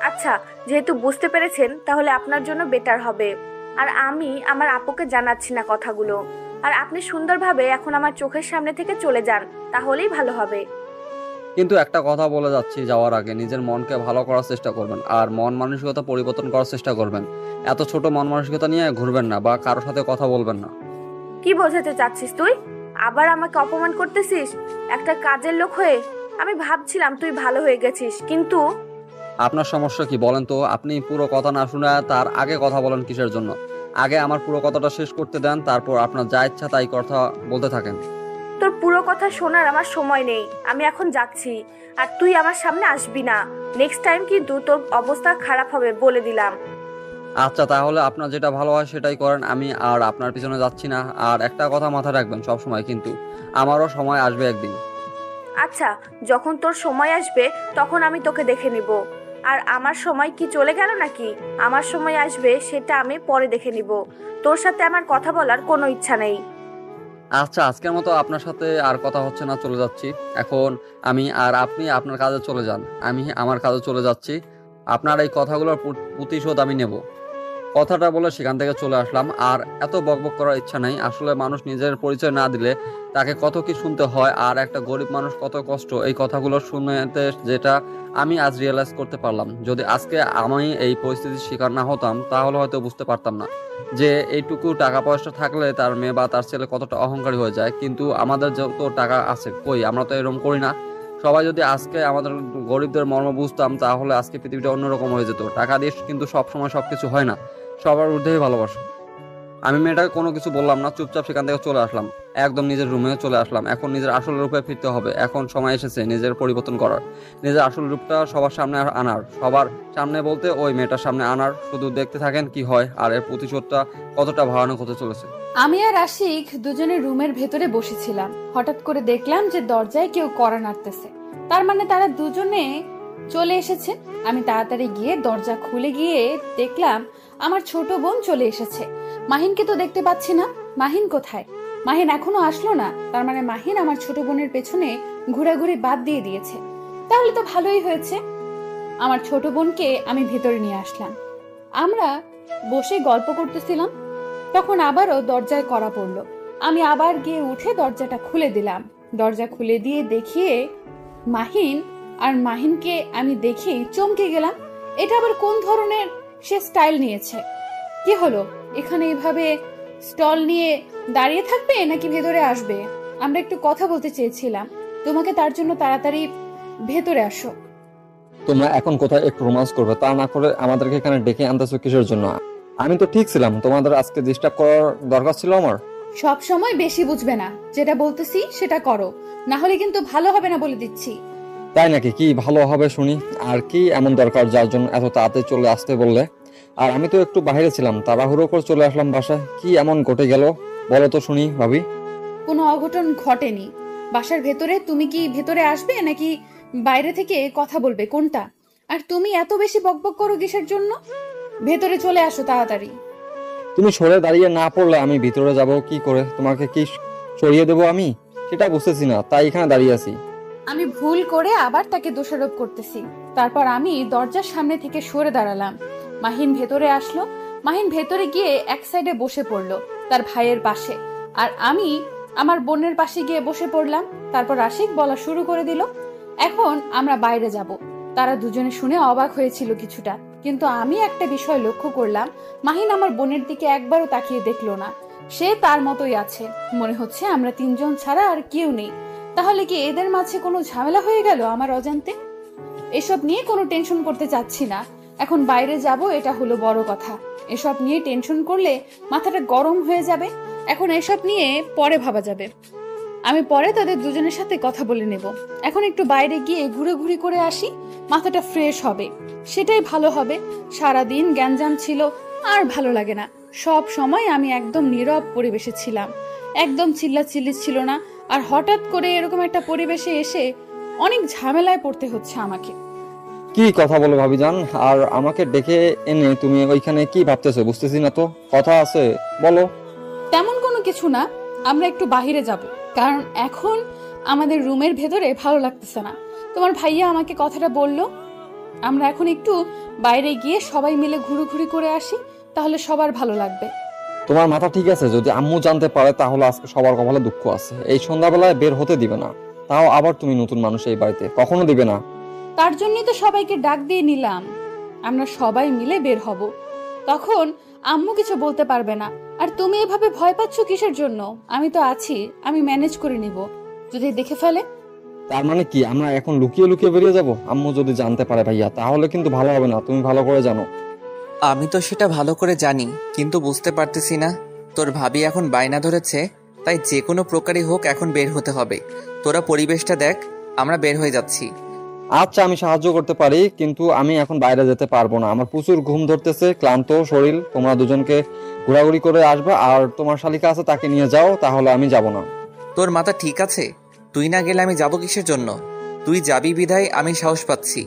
আচ্ছা, যেহেতু বুঝতে পেরেছেন তাহলে আপনার জন্য বেটার হবে। আর আমি আমার আপুকে জানাচ্ছি না কথাগুলো। আর আপনি সুন্দরভাবে এখন আমার চোখের সামনে থেকে চলে যান, তাহলেই ভালো হবে। কিন্তু একটা কথা বলে যাচ্ছি, যাওয়ার আগে নিজের মনকে ভালো করার চেষ্টা করবেন আর মন মানসিকতা পরিবর্তন করার চেষ্টা করবেন। এত ছোট মন মানসিকতা নিয়ে ঘুরবেন না বা কারোর সাথে কথা বলবেন না। কি বোঝাতে চাচ্ছিস তুই? আবার আমাকে অপমান করতেছিস একটা কাজের লোক হয়ে। আমি ভাবছিলাম তুই ভালো হয়ে গেছিস, কিন্তু আপনার সমস্যা কি বলেন তো? আপনি পুরো কথা না শুনে তার আগে কথা বলেন কিসের জন্য? আগে আমার পুরো কথাটা শেষ করতে দেন, তারপর আপনার যা ইচ্ছা তাই কথা বলতে থাকেন। তোর পুরো কথা শোনার আমার সময় নেই। আমি এখন যাচ্ছি, আর তুই আমার সামনে আসবি না। নেক্সট টাইম কিন্তু তোর অবস্থা খারাপ হবে, বলে দিলাম। আচ্ছা, তাহলে আপনার যেটা ভালো হয় সেটাই করেন, আমি আর আপনার পিছনে যাচ্ছি না। আর একটা কথা মাথায় রাখবেন সব সময়, কিন্তু আমারও সময় আসবে একদিন। আচ্ছা, যখন তোর সময় আসবে তখন আমি তোকে দেখে নিব। আর আমার সময় কি চলে গেল নাকি? আমার সময় আসবে, সেটা আমি পরে দেখে নিব। তোর সাথে আমার কথা বলার কোনো ইচ্ছা নেই। আচ্ছা, আজকের মতো আপনার সাথে আর কথা হচ্ছে না, চলে যাচ্ছি এখন আমি। আর আপনি আপনার কাজে চলে যান, আমি আমার কাজে চলে যাচ্ছি। আপনার এই কথাগুলোর প্রতিশোধ আমি নেব। কথাটা বলে সেখান থেকে চলে আসলাম। আর এত বকবক করার ইচ্ছা নাই। আসলে মানুষ নিজের পরিচয় না দিলে তাকে কত কি শুনতে হয়, আর একটা গরিব মানুষ কত কষ্ট, এই কথাগুলো শুনতে যেটা আমি আজ রিয়েলাইজ করতে পারলাম। যদি আজকে আমি এই পরিস্থিতির শিকার না হতাম তাহলে হয়তো বুঝতে পারতাম না যে এইটুকু টাকা পয়সা থাকলে তার মেয়ে বা তার ছেলে কতটা অহংকারী হয়ে যায়। কিন্তু আমাদের যত টাকা আছে, কই, আমরা তো এরকম করি না। সবাই যদি আজকে আমাদের গরিবদের মর্ম বুঝতাম তাহলে আজকে পৃথিবীটা অন্যরকম হয়ে যেত। টাকা দিয়ে কিন্তু সবসময় সবকিছু হয় না, সবার ঊর্ধ্বেই ভালোবাসা। আমি মেয়েটাকে কোনো কিছু বললাম না, চুপচাপ সেখান থেকে চলে আসলাম। একদম নিজের রুমে চলে আসলাম। এখন নিজের আসল রূপে ফিরতে হবে। এখন সময় এসেছে নিজের পরিবর্তন করার, নিজের আসল রূপটা সবার সামনে আনার। সবার সামনে বলতে ওই মেয়েটার সামনে আনার। শুধু দেখতে থাকেন কি হয়, আর এর প্রতিশোধটা কতটা ভয়ানক হতে চলেছে। আমি আর আশিক দুজনে রুমের ভেতরে বসেছিলাম। হঠাৎ করে দেখলাম যে দরজায় কেউ কড়া নাড়তেছে। তার মানে তারা দুজনে চলে এসেছে। আমি তাড়াতাড়ি গিয়ে দরজা খুলে গিয়ে দেখলাম আমার ছোট বোন চলে এসেছে। মাহিনকে তো দেখতে পাচ্ছি না। মাহিন কোথায়? মাহিন এখনো আসলো না। তার মানে মাহিন আমার ছোট বোনের পেছনে ঘোরাঘুরি বাদ দিয়ে দিয়েছে। তাহলে তো ভালোই হয়েছে। আমার ছোট বোনকে আমি ভেতরে নিয়ে আসলাম। আমরা বসে গল্প করতেছিলাম, তখন আবারও দরজায় কড়া পড়লো। আমি আবার গিয়ে উঠে দরজাটা খুলে দিলাম। দরজা খুলে দিয়ে দেখিয়ে মাহিন, আর মাহিনকে আমি দেখি চমকে গেলাম। এটা আবার কোন ধরনের সে স্টাইল নিয়েছে? কি হলো, এখানে এভাবে স্টল নিয়ে দাঁড়িয়ে থাকবে নাকি ভেতরে আসবে? আমরা একটু কথা বলতে চেয়েছিলাম, তোমাকে তার জন্য তাড়াতাড়ি ভেতরে আসো। তোমরা এখন কোথায় একটু রোমান্স করবে, তা না করে আমাদেরকে এখানে ডেকে আনতেছো কিসের জন্য? আমি তো ঠিক ছিলাম, তোমাদের আজকে ডিস্টার্ব করার দরকার ছিল আমার? সব সময় বেশি বুঝবে না, যেটা বলতেছি সেটা করো, না হলে কিন্তু ভালো হবে না বলে দিচ্ছি। তাই নাকি? কি ভালো হবে শুনি। আর কি এমন দরকার যার জন্য এত তাড়াতাড়ি চলে আসতে বললে? আর আমি তো একটু বাইরে ছিলাম, তাড়াহুড়ো করে চলে আসলাম বাসায়। কি এমন ঘটে গেল বলো তো শুনি ভাবি। কোনো অঘটন ঘটেনি। বাসার ভেতরে তুমি কি ভেতরে আসবে নাকি বাইরে থেকে কথা বলবে, কোনটা? আর তুমি এত বেশি বকবক করো কিসের জন্য? ভেতরে চলে আসো তাড়াতাড়ি। তুমি সরে দাঁড়িয়ে না পড়লে আমি ভিতরে যাব কি করে? তোমাকে কি সরিয়ে দেবো আমি? সেটা বুঝতেছি না, তাই এখানে দাঁড়িয়ে আছি। আমি ভুল করে আবার তাকে দোষারোপ করতেছি। তারপর আমি দরজার সামনে থেকে সরে দাঁড়ালাম। মাহিন ভেতরে আসলো। মাহিন ভেতরে গিয়ে এক সাইডে বসে পড়লো তার ভাইয়ের পাশে, আর আমি আমার বোনের পাশে গিয়ে বসে পড়লাম। তারপর আশিক বলা শুরু করে দিল, এখন আমরা বাইরে যাব। তারা দুজনে শুনে অবাক হয়েছিল কিছুটা, কিন্তু আমি একটা বিষয় লক্ষ্য করলাম, মাহিন আমার বোনের দিকে একবারও তাকিয়ে দেখলো না। সে তার মতোই আছে। মনে হচ্ছে আমরা তিনজন ছাড়া আর কেউ নেই। তাহলে কি এদের মাঝে কোনো ঝামেলা হয়ে গেল আমার অজান্তে? এসব নিয়ে কোনো টেনশন করতে চাচ্ছি না। এখন বাইরে যাব, এটা হলো বড় কথা। এসব নিয়ে টেনশন করলে মাথাটা গরম হয়ে যাবে। এখন এসব নিয়ে পরে ভাবা যাবে। আমি পরে তাদের দুজনের সাথে কথা বলে নেব। এখন একটু বাইরে গিয়ে ঘুরে করে আসি, মাথাটা ফ্রেশ হবে, সেটাই ভালো হবে। সারাদিন গ্যাঞ্জাম ছিল, আর ভালো লাগে না। সব সময় আমি একদম নীরব পরিবেশে ছিলাম, একদম চিল্লাচিল্লি ছিল না। আর হঠাৎ করে এরকম একটা পরিবেশে এসে অনেক ঝামেলায় পড়তে হচ্ছে আমাকে। কি কথা বলো ভাবিজান? আর আমাকে ডেকে এনে তুমি ওইখানে কি ভাবতেছো বুঝতেছি না তো। কথা আছে বলো। তেমন কোনো কিছু না, আমরা একটু বাহিরে যাব, কারণ এখন আমাদের রুমের ভেতরে ভালো লাগতেছে না। তোমার ভাইয়া আমাকে কথাটা বললো, আমরা এখন একটু বাইরে গিয়ে সবাই মিলে ঘুরি করে আসি, তাহলে সবার ভালো লাগবে। তোমার মাথা ঠিক আছে? যদি আম্মু জানতে পারে তাহলে আজকে সবার কপালে দুঃখ আছে। এই সন্ধ্যাবেলায় বের হতে দিবে না, তাও আবার তুমি নতুন মানুষ এই বাড়িতে, কখনো দিবে না। তার জন্যই তো সবাইকে ডাক দিয়ে নিলাম, আমরা সবাই মিলে বের হব। তখন আম্মু কিছু বলতে পারবে না। আর তুমি এভাবে ভয় পাচ্ছ কিসের জন্য? আমি তো আছি, আমি ম্যানেজ করে নিব। যদি দেখে ফেলে? তার মানে কি আমরা এখন লুকিয়ে লুকিয়ে বেরিয়ে যাব? আম্মু যদি জানতে পারে ভাইয়া, তাহলে কিন্তু ভালো হবে না, তুমি ভালো করে জানো। আমি তো সেটা ভালো করে জানি, কিন্তু বুঝতে পারতেছি না। তোর ভাবি এখন বায়না ধরেছে, তাই যে কোনো প্রকারই হোক এখন বের হতে হবে। তোরা পরিবেশটা দেখ, আমরা বের হয়ে যাচ্ছি। আচ্ছা, আমি সাহায্য করতে পারি, কিন্তু আমি এখন বাইরে যেতে পারবো না। আমার প্রচুর ঘুম ধরতেছে, ক্লান্ত শরীর। তোমরা দুজনকে ঘোরাঘুরি করে আসবে, আর তোমার শালিকা আছে তাকে নিয়ে যাও, তাহলে আমি যাব না। তোর মাথা ঠিক আছে? তুই না গেলে আমি যাব কিসের জন্য? তুই যাবি বিধায় আমি সাহস পাচ্ছি।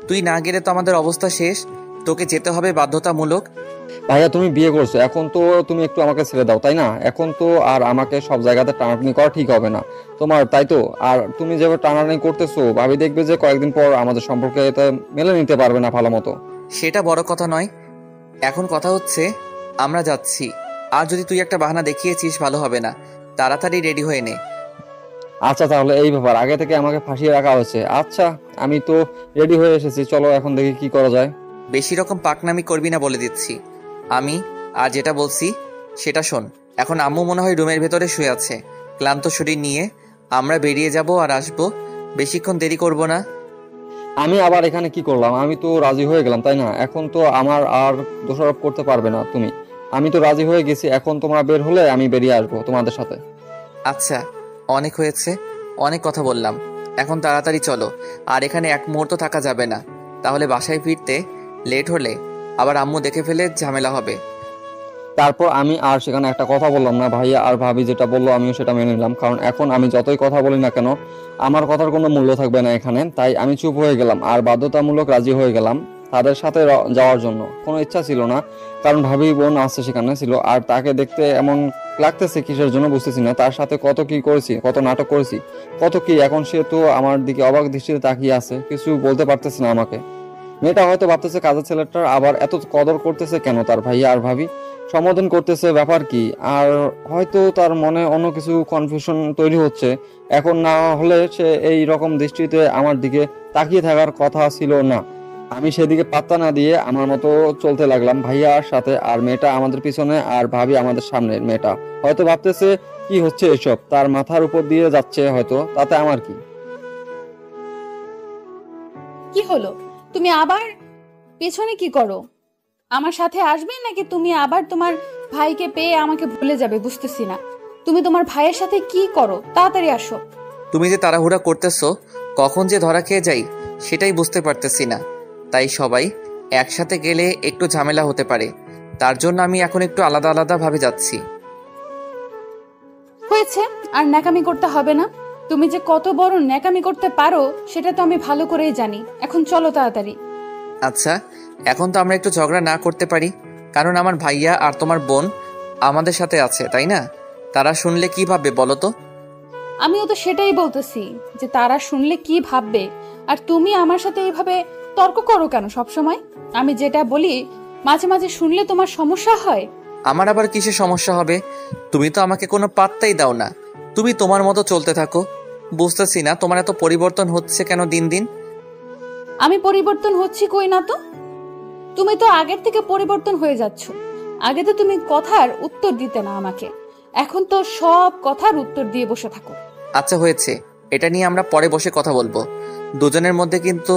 তুই না গেলে তো আমাদের অবস্থা শেষ। তোকে যেতে হবে বাধ্যতামূলক। ভাইয়া, তুমি বিয়ে করছো, এখন তো তুমি একটু আমাকে ছেড়ে দাও, তাই না? এখন তো আর আমাকে সব জায়গাতে টানাটানি করা ঠিক হবে না তোমার, তাই তো? আর তুমি যেভাবে টানাটানি করতেছো, ভাবি দেখবে যে কয়েকদিন পর আমাদের সম্পর্কে এটা মেনে নিতে পারবে না ভালো মতো। সেটা বড় কথা নয়, এখন কথা হচ্ছে আমরা যাচ্ছি। আর যদি তুই একটা বাহানা দেখিয়েছিস ভালো হবে না। তাড়াতাড়ি রেডি হয়ে নে। আচ্ছা, তাহলে এই ব্যাপার, আগে থেকে আমাকে ফাঁসিয়ে রাখা হয়েছে। আচ্ছা, আমি তো রেডি হয়ে এসেছি, চলো এখন দেখি কি করা যায়। বেশি রকম পাকনামি করবি না বলে দিচ্ছি। আমি আর যেটা বলছি সেটা শোন। এখন আম্মু মনে হয় রুমের ভেতরে শুয়ে আছে ক্লান্ত শরীর নিয়ে। আমরা বেরিয়ে যাব আর আসবো, বেশিক্ষণ দেরি করব না। আমি আবার এখানে কি করলাম? আমি তো রাজি হয়ে গেলাম, তাই না? এখন তো আমার আর দোষারোপ করতে পারবে না তুমি। আমি তো রাজি হয়ে গেছি, এখন তোমরা বের হলে আমি বেরিয়ে আসবো তোমাদের সাথে। আচ্ছা, অনেক হয়েছে, অনেক কথা বললাম। এখন তাড়াতাড়ি চলো, আর এখানে এক মুহূর্ত থাকা যাবে না। তাহলে বাসায় ফিরতে লেট হলে আবার আম্মু দেখে ফেলে ঝামেলা হবে। তারপর আমি আর সেখানে একটা কথা বললাম না। ভাইয়া আর ভাবি যেটা বললো আমিও সেটা মেনে নিলাম, কারণ এখন আমি যতই কথা বলি না কেন, আমার কথার কোনো মূল্য থাকবে না এখানে। তাই আমি চুপ হয়ে গেলাম আর বাধ্যতামূলক রাজি হয়ে গেলাম তাদের সাথে যাওয়ার জন্য। কোনো ইচ্ছা ছিল না, কারণ ভাবি বোন আসছে সেখানে ছিল, আর তাকে দেখতে এমন লাগতেছে কিসের জন্য বুঝতেছি না। তার সাথে কত কি করেছি, কত নাটক করেছি, কত কি। এখন সে তো আমার দিকে অবাক দৃষ্টিতে তাকিয়ে আছে, কিছু বলতে পারতেছে না আমাকে। মেয়েটা হয়তো ভাবতেছে কাজের ছেলেটার আবার এত কদর করতেছে কেন তার ভাইয়া আর ভাবি, সম্বোধন করতেছে, ব্যাপার কি? আর হয়তো তার মনে অন্য কিছু কনফিউশন তৈরি হচ্ছে। এখন না হলে সে এই রকম দৃষ্টিতে আমার দিকে তাকিয়ে থাকার কথা ছিল না। আমি সেদিকে পাত্তা না দিয়ে আমার মতো চলতে লাগলাম ভাইয়ার সাথে, আর মেয়েটা আমাদের পিছনে আর ভাবি আমাদের সামনে। মেয়েটা হয়তো ভাবতেছে কি হচ্ছে এসব, তার মাথার উপর দিয়ে যাচ্ছে হয়তো, তাতে আমার কি? কি হলো? তুমি আবার পেছনে কি করো? আমার সাথে আসবে নাকি তুমি আবার তোমার ভাইকে পেয়ে আমাকে ভুলে যাবে? বুঝতেছি না, তুমি তোমার ভাইয়ের সাথে কি করো? তাড়াতাড়ি আসো। তুমি যে তাড়াহুড়া করতেছো, কখন যে ধরা খেয়ে যাই সেটাই বুঝতে পারতেছি না। তাই সবাই একসাথে গেলে একটু ঝামেলা হতে পারে, তার জন্য আমি এখন একটু আলাদা আলাদা ভাবে যাচ্ছি। হয়েছে, আর ন্যাকামি করতে হবে না। তুমি যে কত বড় ন্যাকামি করতে পারো সেটা তো আমি ভালো করেই জানি। এখন চলো তাড়াতাড়ি। আচ্ছা, এখন তো আমরা একটু ঝগড়া না করতে পারি, কারণ আমার ভাইয়া আর তোমার বোন আমাদের সাথে আছে, তাই না? তারা শুনলে কি ভাববে বলো তো? আমিও তো সেটাই বলতেছি যে তারা শুনলে কি ভাববে। আর তুমি আমার সাথে এইভাবে তর্ক করো কেন সব সময়? আমি যেটা বলি মাঝে মাঝে শুনলে তোমার সমস্যা হয়। আমার আবার কিসের সমস্যা হবে? তুমি তো আমাকে কোনো পাত্তাই দাও না। তুমি তোমার মতো চলতে থাকো। বুঝতেছি না তোমার এত পরিবর্তন হচ্ছে কেন দিন দিন। আমি পরিবর্তন হচ্ছি কই না তো। তুমি তো আগের থেকে পরিবর্তন হয়ে যাচ্ছ। আগে তো তুমি কথার উত্তর দিতে না আমাকে, এখন তো সব কথার উত্তর দিয়ে বসে থাকো। আচ্ছা হয়েছে, এটা নিয়ে আমরা পরে বসে কথা বলবো দুজনের মধ্যে, কিন্তু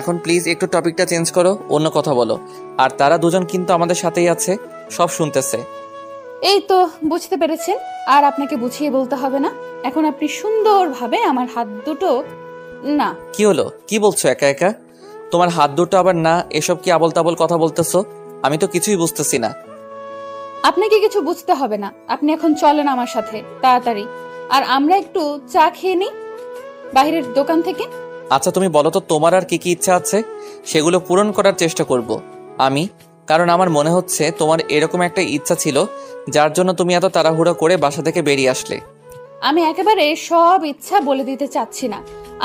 এখন প্লিজ একটু টপিকটা চেঞ্জ করো, অন্য কথা বলো। আর তারা দুজন কিন্তু আমাদের সাথেই আছে, সব শুনতেছে। এই তো বুঝতে পেরেছেন, আর আপনাকে বুঝিয়ে বলতে হবে না। এখন আপনি সুন্দরভাবে আমার হাত দুটো না। কি হলো? কি বলছো একা একা? তোমার হাত দুটো আবার না, এসব কি আবল তাবল কথা বলতেছো? আমি তো কিছুই বুঝতেছি না। আপনাকে কিছু বুঝতে হবে না, আপনি এখন চলেন আমার সাথে তাড়াতাড়ি। আর আমরা একটু চা খেয়ে নিই বাইরের দোকান থেকে। আচ্ছা তুমি বলো তো তোমার আর কি কি ইচ্ছা আছে, সেগুলো পূরণ করার চেষ্টা করব আমি। কারণ আমার মনে হচ্ছে তোমার এরকম একটা ইচ্ছা ছিল, যার জন্য তুমি এত তাড়াহুড়ো করে বাসা থেকে বেরিয়ে আসলে। আমি একেবারে সব ইচ্ছা বলে দিতে চাচ্ছি না,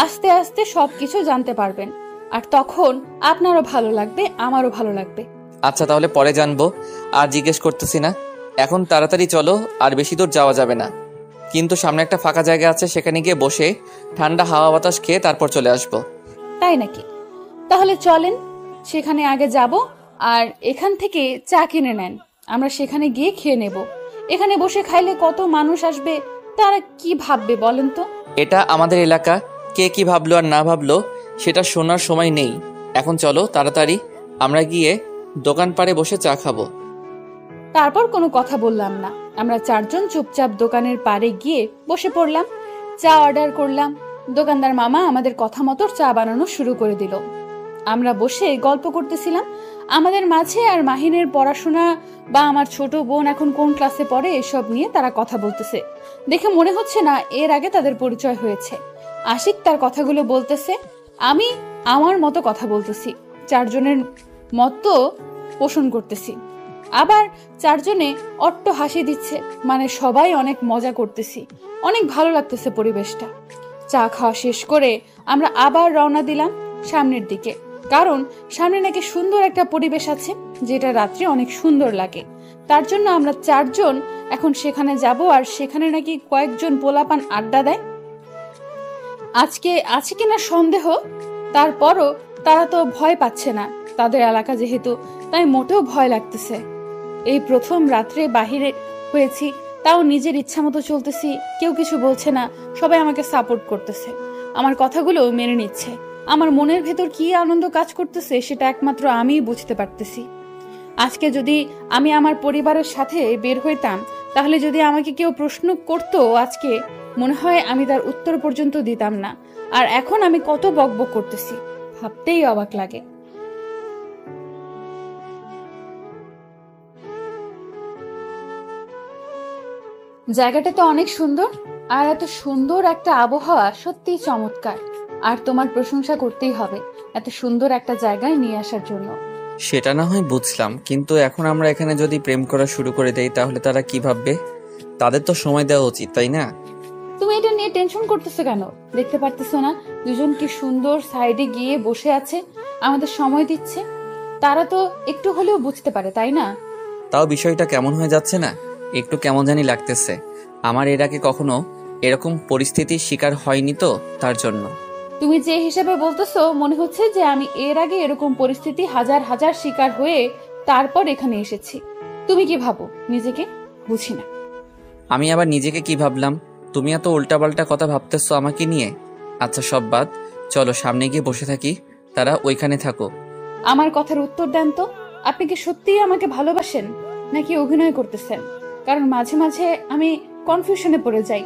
আস্তে আস্তে সবকিছু জানতে পারবেন। আর তখন আপনারও ভালো লাগবে, আমারও ভালো লাগবে। আচ্ছা তাহলে পরে জানবো, আর জিজ্ঞেস করতেছি না। এখন তাড়াতাড়ি চলো, আর বেশি দূর যাওয়া যাবে না। কিন্তু সামনে একটা ফাঁকা জায়গা আছে, সেখানে গিয়ে বসে ঠান্ডা হাওয়া বাতাস খেয়ে তারপর চলে আসবো। তাই নাকি? তাহলে চলেন, সেখানে আগে যাব, আর এখান থেকে চা কিনে নেন। আমরা সেখানে গিয়ে খেয়ে নেব। এখানে বসে খাইলে কত মানুষ আসবে, তারা কি ভাববে বলেন তো? এটা আমাদের এলাকা, কে কি ভাবলো আর না ভাবলো সেটা শোনার সময় নেই। এখন চলো তাড়াতাড়ি আমরা গিয়ে দোকান পাড়ে বসে চা খাবো। তারপর কোনো কথা বললাম না, আমরা চারজন চুপচাপ দোকানের পাড়ে গিয়ে বসে পড়লাম। চা অর্ডার করলাম। দোকানদার মামা আমাদের কথা মতো চা বানানো শুরু করে দিল। আমরা বসে গল্প করতেছিলাম আমাদের মাঝে, আর মাহিনের পড়াশোনা বা আমার ছোট বোন এখন কোন ক্লাসে পড়ে এসব নিয়ে তারা কথা বলতেছে। দেখে মনে হচ্ছে না এর আগে তাদের পরিচয় হয়েছে। আশিক তার কথাগুলো বলতেছে, আমি আমার মতো কথা বলতেছি, চারজনের মতো পোষণ করতেছি। আবার চারজনে অট্ট হাসি দিচ্ছে, মানে সবাই অনেক মজা করতেছি। অনেক ভালো লাগতেছে পরিবেশটা। চা খাওয়া শেষ করে আমরা আবার রওনা দিলাম সামনের দিকে, কারণ সামনে নাকি সুন্দর একটা পরিবেশ আছে যেটা রাত্রে অনেক সুন্দর লাগে। তার জন্য আমরা চারজন এখন সেখানে যাব, আর সেখানে নাকি কয়েকজন পোলাপান আড্ডা দেয়। আজকে আছে কিনা সন্দেহ, তারপরও তারা তো ভয় পাচ্ছে না, তাদের এলাকা যেহেতু, তাই মোটেও ভয় লাগতেছে। এই প্রথম রাত্রে বাহিরে হয়েছি, তাও নিজের ইচ্ছা মতো চলতেছি, কেউ কিছু বলছে না, সবাই আমাকে সাপোর্ট করতেছে, আমার কথাগুলো মেনে নিচ্ছে। আমার মনের ভেতর কি আনন্দ কাজ করতেছে সেটা একমাত্র আমিই বুঝতে পারতেছি। আজকে যদি আমি আমার পরিবারের সাথে বের হইতাম, তাহলে যদি আমাকে কেউ প্রশ্ন করতো আজকে, মনে হয় আমি তার উত্তর পর্যন্ত দিতাম না। আর এখন আমি কত বকবক করতেছি, ভাবতেই অবাক লাগে। জায়গাটা তো অনেক সুন্দর, আর এত সুন্দর একটা আবহাওয়া সত্যিই চমৎকার। আর তোমার প্রশংসা করতেই হবে এত সুন্দর একটা জায়গায় নিয়ে আসার জন্য। সেটা না হয় বুঝলাম, কিন্তু এখন আমরা এখানে যদি প্রেম করা শুরু করে দেই তাহলে তারা কি ভাববে? তাদের তো সময় দেওয়া উচিত, তাই না? তুমি এটা নিয়ে টেনশন করতেছো কেন? দেখতে পারতেছো না দুজন কি সুন্দর সাইডে গিয়ে বসে আছে, আমাদের সময় দিচ্ছে। তারা তো একটু হলেও বুঝতে পারে, তাই না? তাও বিষয়টা কেমন হয়ে যাচ্ছে না? একটু কেমন জানি লাগতেছে। আমার এর আগে কখনো এরকম পরিস্থিতির শিকার হয়নি তো, তার জন্য। তুমি যে হিসাবে বলতেছো মনে হচ্ছে যে আমি এর আগে এরকম পরিস্থিতি হাজার হাজার শিকার হয়ে তারপর এখানে এসেছি। তুমি কি ভাবো নিজেকে? বুঝি না। আমি আবার নিজেকে কি ভাবলাম? তুমি এত উল্টাপাল্টা কথা ভাবতেছো আমাকে নিয়ে। আচ্ছা সব বাদ, চলো সামনে গিয়ে বসে থাকি, তারা ওইখানে থাকো। আমার কথার উত্তর দেন তো, আপনি কি সত্যিই আমাকে ভালোবাসেন নাকি অভিনয় করতেছেন? কারণ মাঝে মাঝে আমি কনফিউশনে পড়ে যাই।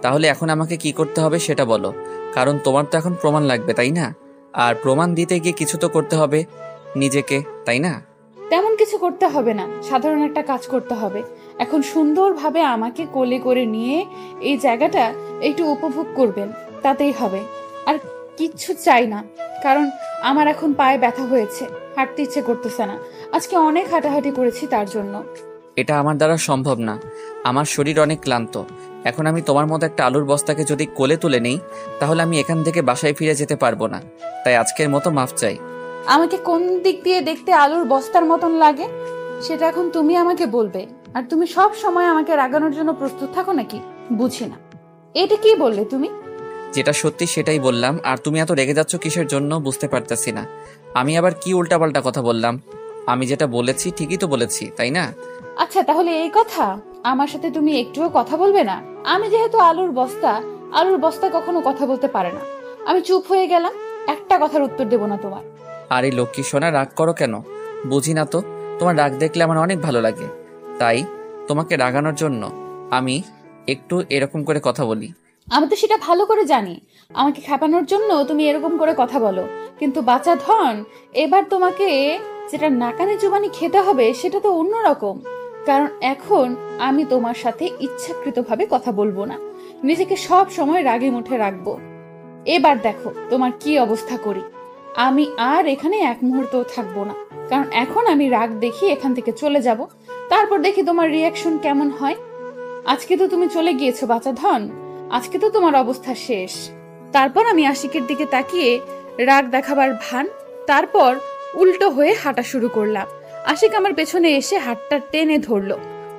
তাহলে এখন আমাকে কি করতে হবে সেটা বলো, কারণ তোমার তো এখন প্রমাণ লাগবে, তাই না? আর প্রমাণ দিতে গিয়ে কিছু তো করতে হবে নিজেকে, তাই না? তেমন কিছু করতে হবে না, সাধারণ একটা কাজ করতে হবে। এখন সুন্দরভাবে আমাকে কোলে করে নিয়ে এই জায়গাটা একটু উপভোগ করবেন, তাতেই হবে। আর কিচ্ছু চাই না, কারণ আমার এখন পায়ে ব্যথা হয়েছে, হাঁটতে ইচ্ছে করতেছে না। আজকে অনেক হাঁটাহাঁটি করেছি তার জন্য। এটা আমার দ্বারা সম্ভব না, আমার শরীর অনেক ক্লান্ত। এখন আমি তোমার মতো একটা আলুর বস্তাকে যদি কোলে তুলে নেই, তাহলে আমি এখান থেকে বাসায় ফিরে যেতে পারবো না। তাই আজকের মতো মাফ চাই। আমাকে কোন দিক দিয়ে দেখতে আলুর বস্তার মতন লাগে সেটা এখন তুমি আমাকে বলবে। আর তুমি সব সময় আমাকে রাগানোর জন্য প্রস্তুত থাকো নাকি? বুঝি না। এটা কি বললে তুমি? যেটা সত্যি সেটাই বললাম, আর তুমি এত রেগে যাচ্ছ কিসের জন্য বুঝতে পারতেছি না। আমি আবার কি উল্টাপাল্টা কথা বললাম? আমি যেটা বলেছি ঠিকই তো বলেছি, তাই না? আচ্ছা তাহলে এই কথা, আমার সাথে তুমি একটুও কথা বলবে না? আমি যেহেতু আলুর বস্তা কখনো কথা বলতে পারে না। আমি চুপ হয়ে গেলাম, একটা কথার উত্তর দেব না তোমার। আর এই লক্ষ্মী সোনা রাগ করো কেন? বুঝি না তো, তোমার রাগ দেখলে আমার অনেক ভালো লাগে, তাই তোমাকে রাগানোর জন্য আমি একটু এরকম করে কথা বলি। আমি তো সেটা ভালো করে জানি, আমাকে খেপানোর জন্য তুমি এরকম করে কথা বলো। কিন্তু বাচ্চা ধন, এবার তোমাকে যেটা নাকানি চুবানি খেতে হবে সেটা তো অন্যরকম। কারণ এখন আমি তোমার সাথে ইচ্ছাকৃতভাবে কথা বলবো না, নিজেকে সব সময় রাগে মুঠে রাখবো। এবার দেখো তোমার কি অবস্থা করি। আমি আর এখানে এক মুহূর্তও থাকবো না, কারণ এখন আমি রাগ দেখি এখান থেকে চলে যাব, তারপর দেখি তোমার রিয়াকশন কেমন হয়। আজকে তো তুমি চলে গিয়েছো বাচ্চা ধন, আজকে তো তোমার অবস্থা শেষ। তারপর আমি আশিকের দিকে তাকিয়ে রাগ দেখাবার ভান, তারপর উল্টো হয়ে হাঁটা শুরু করলাম। আশিক আমার পেছনে এসে হাতটা টেনে ধরলো।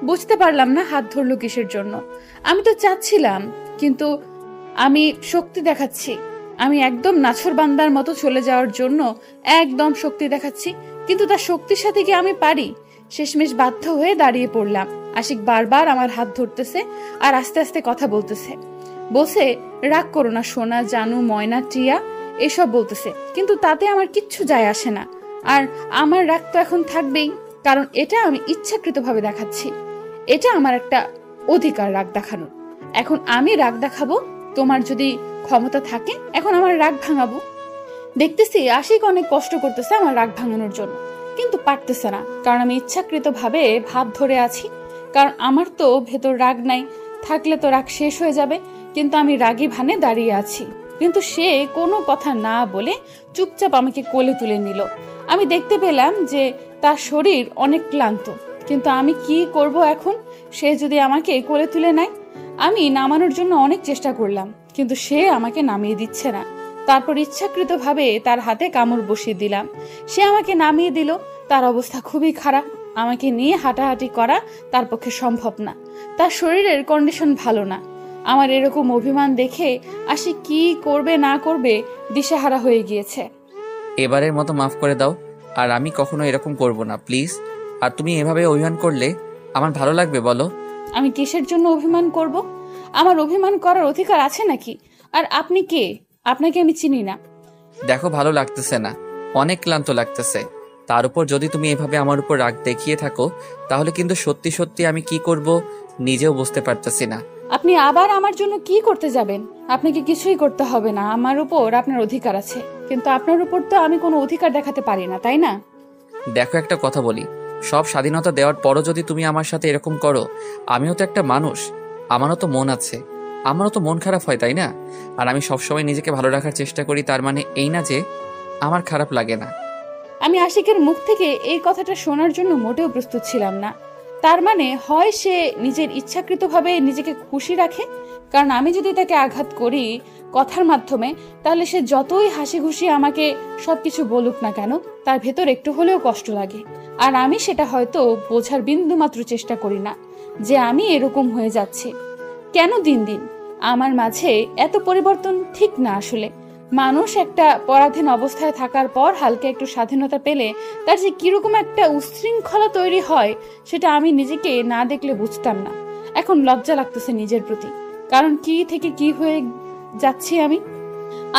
বুঝতে পারলাম না হাত ধরলো কিসের জন্য। আমি তো চাচ্ছিলাম, কিন্তু আমি শক্তি দেখাচ্ছি। আমি একদম নাছর বান্দার মতো চলে যাওয়ার জন্য একদম শক্তি দেখাচ্ছি, কিন্তু তার শক্তির সাথে কি আমি পারি? শেষমেশ বাধ্য হয়ে দাঁড়িয়ে পড়লাম। আশিক বারবার আমার হাত ধরতেছে আর আস্তে আস্তে কথা বলতেছে। বলছে, রাগ করো না সোনা, জানু, ময়না, টিয়া, এসব বলতেছে, কিন্তু তাতে আমার কিচ্ছু যায় আসে না। আর আমার রাগ তো এখন থাকবেই, কারণ এটা আমি ইচ্ছাকৃতভাবে দেখাচ্ছি। এটা আমার একটা অধিকার রাগ দেখানোর। এখন আমি রাগ দেখাবো, তোমার যদি ক্ষমতা থাকে এখন আমার রাগ ভাঙাবো। দেখতেছি আশিক অনেক কষ্ট করতেছে আমার রাগ ভাঙানোর জন্য, কিন্তু পারতেছে না, কারণ আমি ইচ্ছাকৃতভাবে ভাব ধরে আছি। কারণ আমার তো ভেতর রাগ নাই, থাকলে তো রাগ শেষ হয়ে যাবে। কিন্তু আমি রাগী ভানে দাঁড়িয়ে আছি, কিন্তু সে কোনো কথা না বলে চুপচাপ আমাকে কোলে তুলে নিল। আমি দেখতে পেলাম যে তার শরীর অনেক ক্লান্ত, কিন্তু আমি কি করব এখন? সে যদি আমাকে কোলে তুলে নেয়। আমি নামানোর জন্য অনেক চেষ্টা করলাম, কিন্তু সে আমাকে নামিয়ে দিচ্ছে না। তারপর ইচ্ছাকৃতভাবে তার হাতে কামড় বসিয়ে দিলাম। সে আমাকে নামিয়ে দিল। তার অবস্থা খুবই খারাপ। আমাকে নিয়ে হাঁটাহাঁটি করা তার পক্ষে সম্ভব না। তার শরীরের কন্ডিশন ভালো না। আমার এরকম অভিমান দেখে আশিক কি করবে না করবে দিশেহারা হয়ে গিয়েছে। এবারের মতো মাফ করে দাও, আর আমি কখনো এরকম করব না, প্লিজ। আর তুমি এভাবে অভিমান করলে আমার ভালো লাগবে বলো? আমি কিসের জন্য অভিমান করব? আমার অভিমান করার অধিকার আছে নাকি? আর আপনি কে? আপনাকে আমি চিনি না। দেখো, ভালো লাগতেছে না, অনেক ক্লান্ত লাগতেছে। তার উপর যদি তুমি এভাবে আমার উপর রাগ দেখিয়ে থাকো, তাহলে কিন্তু সত্যি সত্যি আমি কি করব নিজেও বুঝতে পারতেছি না। আপনি আবার আমার জন্য কি করতে যাবেন? আপনাকে কিছুই করতে হবে না, আমার উপর আপনার অধিকার আছে। কিন্তু আপনার উপর তো আমি কোনো অধিকার দেখাতে পারি না, তাই না? দেখো, একটা কথা বলি, সব স্বাধীনতা দেওয়ার পরও যদি তুমি আমার সাথে এরকম করো, আমিও তো একটা মানুষ, আমারও তো মন আছে, আমারও তো মন খারাপ হয়, তাই না? আর আমি সবসময় নিজেকে ভালো রাখার চেষ্টা করি, তার মানে এই না যে আমার খারাপ লাগে না। আমি আশিকের মুখ থেকে এই কথাটা শোনার জন্য মোটেও প্রস্তুত ছিলাম না। তার মানে হয় সে নিজের ইচ্ছাকৃতভাবে নিজেকে খুশি রাখে, কারণ আমি যদি তাকে আঘাত করি কথার মাধ্যমে, তাহলে সে যতই হাসি খুশি আমাকে সবকিছু বলুক না কেন, তার ভেতর একটু হলেও কষ্ট লাগে। আর আমি সেটা হয়তো বোঝার বিন্দুমাত্র চেষ্টা করি না যে আমি এরকম হয়ে যাচ্ছি। কেন দিন দিন আমার মাঝে এত পরিবর্তন ঠিক না। আসলে মানুষ একটা পরাধীন অবস্থায় থাকার পর হালকা একটু স্বাধীনতা পেলে তার যে কিরকম একটা উচ্ছৃঙ্খলা তৈরি হয়, সেটা আমি নিজেকে না দেখলে বুঝতাম না। এখন লজ্জা লাগতেছে নিজের প্রতি, কারণ কি থেকে কি হয়ে যাচ্ছি আমি।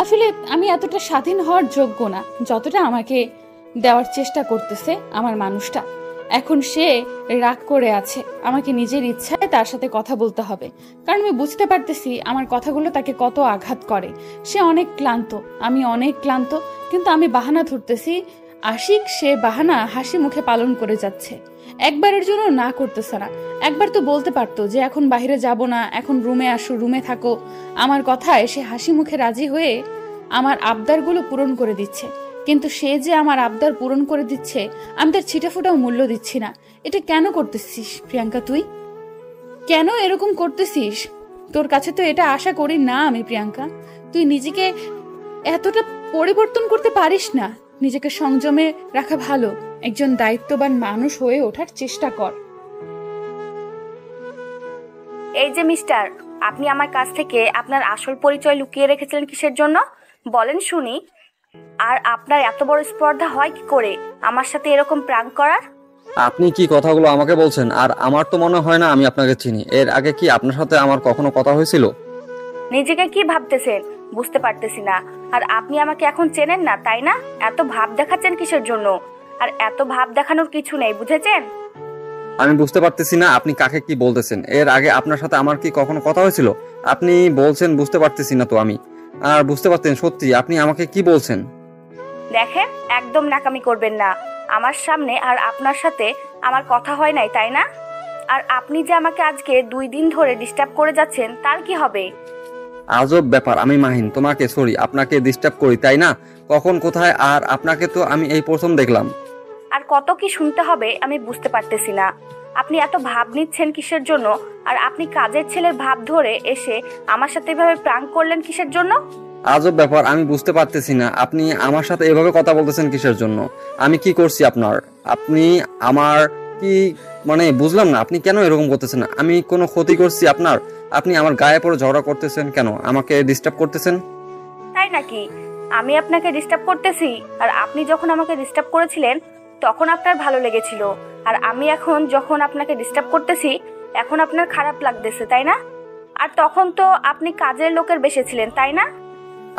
আসলে আমি এতটা স্বাধীন হওয়ার যোগ্য না যতটা আমাকে দেওয়ার চেষ্টা করতেছে আমার মানুষটা। এখন সে রাগ করে আছে, আমাকে নিজের ইচ্ছায় তার সাথে কথা বলতে হবে, কারণ আমি বুঝতে পারতেছি আমার কথাগুলো তাকে কত আঘাত করে। সে অনেক ক্লান্ত, আমি অনেক ক্লান্ত, কিন্তু আমি বাহানা ধরতেছি। আশিক সে বাহানা হাসি মুখে পালন করে যাচ্ছে, একবারের জন্য না করতেছে না। একবার তো বলতে পারতো যে এখন বাইরে যাব না, এখন রুমে আসো, রুমে থাকো। আমার কথায় সে হাসি মুখে রাজি হয়ে আমার আবদারগুলো পূরণ করে দিচ্ছে। কিন্তু সে যে আমার আবদার পূরণ করে দিচ্ছে, আমি তার ছিটেফোঁটাও মূল্য দিচ্ছি না। এটা কেন করতেছিস প্রিয়াঙ্কা? তুই কেন এরকম করতেছিস? তোর কাছে তো এটা আশা করি না আমি প্রিয়াঙ্কা। তুই নিজেকে এতটা পরিবর্তন করতে পারিস না। নিজেকে সংযমে রাখা ভালো। একজন দায়িত্ববান মানুষ হয়ে ওঠার চেষ্টা কর। এই যে মিস্টার, আপনি আমার কাছ থেকে আপনার আসল পরিচয় লুকিয়ে রেখেছিলেন কিসের জন্য বলেন শুনি? আর আপনার এত বড় স্পর্ধা হয় কি করে আমার সাথে এরকম প্রাঙ্ক করার? আপনি কি কথাগুলো আমাকে বলছেন? আর আমার তো মনে হয় না আমি আপনাকে চিনি। এর আগে কি আপনার সাথে আমার কখনো কথা হয়েছিল? নিজেকে কি ভাবতেছেন বুঝতে পারতেছি না। আর আপনি আমাকে এখন চেনেন না, তাই না? এত ভাব দেখাচ্ছেন কিসের জন্য? আর এত ভাব দেখানোর কিছু নেই, বুঝেছেন? আমি বুঝতে পারতেছি না আপনি কাকে কি বলতেছেন। এর আগে আপনার সাথে আমার কি কখনো কথা হয়েছিল? আপনি বলছেন বুঝতে পারতেছি না, তো আমি আর বুঝতে পারতেন সত্যি আপনি আমাকে কি বলছেন। দেখেন, একদম নাকামি করবেন না আমার সামনে। আর আপনার সাথে আমার কথা হয় নাই, তাই না? আর আপনি যে আমাকে আজকে 2 দিন ধরে ডিস্টার্ব করে যাচ্ছেন, তার কি হবে? আজব ব্যাপার। আমি মাহিন, তোমাকে সরি আপনাকে ডিস্টার্ব করি, তাই না? কখন কোথায়? আর আপনাকে তো আমি এই প্রথম দেখলাম। আর কত কি শুনতে হবে আমি বুঝতে পারতেছি না। আপনি এত ভাব নিচ্ছেন কিসের জন্য? আর আপনি কাজের ছেলের ভাব ধরে এসে আমার সাথে এভাবে প্রাঙ্ক করলেন কিসের জন্য? আজব ব্যাপার, আমি বুঝতে পারতেছি না আপনি আমার সাথে এভাবে কথা বলতেছেন কিসের জন্য। আমি কি করছি আপনার? আপনি আমার কি মানে বুঝলাম না, আপনি কেন এরকম করতেছেন? আমি কোনো ক্ষতি করছি আপনার? আপনি আমার গায়ে পড়ে ঝগড়া করতেছেন কেন? আমাকে ডিস্টার্ব করতেছেন? তাই নাকি? আমি আপনাকে ডিস্টার্ব করতেছি? আর আপনি যখন আমাকে ডিস্টার্ব করেছিলেন তখন আপনার ভালো লেগেছিল, আর আমি এখন যখন আপনাকে ডিস্টার্ব করতেছি এখন আপনার খারাপ লাগতেছে, তাই না? আর তখন তো আপনি কাজের লোকের বেশে ছিলেন, তাই না?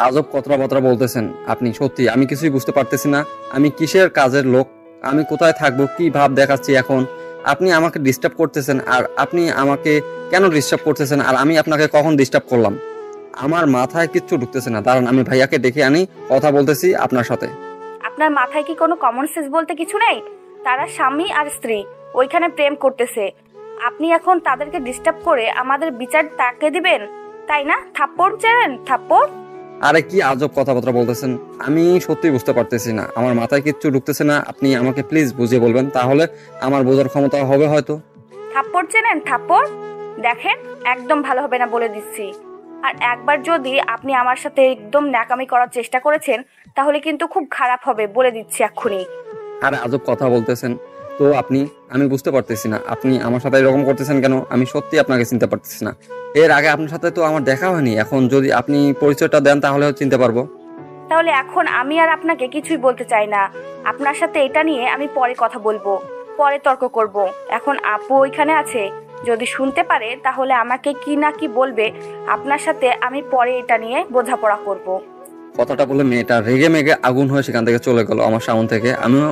আজব কথাবার্তা বলতেছেন আপনি। সত্যি আমি কিছুই বুঝতে পারতেছি না, আমি কিসের কাজের লোক, আমি কোথায় থাকবো, কি ভাব দেখাচ্ছি এখন। আপনি আমাকে ডিস্টার্ব করতেছেন, আর আপনি আমাকে কেন ডিস্টার্ব করতেছেন, আর আমি আপনাকে কখন ডিস্টার্ব করলাম? আমার মাথায় কিচ্ছু ঢুকতেছে না। দাঁড়ান, আমি ভাইয়াকে ডেকে আনি, কথা বলতেছি আপনার সাথে। আপনার মাথায় কি কোনো কমন সেন্স বলতে কিছু নেই? তারা স্বামী আর স্ত্রী, ওইখানে প্রেম করতেছে। আপনি এখন তাদেরকে ডিস্টার্ব করে আমাদের বিচার তাকে দিবেন, তাই না? থাপ্পড় চেনেন? থাপ্পড়? আরে কি আজব কথাবার্তা বলতেছেন, আমি সত্যি বুঝতে পারতেছি না, আমার মাথায় কিচ্ছু ঢুকতেছে না। আপনি আমাকে প্লিজ বুঝিয়ে বলবেন, তাহলে আমার বোঝার ক্ষমতা হবে হয়তো। থাপ্পড় চেনেন? থাপ্পড় দেখেন, একদম ভালো হবে না বলে দিচ্ছি। আর একবার যদি আপনি আমার সাথে একদম ন্যাকামি করার চেষ্টা করেছেন তাহলে কিন্তু খুব খারাপ হবে, বলে দিচ্ছি এক্ষুনি। আরে আজব কথা বলতেছেন তো আপনি, আমি বুঝতে পারতেছি না আপনি আমার সাথে এরকম করতেছেন কেন। আমি সত্যি আপনাকে চিনতে পারতেছি না। এর আগে আপনার সাথে তো আমার দেখা হয়নি, এখন যদি আপনি পরিচয়টা দেন তাহলে চিনতে পারবো। তাহলে এখন আমি আর আপনাকে কিছুই বলতে চাই না। আপনার সাথে এটা নিয়ে আমি পরে কথা বলবো, পরে তর্ক করব। এখন আপু ওইখানে আছে, যদি শুনতে পারে তাহলে আমাকে কি না কি বলবে। আপনার সাথে আমি পরে এটা নিয়ে বোঝাপড়া করব। কথাটা বলে মেয়েটা রেগে মেগে আগুন হয়ে সেখান থেকে চলে গেল আমার সামনে থেকে। আমিও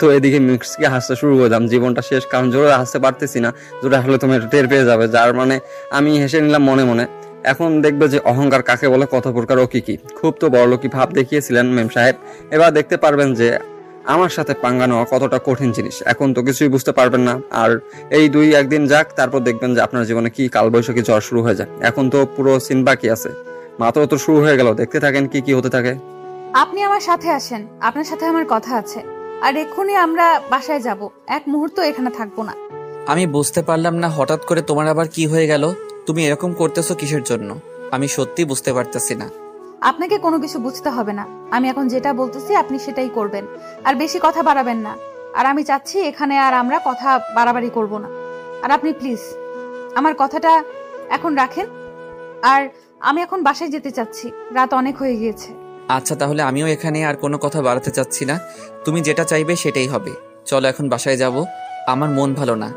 তো এদিকে মিক্সকে হাসতে শুরু করলাম, জীবনটা শেষ, কারণ জোরে হাসতে পারতেছি না। জোরে হাসলে তুমি টের পেয়ে যাবে, যার মানে আমি হেসে নিলাম মনে মনে। এখন দেখবে যে অহংকার কাকে বলে, কত প্রকার ও কি কি। খুব তো বড়লোকি ভাব দেখিয়েছিলেন মেম সাহেব, এবার দেখতে পারবেন যে আমার সাথে পাঙ্গা নেওয়া কতটা কঠিন জিনিস। এখন তো কিছুই বুঝতে পারবেন না, আর এই 2-1 দিন যাক, তারপর দেখবেন যে আপনার জীবনে কি কালবৈশাখী ঝড় শুরু হয়ে যায়। এখন তো পুরো সিন বাকি আছে, মাত্র তো শুরু হয়ে গেল, দেখতে থাকেন কি কি হতে থাকে। আপনি আমার সাথে আসেন, আপনার সাথে আমার কথা আছে। আর এক্ষুনি আমরা বাসায় যাব, এক মুহূর্ত এখানে থাকবো না। আমি বুঝতে পারলাম না হঠাৎ করে তোমার আবার কি হয়ে গেল। তুমি এরকম করতেছো কিসের জন্য? আমি সত্যি বুঝতে পারতেছি না। আপনাকে কোনো কিছু বুঝতে হবে না, আমি এখন যেটা বলতেছি আপনি সেটাই করবেন, আর বেশি কথা বাড়াবেন না। আর আমি চাচ্ছি এখানে আর আমরা কথা বাড়াবাড়ি করব না। আর আপনি প্লিজ আমার কথাটা এখন রাখেন। আর আমি এখন বাসায় যেতে চাচ্ছি, রাত অনেক হয়ে গিয়েছে। আচ্ছা, তাহলে আমিও এখানে আর কোনো কথা বাড়াতে চাচ্ছি না। তুমি যেটা চাইবে সেটাই হবে। চলো এখন বাসায় যাব। আমার মন ভালো না,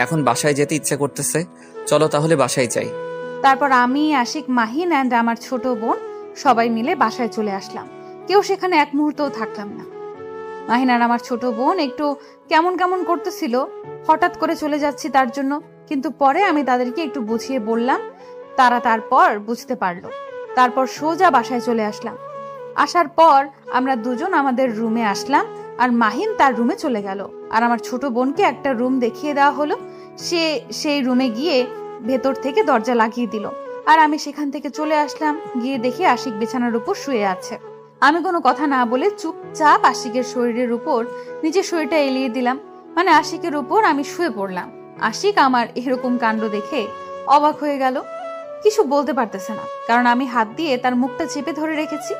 এখন বাসায় যেতে ইচ্ছে করতেছে। চলো তাহলে বাসায় যাই। তারপর আমি, আশিক, মাহিন অ্যান্ড আমার ছোট বোন সবাই মিলে বাসায় চলে আসলাম। কেউ সেখানে এক মুহূর্তও থাকলাম না। মাহিন আর আমার ছোট বোন একটু কেমন কেমন করতেছিল, হঠাৎ করে চলে যাচ্ছি তার জন্য। কিন্তু পরে আমি তাদেরকে একটু বুঝিয়ে বললাম, তারা তারপর বুঝতে পারলো। তারপর সোজা বাসায় চলে আসলাম। আসার পর আমরা দুজন আমাদের রুমে আসলাম, আর মাহিন তার রুমে চলে গেল। আর আমার ছোট বোনকে একটা রুম দেখিয়ে দেওয়া হলো, সে সেই রুমে গিয়ে ভেতর থেকে দরজা লাগিয়ে দিল। আর আমি সেখান থেকে চলে আসলাম, গিয়ে দেখি আশিক বিছানার উপর শুয়ে আছে। আমি কোনো কথা না বলে চুপচাপ আশিকের শরীরের উপর নিজের শরীরটা এলিয়ে দিলাম, মানে আশিকের উপর আমি শুয়ে পড়লাম। আশিক আমার এরকম কাণ্ড দেখে অবাক হয়ে গেল, কিছু বলতে পারতেছে না, কারণ আমি হাত দিয়ে তার মুখটা চেপে ধরে রেখেছি।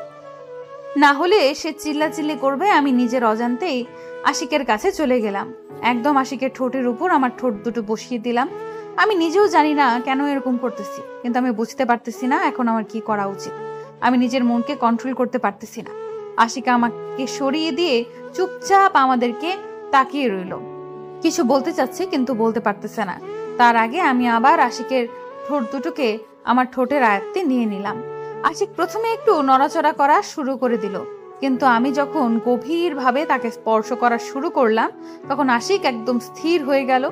না হলে সে চিল্লাচিল্লি করবে। আমি নিজের অজান্তেই আশিকের কাছে চলে গেলাম, একদম আশিকের ঠোঁটের উপর আমার ঠোঁট দুটো বসিয়ে দিলাম। আমি নিজেও জানি না কেন এরকম করতেছি, কিন্তু আমি বুঝতে পারতেছি না এখন আমার কি করা উচিত। আমি নিজের মনকে কন্ট্রোল করতে পারতেছি না। আশিকা আমাকে সরিয়ে দিয়ে চুপচাপ আমাদেরকে তাকিয়ে রইল, কিছু বলতে চাচ্ছে কিন্তু বলতে পারতেছে না। তার আগে আমি আবার আশিকের ঠোঁট দুটোকে আমার ঠোঁটের আয়ত্তে নিয়ে নিলাম। আশিক প্রথমে একটু নড়াচড়া করা শুরু করে দিল, কিন্তু আমি যখন গভীরভাবে তাকে স্পর্শ করা শুরু করলাম তখন আশিক একদম স্থির হয়ে গেল।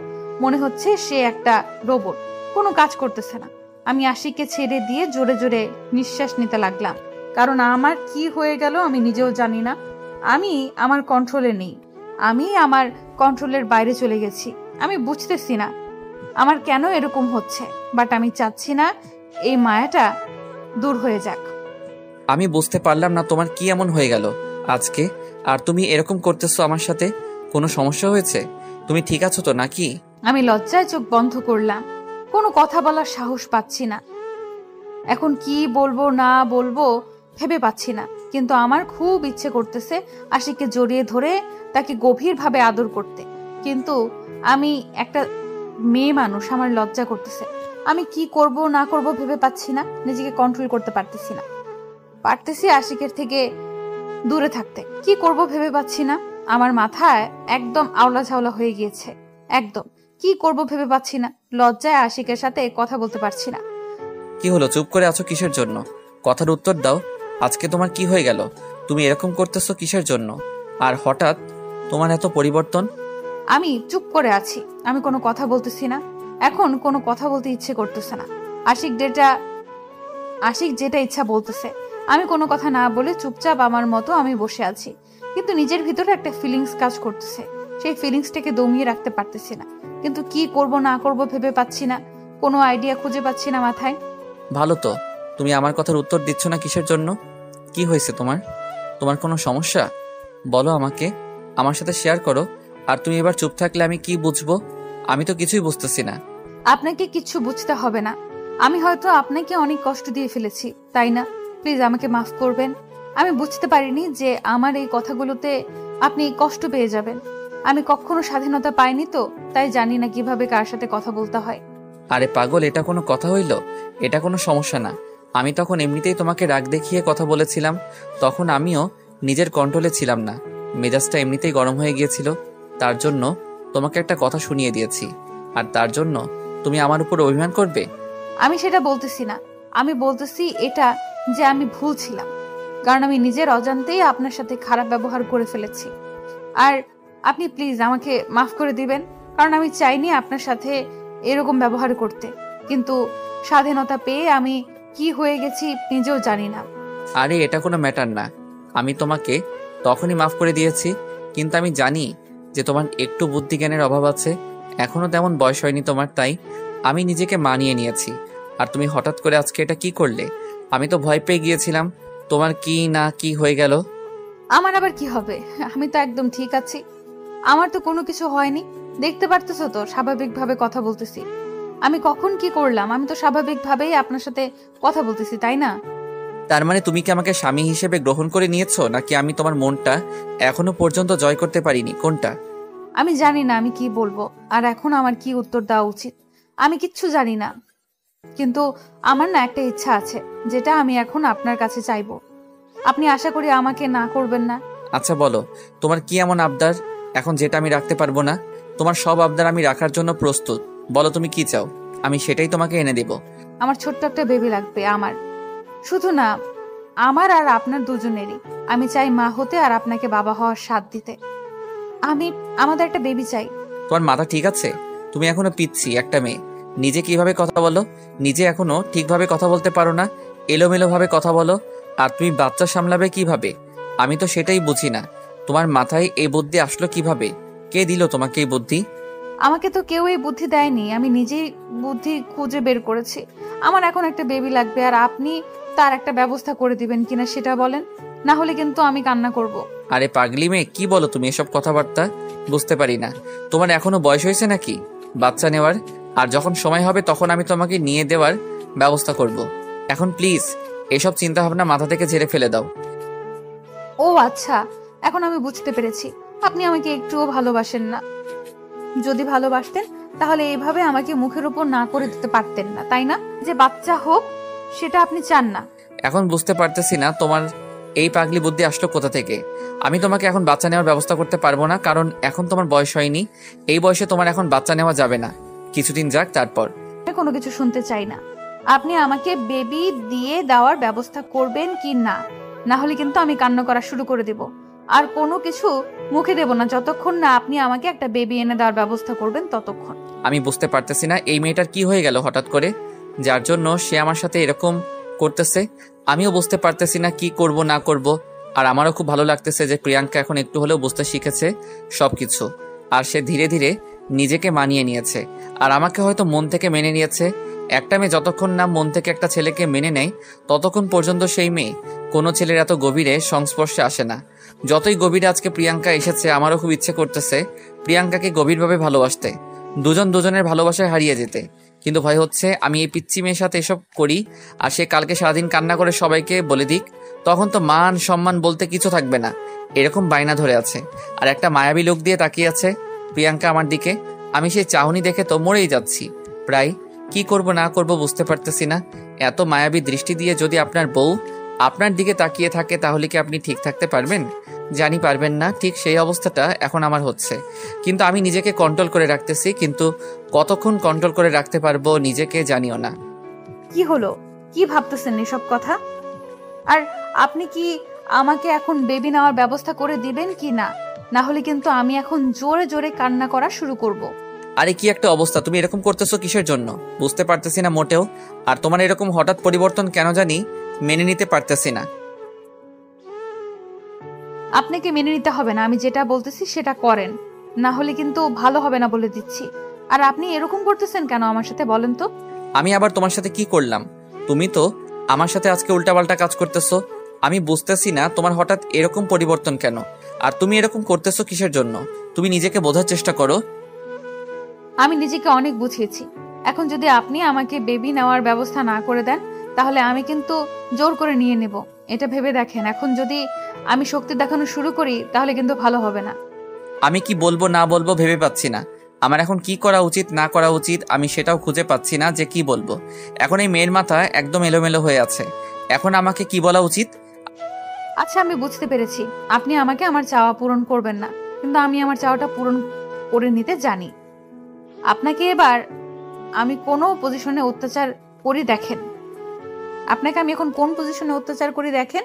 মনে হচ্ছে সে একটা রোবট, কোনো কাজ করতেছে না। আমি আশিককে ছেড়ে দিয়ে জোরে জোরে নিঃশ্বাস নিতে লাগলাম, কারণ আমার কি হয়ে গেল আমি নিজেও জানি না। আমি আমার কন্ট্রোলে নেই, আমি আমার কন্ট্রোলের বাইরে চলে গেছি। আমি বুঝতেছি না আমার কেন এরকম হচ্ছে, বাট আমি চাচ্ছি না এই মায়াটা দূর হয়ে যাক। আমি বুঝতে পারলাম না তোমার কি এমন হয়ে গেল আজকে, আর তুমি এরকম করতেছো আমার সাথে। কোনো সমস্যা হয়েছে? তুমি ঠিক আছো তো নাকি? আমি লজ্জায় চোখ বন্ধ করলাম, কোনো কথা বলার সাহস পাচ্ছি না। এখন কি বলবো না বলবো ভেবে পাচ্ছি না, কিন্তু আমার খুব ইচ্ছে করতেছে আশিককে জড়িয়ে ধরে তাকে গভীরভাবে আদর করতে। কিন্তু আমি একটা মেয়ে মানুষ, আমার লজ্জা করতেছে। আমি কি করব না করব ভেবে পাচ্ছি না, নিজেকে কন্ট্রোল করতে পারতেছি আশিকের থেকে দূরে থাকতে। কি করব ভেবে পাচ্ছি না। আমার মাথায় একদম আওলা ঝাওলা হয়ে গিয়েছে। একদম কি করব ভেবে পাচ্ছি না। লজ্জায় আশিকের সাথে কথা বলতে পারছি না। কি হলো, চুপ করে আছো কিসের জন্য? কথার উত্তর দাও। আজকে তোমার কি হয়ে গেল? তুমি এরকম করতেছো কিসের জন্য? আর হঠাৎ তোমার এত পরিবর্তন? আমি চুপ করে আছি, আমি কোনো কথা বলতেছি না। এখন কোনো কথা বলতে ইচ্ছে করতেছে না। আশিক যেটা ইচ্ছা বলতেছে, আমি কোনো কথা না বলে চুপচাপ আমার মতো আমি বসে আছি। কিন্তু নিজের ভিতরে একটা ফিলিংস কাজ করতেছে, সেই ফিলিংসটাকে দমিয়ে রাখতে পারতেছি না। কিন্তু কি করব না করব ভেবে পাচ্ছি না, কোনো আইডিয়া খুঁজে পাচ্ছি না মাথায়। ভালো তো, তুমি আমার কথার উত্তর দিচ্ছ না কিসের জন্য? কি হয়েছে তোমার? তোমার কোনো সমস্যা? বলো আমাকে, আমার সাথে শেয়ার করো। আর তুমি এবার চুপ থাকলে আমি কি বুঝবো? আমি তো কিছুই বুঝতেছি না। আপনাকে কিচ্ছু বুঝতে হবে না। আমি হয়তো আপনাকে অনেক কষ্ট দিয়ে ফেলেছি, তাই না? প্লিজ আমাকে মাফ করবেন। আমি বুঝতে পারিনি যে আমার এই কথাগুলোতে আপনি কষ্ট পেয়ে যাবেন। আমি কখনো স্বাধীনতা পাইনি তো, তাই জানি না কিভাবে কার সাথে কথা বলতে হয়। আরে পাগল, এটা কোনো কথা হইল? এটা কোনো সমস্যা না। আমি তখন এমনিতেই তোমাকে রাগ দেখিয়ে কথা বলেছিলাম। তখন আমিও নিজের কন্ট্রোলে ছিলাম না, মেজাজটা এমনিতেই গরম হয়ে গিয়েছিল। তার জন্য তোমাকে একটা কথা শুনিয়ে দিয়েছি। আর তার জন্য তুমি আমার উপর অভিমান করবে? আমি সেটা বলতেছি না। আমি বলতেছি এটা যে আমি ভুল ছিলাম, কারণ আমি নিজের অজান্তেই আপনার সাথে খারাপ ব্যবহার করে ফেলেছি। আর আপনি প্লিজ আমাকে মাফ করে দিবেন, কারণ আমি চাইনি আপনার সাথে এরকম ব্যবহার করতে। কিন্তু স্বাধীনতা পেয়ে আমি কি হয়ে গেছি নিজেও জানি না। আরে এটা কোনো ম্যাটার না। আমি তোমাকে তখনই মাফ করে দিয়েছি, কিন্তু আমি জানি যে তোমার একটু বুদ্ধি জ্ঞানের অভাব আছে। এখনো তেমন বয়স হয়নি তোমার, তাই আমি নিজেকে মানিয়ে নিয়েছি। আর তুমি হঠাৎ করে আজকে এটা কি করলে? আমি তো ভয় পেয়ে গিয়েছিলাম তোমার কি না কি হয়ে গেল। আমার আবার কি হবে? আমি তো একদম ঠিক আছি, আমার তো কোনো কিছু হয়নি। দেখতে পারতেছো তো স্বাভাবিকভাবে কথা বলতেছি। আমি কখন কি করলাম? আমি তো স্বাভাবিকভাবেই আপনার সাথে কথা বলতেছি, তাই না? তার মানে তুমি কি আমাকে স্বামী হিসেবে গ্রহণ করে নিয়েছো, নাকি আমি তোমার মনটা এখনো পর্যন্ত জয় করতে পারিনি? কোনটা? আমি জানি না আমি কি বলবো, আর এখন আমার কি উত্তর দেওয়া উচিত আমি কিচ্ছু জানি না। কিন্তু আমার না একটা ইচ্ছা আছে, যেটা আমি এখন আপনার কাছে চাইবো। আপনি আশা করি আমাকে না করবেন না। আচ্ছা বলো, তোমার কি এমন আবদার এখন যেটা আমি রাখতে পারবো না? তোমার সব আবদার আমি রাখার জন্য প্রস্তুত। বলো তুমি কি চাও, আমি সেটাই তোমাকে এনে দেব। আমার ছোট্ট একটা বেবি লাগবে, আমার শুধু না, আমার আর আপনার দুজনেরই। আমি চাই মা হতে আর আপনাকে বাবা হওয়ার স্বাদ দিতে। আমাদের একটা বেবি চাই। তোমার মাথা ঠিক আছে? তুমি এখনো পিচ্ছি একটা মেয়ে। নিজে কিভাবে কথা বলো, নিজে এখনো ঠিকভাবে কথা বলতে পারো না, এলোমেলো ভাবে কথা বলো। আর তুমি বাচ্চা সামলাবে কিভাবে? আমি তো সেটাই বুঝি না। তোমার মাথায় এই বুদ্ধি আসলো কিভাবে? কে দিল তোমাকে এই বুদ্ধি? আমাকে তো কেউ এই বুদ্ধি দেয়নি, আমি নিজেই বুদ্ধি খুঁজে বের করেছি। আমার এখন একটা বেবি লাগবে, আর আপনি তার একটা ব্যবস্থা করে দিবেন কিনা সেটা বলেন, না হলে কিন্তু আমি কান্না করব। আরে পাগলি মেয়ে, কি বলো তুমি এসব কথাবার্তা? বুঝতে পারি না। তোমার এখনো বয়স হয়েছে নাকি বাচ্চা নেওয়ার? আর যখন সময় হবে তখন আমি তোমাকে নিয়ে দেওয়ার ব্যবস্থা করব। এখন প্লিজ এসব চিন্তা ভাবনা মাথা থেকে ঝেড়ে ফেলে দাও। ও আচ্ছা, এখন আমি বুঝতে পেরেছি আপনি আমাকে একটুও ভালোবাসেন না। যদি ভালোবাসতেন তাহলে এইভাবে আমাকে মুখের উপর না করে দিতে পারতেন না, তাই না? যে বাচ্চা হোক সেটা আপনি চান না। এখন বুঝতে পারতেছি না তোমার এই পাগলি বুদ্ধি আসলো কোথা থেকে। আমি তোমাকে এখন বাচ্চা নেওয়ার ব্যবস্থা করতে পারবো না, কারণ এখন তোমার বয়স হয়নি। এই বয়সে তোমার এখন বাচ্চা নেওয়া যাবে না, কিছুদিন যাক তারপর। আমি কোনো কিছু শুনতে চাই না। আপনি আমাকে বেবি দিয়ে দেওয়ার ব্যবস্থা করবেন কি না, না হলে কিন্তু আমি কান্না করা শুরু করে দেব। আর কোনো কিছু মুখে দেব না যতক্ষণ না আপনি আমাকে একটা বেবি এনে দেওয়ার ব্যবস্থা করবেন, ততক্ষণ। আমি বুঝতে পারতেছি না এই মেয়েটার কি হয়ে গেল হঠাৎ করে, যার জন্য সে আমার সাথে এরকম করতেছে। আমিও বুঝতে পারতেছি না কি করব না করব। আর আমারও খুব ভালো লাগতেছে যে প্রিয়াঙ্কা এখন একটু হলেও বুঝতে শিখেছে সবকিছু। আর সে ধীরে ধীরে নিজেকে মানিয়ে নিয়েছে, আর আমাকে হয়তো মন থেকে মেনে নিয়েছে। একটা মেয়ে যতক্ষণ না মন থেকে একটা ছেলেকে মেনে নেয়, ততক্ষণ পর্যন্ত সেই মেয়ে কোনো ছেলের এত গভীরে সংস্পর্শে আসে না। যতই গভীরে আজকে প্রিয়াঙ্কা এসেছে, আমারও খুব ইচ্ছে করতেছে প্রিয়াঙ্কাকে গভীরভাবে ভালোবাসতে, দুজন দুজনের ভালোবাসায় হারিয়ে যেতে। কিন্তু ভয় হচ্ছে আমি এই পিচ্চি মেয়ের সাথে এসব করি আর সে কালকে সারাদিন কান্না করে সবাইকে বলে দিক, তখন তো মান সম্মান বলতে কিছু থাকবে না। এরকম বায়না ধরে আছে, আর একটা মায়াবী লোক দিয়ে তাকিয়ে আছে প্রিয়াঙ্কা আমার দিকে। আমি সেই চাহনি দেখে তো মরেই যাচ্ছি প্রায়। কি করব না করব বুঝতে পারতেছি না। এত মায়াবী দৃষ্টি দিয়ে যদি আপনার বউ আপনার দিকে তাকিয়ে থাকে, তাহলে কি আপনি ঠিক থাকতে পারবেন? জানি পারবেন না, ঠিক সেই অবস্থাটা এখন আমার হচ্ছে। কিন্তু আমি নিজেকে কন্ট্রোল করে রাখতেছি, কিন্তু কতক্ষণ কন্ট্রোল করে রাখতে পারবো নিজেকে জানিও না। কি হলো? কি ভাবতেছেন এসব কথা? আর আপনি কি আমাকে এখন বেবি নেওয়ার ব্যবস্থা করে দিবেন কি না? না হলে কিন্তু আমি এখন জোরে জোরে কান্না করা শুরু করব। আরে কি একটা অবস্থা, তুমি এরকম করতেছো কিসের জন্য বুঝতে পারতেছি না মোটেও। আর তোমার এরকম হঠাৎ পরিবর্তন কেন জানি মেনে নিতে পারতেছি না। আপনাকে মেনে নিতে হবে না, আমি যেটা বলতেছি সেটা করেন, না হলে কিন্তু ভালো হবে না বলে দিচ্ছি। আর আপনি এরকম করতেছেন কেন আমার সাথে বলেন তো? আমি আবার তোমার সাথে কি করলাম? তুমি তো আমার সাথে আজকে উল্টাপাল্টা কাজ করতেছো। আমি বুঝতেছি না তোমার হঠাৎ এরকম পরিবর্তন কেন, আর তুমি এরকম করতেছো কিসের জন্য। তুমি নিজেকে বোঝার চেষ্টা করো। আমি নিজেকে অনেক বুঝিয়েছি। এখন যদি আপনি আমাকে বেবি নেওয়ার ব্যবস্থা না করে দেন, তাহলে আমি কিন্তু জোর করে নিয়ে নেব। এটা ভেবে দেখেন, এখন যদি আমি শক্তি দেখানো শুরু করি তাহলে কিন্তু ভালো হবে না। আমি কি বলবো না বলবো ভেবে পাচ্ছি না। আমার এখন কি করা উচিত না করা উচিত আমি সেটাও খুঁজে পাচ্ছি না যে কি বলবো। এখন এই মেয়ের মাথা একদম এলোমেলো হয়ে আছে। এখন আমাকে কি বলা উচিত? আচ্ছা, আমি বুঝতে পেরেছি আপনি আমাকে আমার চাওয়া পূরণ করবেন না, কিন্তু আমি আমার চাওয়াটা পূরণ করে নিতে জানি। আপনাকে এবার আমি কোনো পজিশনে অত্যাচার করি দেখেন। আপনাকে আমি এখন কোন পজিশনে অত্যাচার করি দেখেন।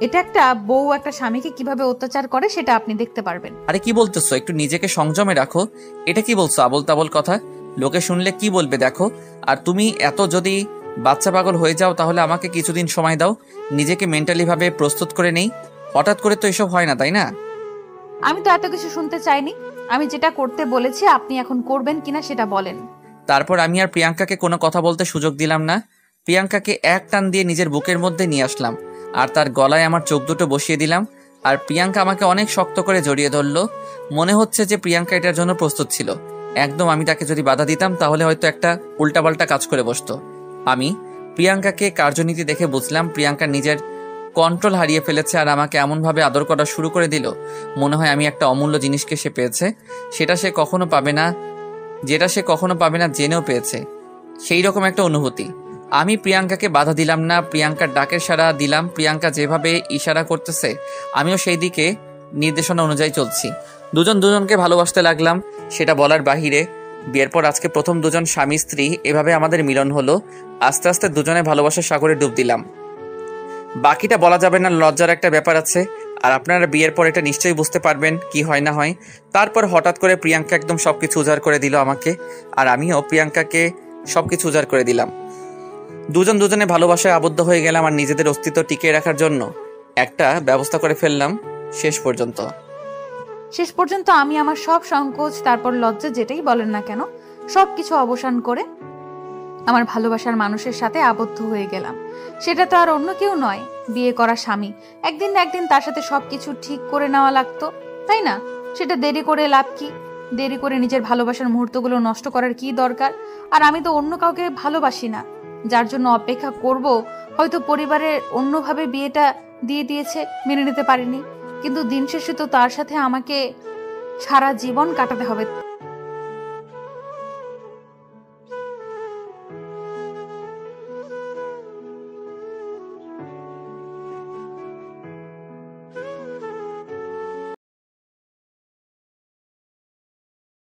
এটা একটা বউ একটা স্বামীকে কিভাবে অত্যাচার করে সেটা আপনি দেখতে পারবেন। আরে কি বলতেছো? একটু নিজেকে সংযমে রাখো। এটা কি বলছো আবল তাবল কথা? লোকে শুনলে কি বলবে দেখো। আর তুমি এত যদি বাচ্চা পাগল হয়ে যাও তাহলে আমাকে কিছুদিন সময় দাও, নিজেকে মেন্টালি ভাবে প্রস্তুত করে নেই। হঠাৎ করে তো এসব হয় না, তাই না? আমি তো এত কিছু শুনতে চাইনি। আমি যেটা করতে বলেছি আপনি এখন করবেন কিনা সেটা বলেন। তারপর আমি আর প্রিয়াঙ্কাকে কোনো কথা বলতে সুযোগ দিলাম না। প্রিয়াঙ্কাকে এক টান দিয়ে নিজের বুকের মধ্যে নিয়ে আসলাম, আর তার গলায় আমার চোখ দুটো বসিয়ে দিলাম। আর প্রিয়াঙ্কা আমাকে অনেক শক্ত করে জড়িয়ে ধরলো। মনে হচ্ছে যে প্রিয়াঙ্কা এটার জন্য প্রস্তুত ছিল। একদম আমি তাকে যদি বাধা দিতাম তাহলে হয়তো একটা উল্টাপাল্টা কাজ করে বসতো। আমি প্রিয়াঙ্কাকে কার্যনীতি দেখে বুঝলাম প্রিয়াঙ্কা নিজের কন্ট্রোল হারিয়ে ফেলেছে, আর আমাকে এমনভাবে আদর করা শুরু করে দিল মনে হয় আমি একটা অমূল্য জিনিসকে সে পেয়েছে, সেটা সে কখনো পাবে না, যেটা সে কখনো পাবে না জেনেও পেয়েছে। সেই রকম একটা অনুভূতি। আমি প্রিয়াঙ্কাকে বাধা দিলাম না, প্রিয়াঙ্কার ডাকের সাড়া দিলাম। প্রিয়াঙ্কা যেভাবে ইশারা করতেছে আমিও সেই দিকে নির্দেশনা অনুযায়ী চলছি। দুজন দুজনকে ভালোবাসতে লাগলাম, সেটা বলার বাহিরে। বিয়ের পর আজকে প্রথম দুজন স্বামী স্ত্রী এভাবে আমাদের মিলন হলো। আস্তে আস্তে দুজনে ভালোবাসার সাগরে ডুব দিলাম। বাকিটা বলা যাবে না, লজ্জার একটা ব্যাপার আছে। আর আপনারা বিয়ের পর এটা নিশ্চয়ই বুঝতে পারবেন কি হয় না হয়। তারপর হঠাৎ করে প্রিয়াঙ্কা একদম সবকিছু উজাড় করে দিল আমাকে, আর আমিও প্রিয়াঙ্কাকে সবকিছু উজাড় করে দিলাম। দুজন দুজনে ভালোবাসায় আবদ্ধ হয়ে গেলাম, আর নিজেদের অস্তিত্ব টিকিয়ে রাখার জন্য একটা ব্যবস্থা করে ফেললাম। শেষ পর্যন্ত আমি আমার সব সংকোচ, তারপর লজ্জা, যেটাই বলেন না কেন, সবকিছু অবসান করে আমার ভালোবাসার মানুষের সাথে আবদ্ধ হয়ে গেলাম। সেটা তো আর অন্য কেউ নয়, বিয়ে করা স্বামী। একদিন না একদিন তার সাথে সবকিছু ঠিক করে নেওয়া লাগতো, তাই না? সেটা দেরি করে লাভ কি? দেরি করে নিজের ভালোবাসার মুহূর্তগুলো নষ্ট করার কি দরকার? আর আমি তো অন্য কাউকে ভালোবাসি না, যার জন্য অপেক্ষা করব। হয়তো পরিবারের অন্যভাবে বিয়েটা দিয়ে দিয়েছে, মেনে নিতে পারিনি, কিন্তু দিন শেষে তো তার সাথে আমাকে সারা জীবন কাটাতে হবে।